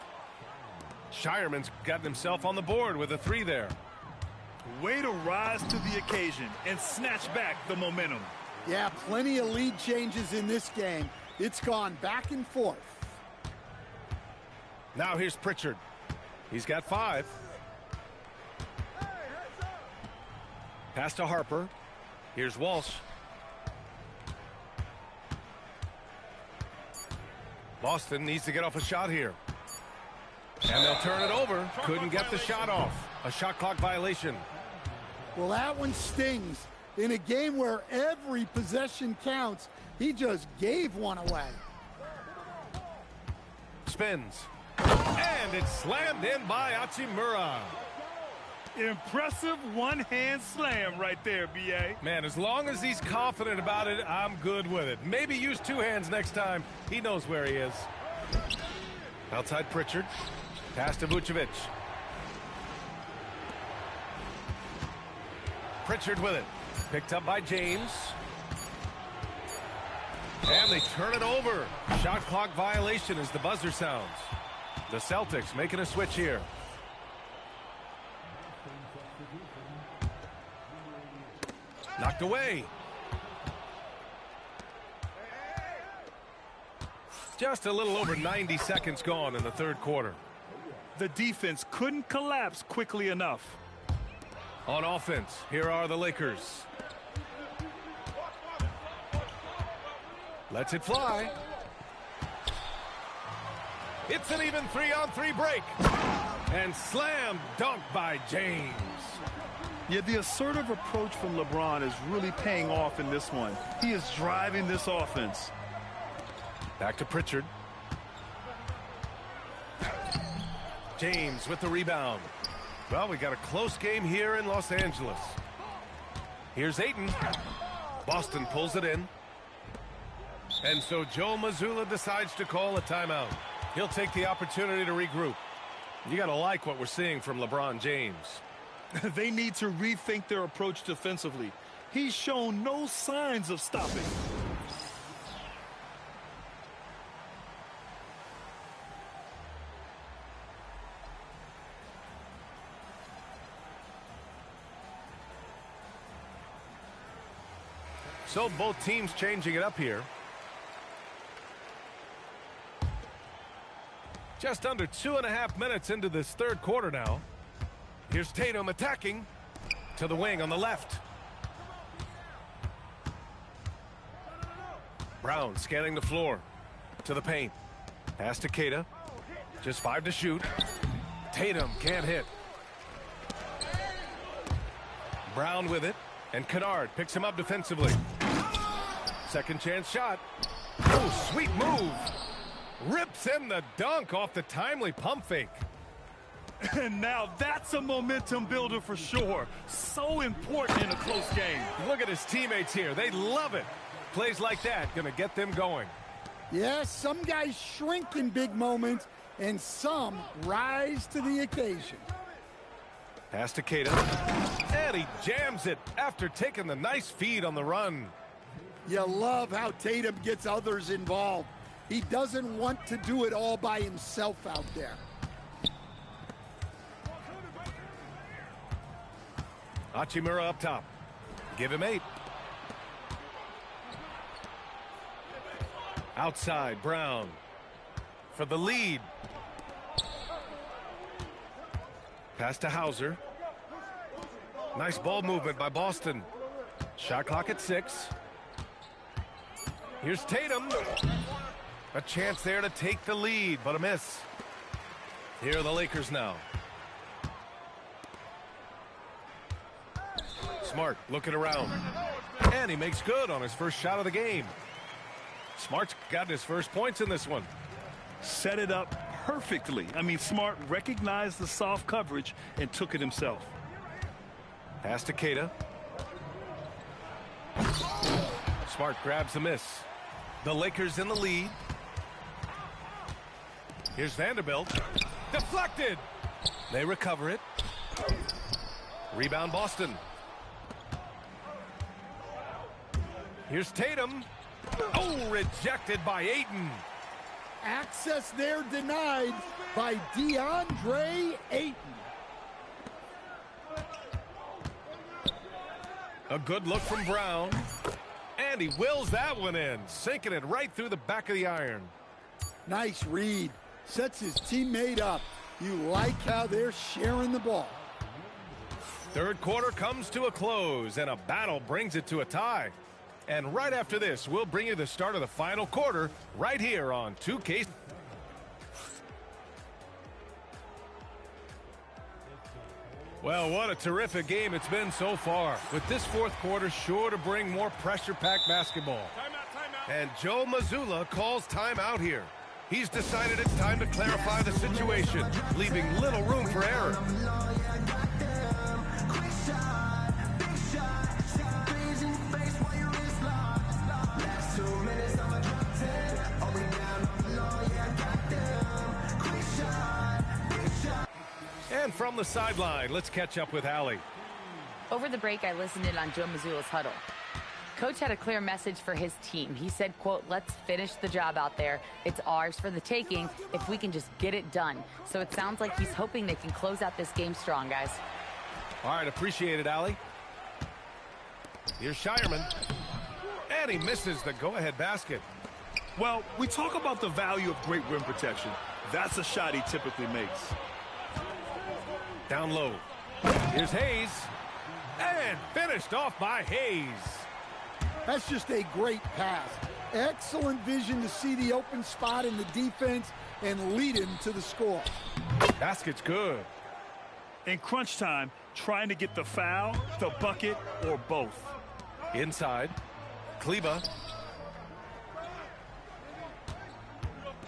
Shireman's gotten himself on the board with a three there. Way to rise to the occasion and snatch back the momentum. Yeah, plenty of lead changes in this game. It's gone back and forth. Now here's Pritchard. He's got 5. Pass to Harper. Here's Walsh. Boston needs to get off a shot here. And they'll turn it over. Couldn't get the shot off. A shot clock violation. Well, that one stings. In a game where every possession counts, he just gave one away. Spins. And it's slammed in by Hachimura. Impressive one-hand slam right there, B.A. Man, as long as he's confident about it, I'm good with it. Maybe use 2 hands next time. He knows where he is. Outside Pritchard. Pass to Vucevic. Pritchard with it. Picked up by James. And they turn it over. Shot clock violation as the buzzer sounds. The Celtics making a switch here. Knocked away. Just a little over 90 seconds gone in the third quarter. The defense couldn't collapse quickly enough. On offense, here are the Lakers. Lets it fly. It's an even 3-on-3 break. And slam dunk by James. Yeah, the assertive approach from LeBron is really paying off in this one. He is driving this offense. Back to Pritchard. James with the rebound. Well, we got a close game here in Los Angeles. Here's Ayton. Boston pulls it in. And so Joe Mazzulla decides to call a timeout. He'll take the opportunity to regroup. You got to like what we're seeing from LeBron James. They need to rethink their approach defensively. He's shown no signs of stopping. So both teams changing it up here. Just under 2.5 minutes into this third quarter now. Here's Tatum attacking to the wing on the left. Brown scanning the floor to the paint. Pass to Keita. Just 5 to shoot. Tatum can't hit. Brown with it. And Kennard picks him up defensively. Second chance shot. Oh, sweet move. Rips in the dunk off the timely pump fake. And now that's a momentum builder for sure. So important in a close game. Look at his teammates here. They love it. Plays like that going to get them going. Yeah, some guys shrink in big moments, and some rise to the occasion. Pass to Keita. And he jams it after taking the nice feed on the run. You love how Tatum gets others involved. He doesn't want to do it all by himself out there. Hachimura up top. Give him 8. Outside, Brown for the lead. Pass to Hauser. Nice ball movement by Boston. Shot clock at 6. Here's Tatum. A chance there to take the lead, but a miss. Here are the Lakers now. Smart looking around. And he makes good on his first shot of the game. Smart's got his first points in this one. Set it up perfectly. I mean, Smart recognized the soft coverage and took it himself. Pass to Keita. Smart grabs a miss. The Lakers in the lead. Here's Vanderbilt. Deflected. They recover it. Rebound Boston. Here's Tatum. Oh, rejected by Ayton. Access there denied by DeAndre Ayton. A good look from Brown. And he wills that one in, sinking it right through the back of the iron. Nice read. Sets his teammate up. You like how they're sharing the ball. Third quarter comes to a close, and a battle brings it to a tie. And right after this, we'll bring you the start of the final quarter right here on 2K. Well, what a terrific game it's been so far, with this fourth quarter sure to bring more pressure-packed basketball. And Joe Mazzulla calls timeout here. He's decided it's time to clarify the situation, leaving little room for error. And from the sideline, let's catch up with Allie. Over the break, I listened in on Joe Mazzulla's huddle. Coach had a clear message for his team. He said, quote, let's finish the job out there. It's ours for the taking if we can just get it done. So it sounds like he's hoping they can close out this game strong, guys. All right, appreciate it, Allie. Here's Shireman. And he misses the go-ahead basket. Well, we talk about the value of great rim protection. That's a shot he typically makes. Down low. Here's Hayes. And finished off by Hayes. That's just a great pass. Excellent vision to see the open spot in the defense and lead him to the score. Basket's good. In crunch time, trying to get the foul, the bucket, or both. Inside. Kleba.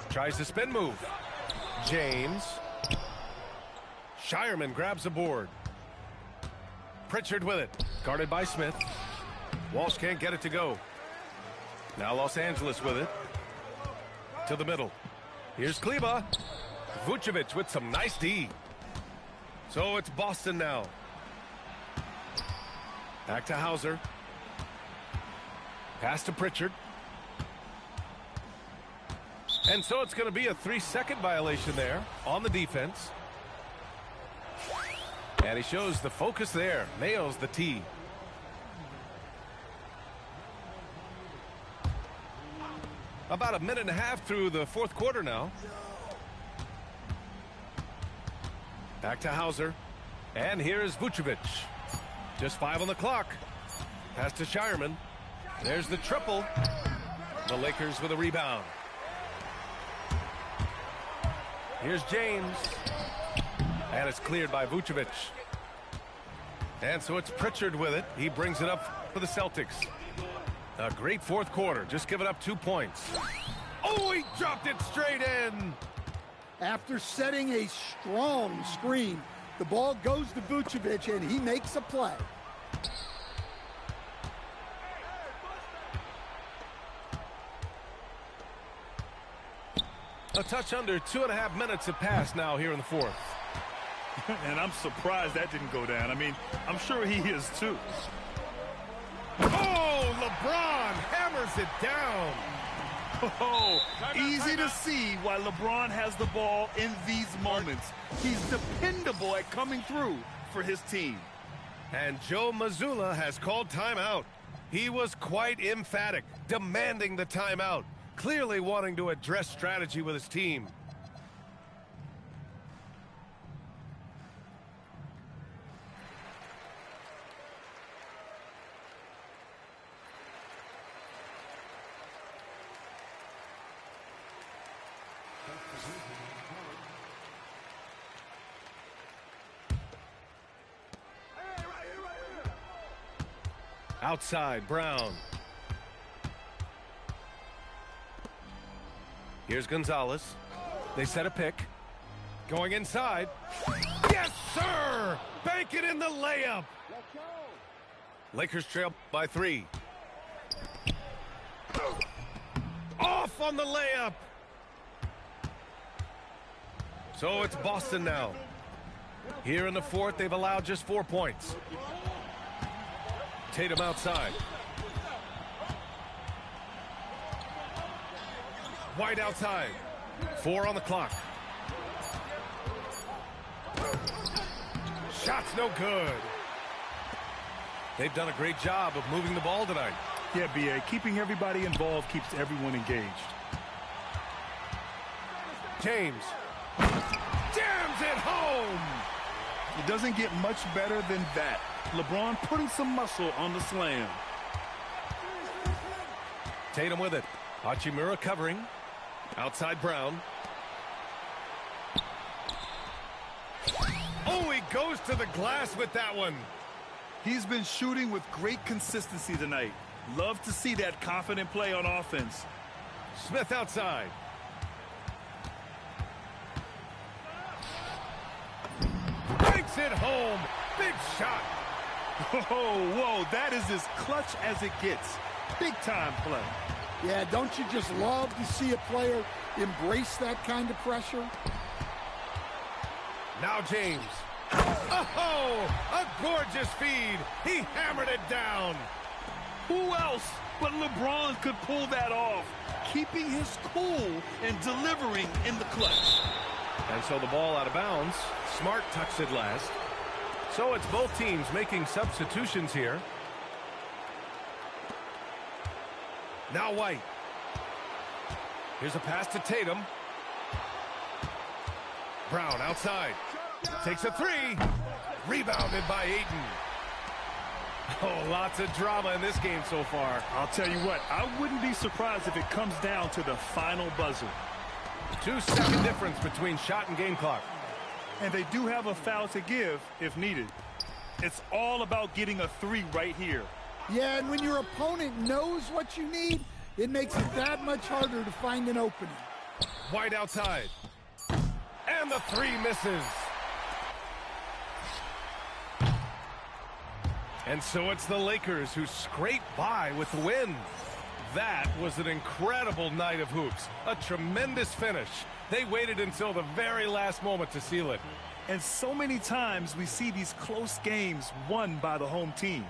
Tries the spin move. James. Shireman grabs a board. Pritchard with it. Guarded by Smith. Walsh can't get it to go. Now Los Angeles with it. To the middle. Here's Kleba. Vucevic with some nice D. So it's Boston now. Back to Hauser. Pass to Pritchard. And so it's going to be a 3-second violation there on the defense. And he shows the focus there. Nails the tee. About a minute and a half through the fourth quarter now. Back to Hauser. And here's Vucevic. Just 5 on the clock. Pass to Shireman. There's the triple. The Lakers with a rebound. Here's James. And it's cleared by Vucevic. And so it's Pritchard with it. He brings it up for the Celtics. A great fourth quarter. Just giving up 2 points. Oh, he dropped it straight in. After setting a strong screen, the ball goes to Vucevic, and he makes a play. A touch under 2.5 minutes have passed now here in the fourth. And I'm surprised that didn't go down. I mean, I'm sure he is too. Oh, LeBron hammers it down. Oh, easy to see why LeBron has the ball in these moments. He's dependable at coming through for his team. And Joe Mazzulla has called timeout. He was quite emphatic, demanding the timeout, clearly wanting to address strategy with his team. Outside, Brown. Here's Gonzalez. They set a pick. Going inside. Yes, sir! Bank it in the layup. Lakers trail by 3. Off on the layup. So it's Boston now. Here in the fourth, they've allowed just 4 points. Tatum outside. White outside. 4 on the clock. Shot's no good. They've done a great job of moving the ball tonight. Yeah, B.A. Keeping everybody involved keeps everyone engaged. James jams it home. It doesn't get much better than that. LeBron putting some muscle on the slam. Tatum with it. Hachimura covering. Outside Brown. Oh, he goes to the glass with that one. He's been shooting with great consistency tonight. Love to see that confident play on offense. Smith outside. Banks it home. Big shot. Whoa, that is as clutch as it gets. Big time play. Yeah, don't you just love to see a player embrace that kind of pressure? Now James. Oh, a gorgeous feed. He hammered it down. Who else but LeBron could pull that off? Keeping his cool and delivering in the clutch. And so the ball out of bounds. Smart tucks it last. So it's both teams making substitutions here. Now White. Here's a pass to Tatum. Brown outside. Takes a 3. Rebounded by Ayton. Oh, lots of drama in this game so far. I'll tell you what, I wouldn't be surprised if it comes down to the final buzzer. 2-second difference between shot and game clock. And they do have a foul to give if needed. It's all about getting a 3 right here. Yeah, and when your opponent knows what you need, it makes it that much harder to find an opening. White outside. And the 3 misses. And so it's the Lakers who scrape by with the win. That was an incredible night of hoops. A tremendous finish. They waited until the very last moment to seal it. And so many times we see these close games won by the home team.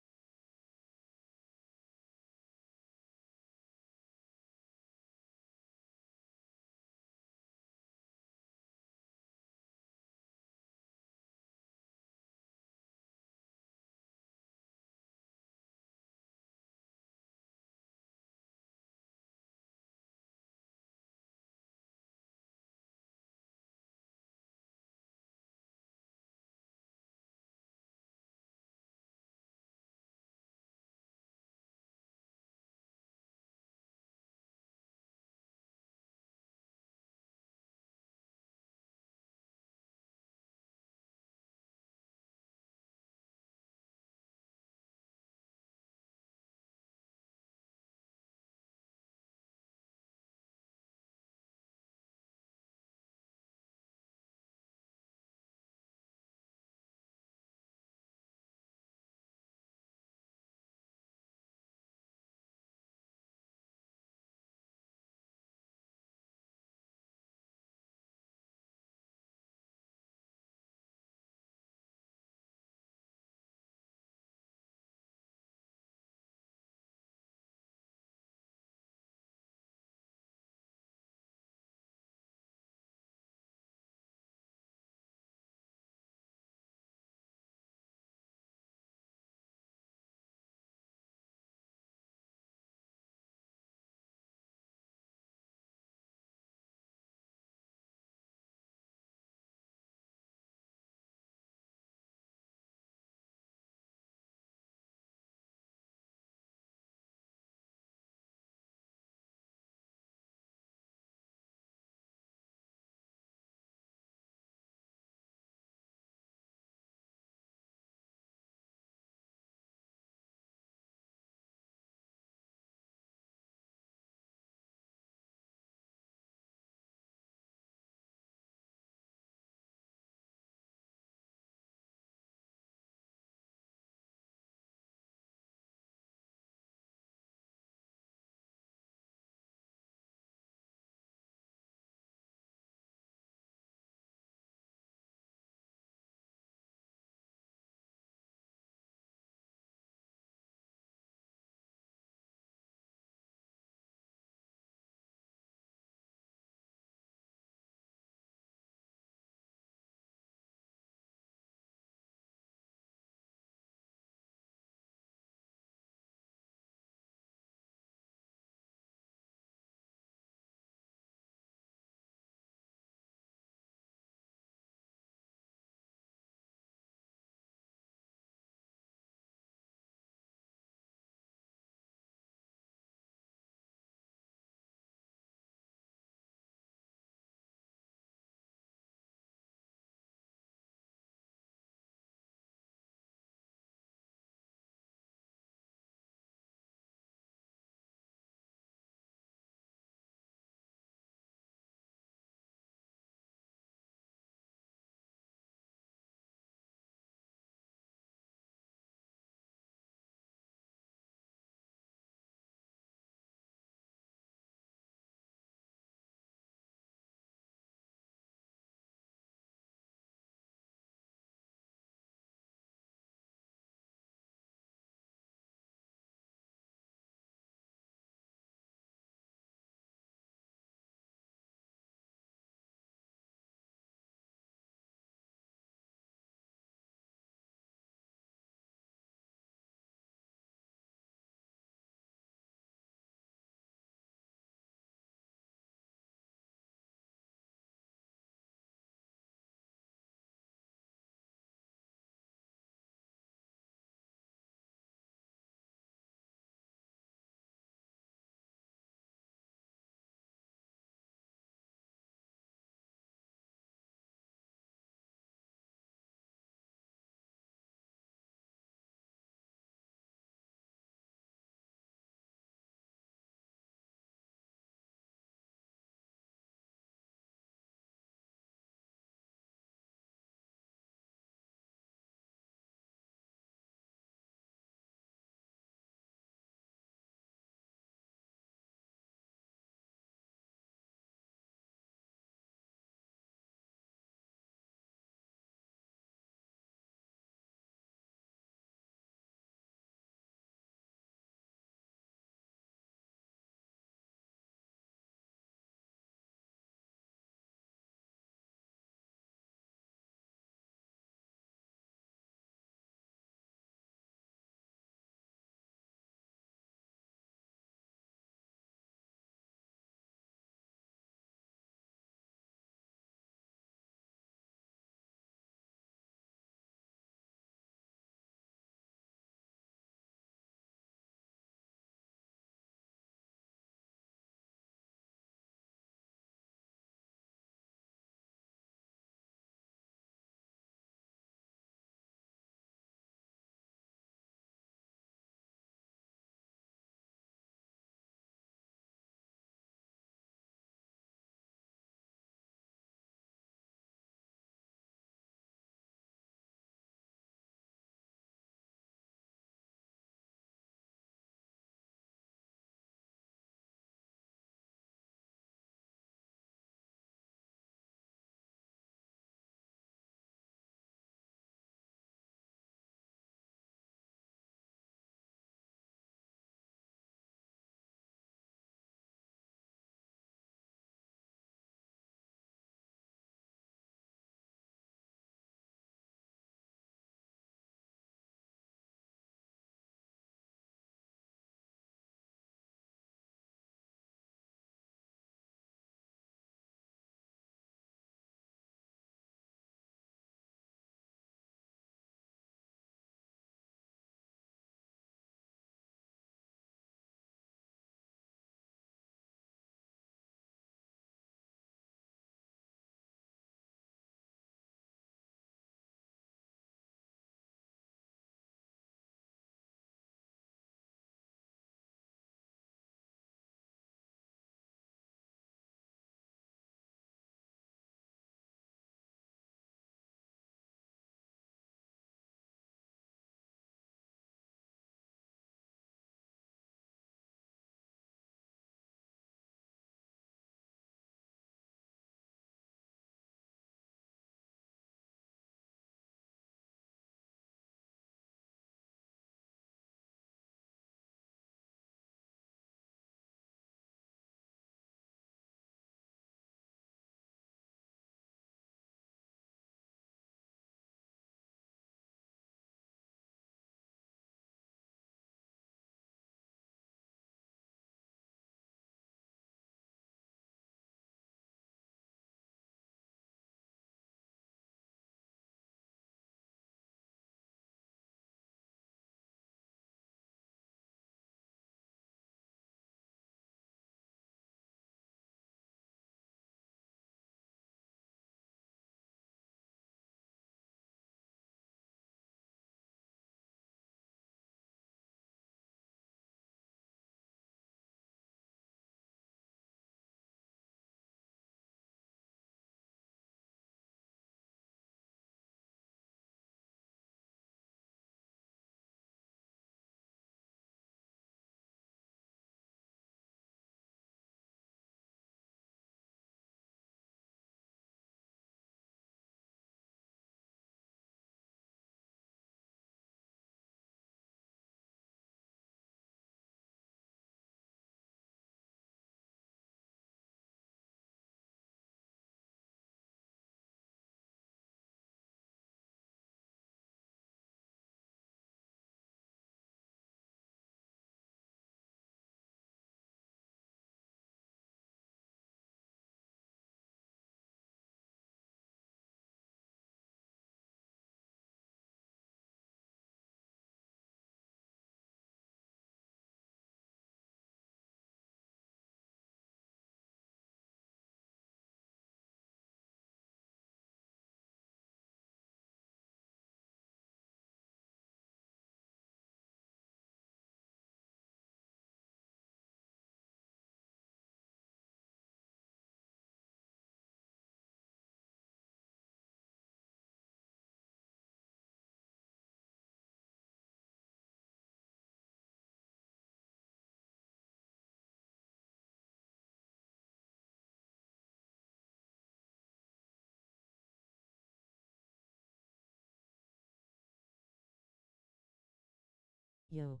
Yo.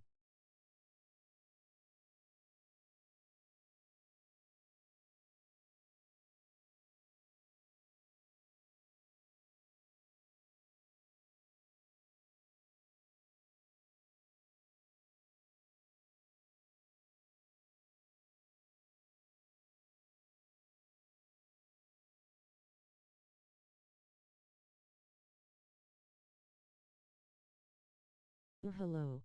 Hello.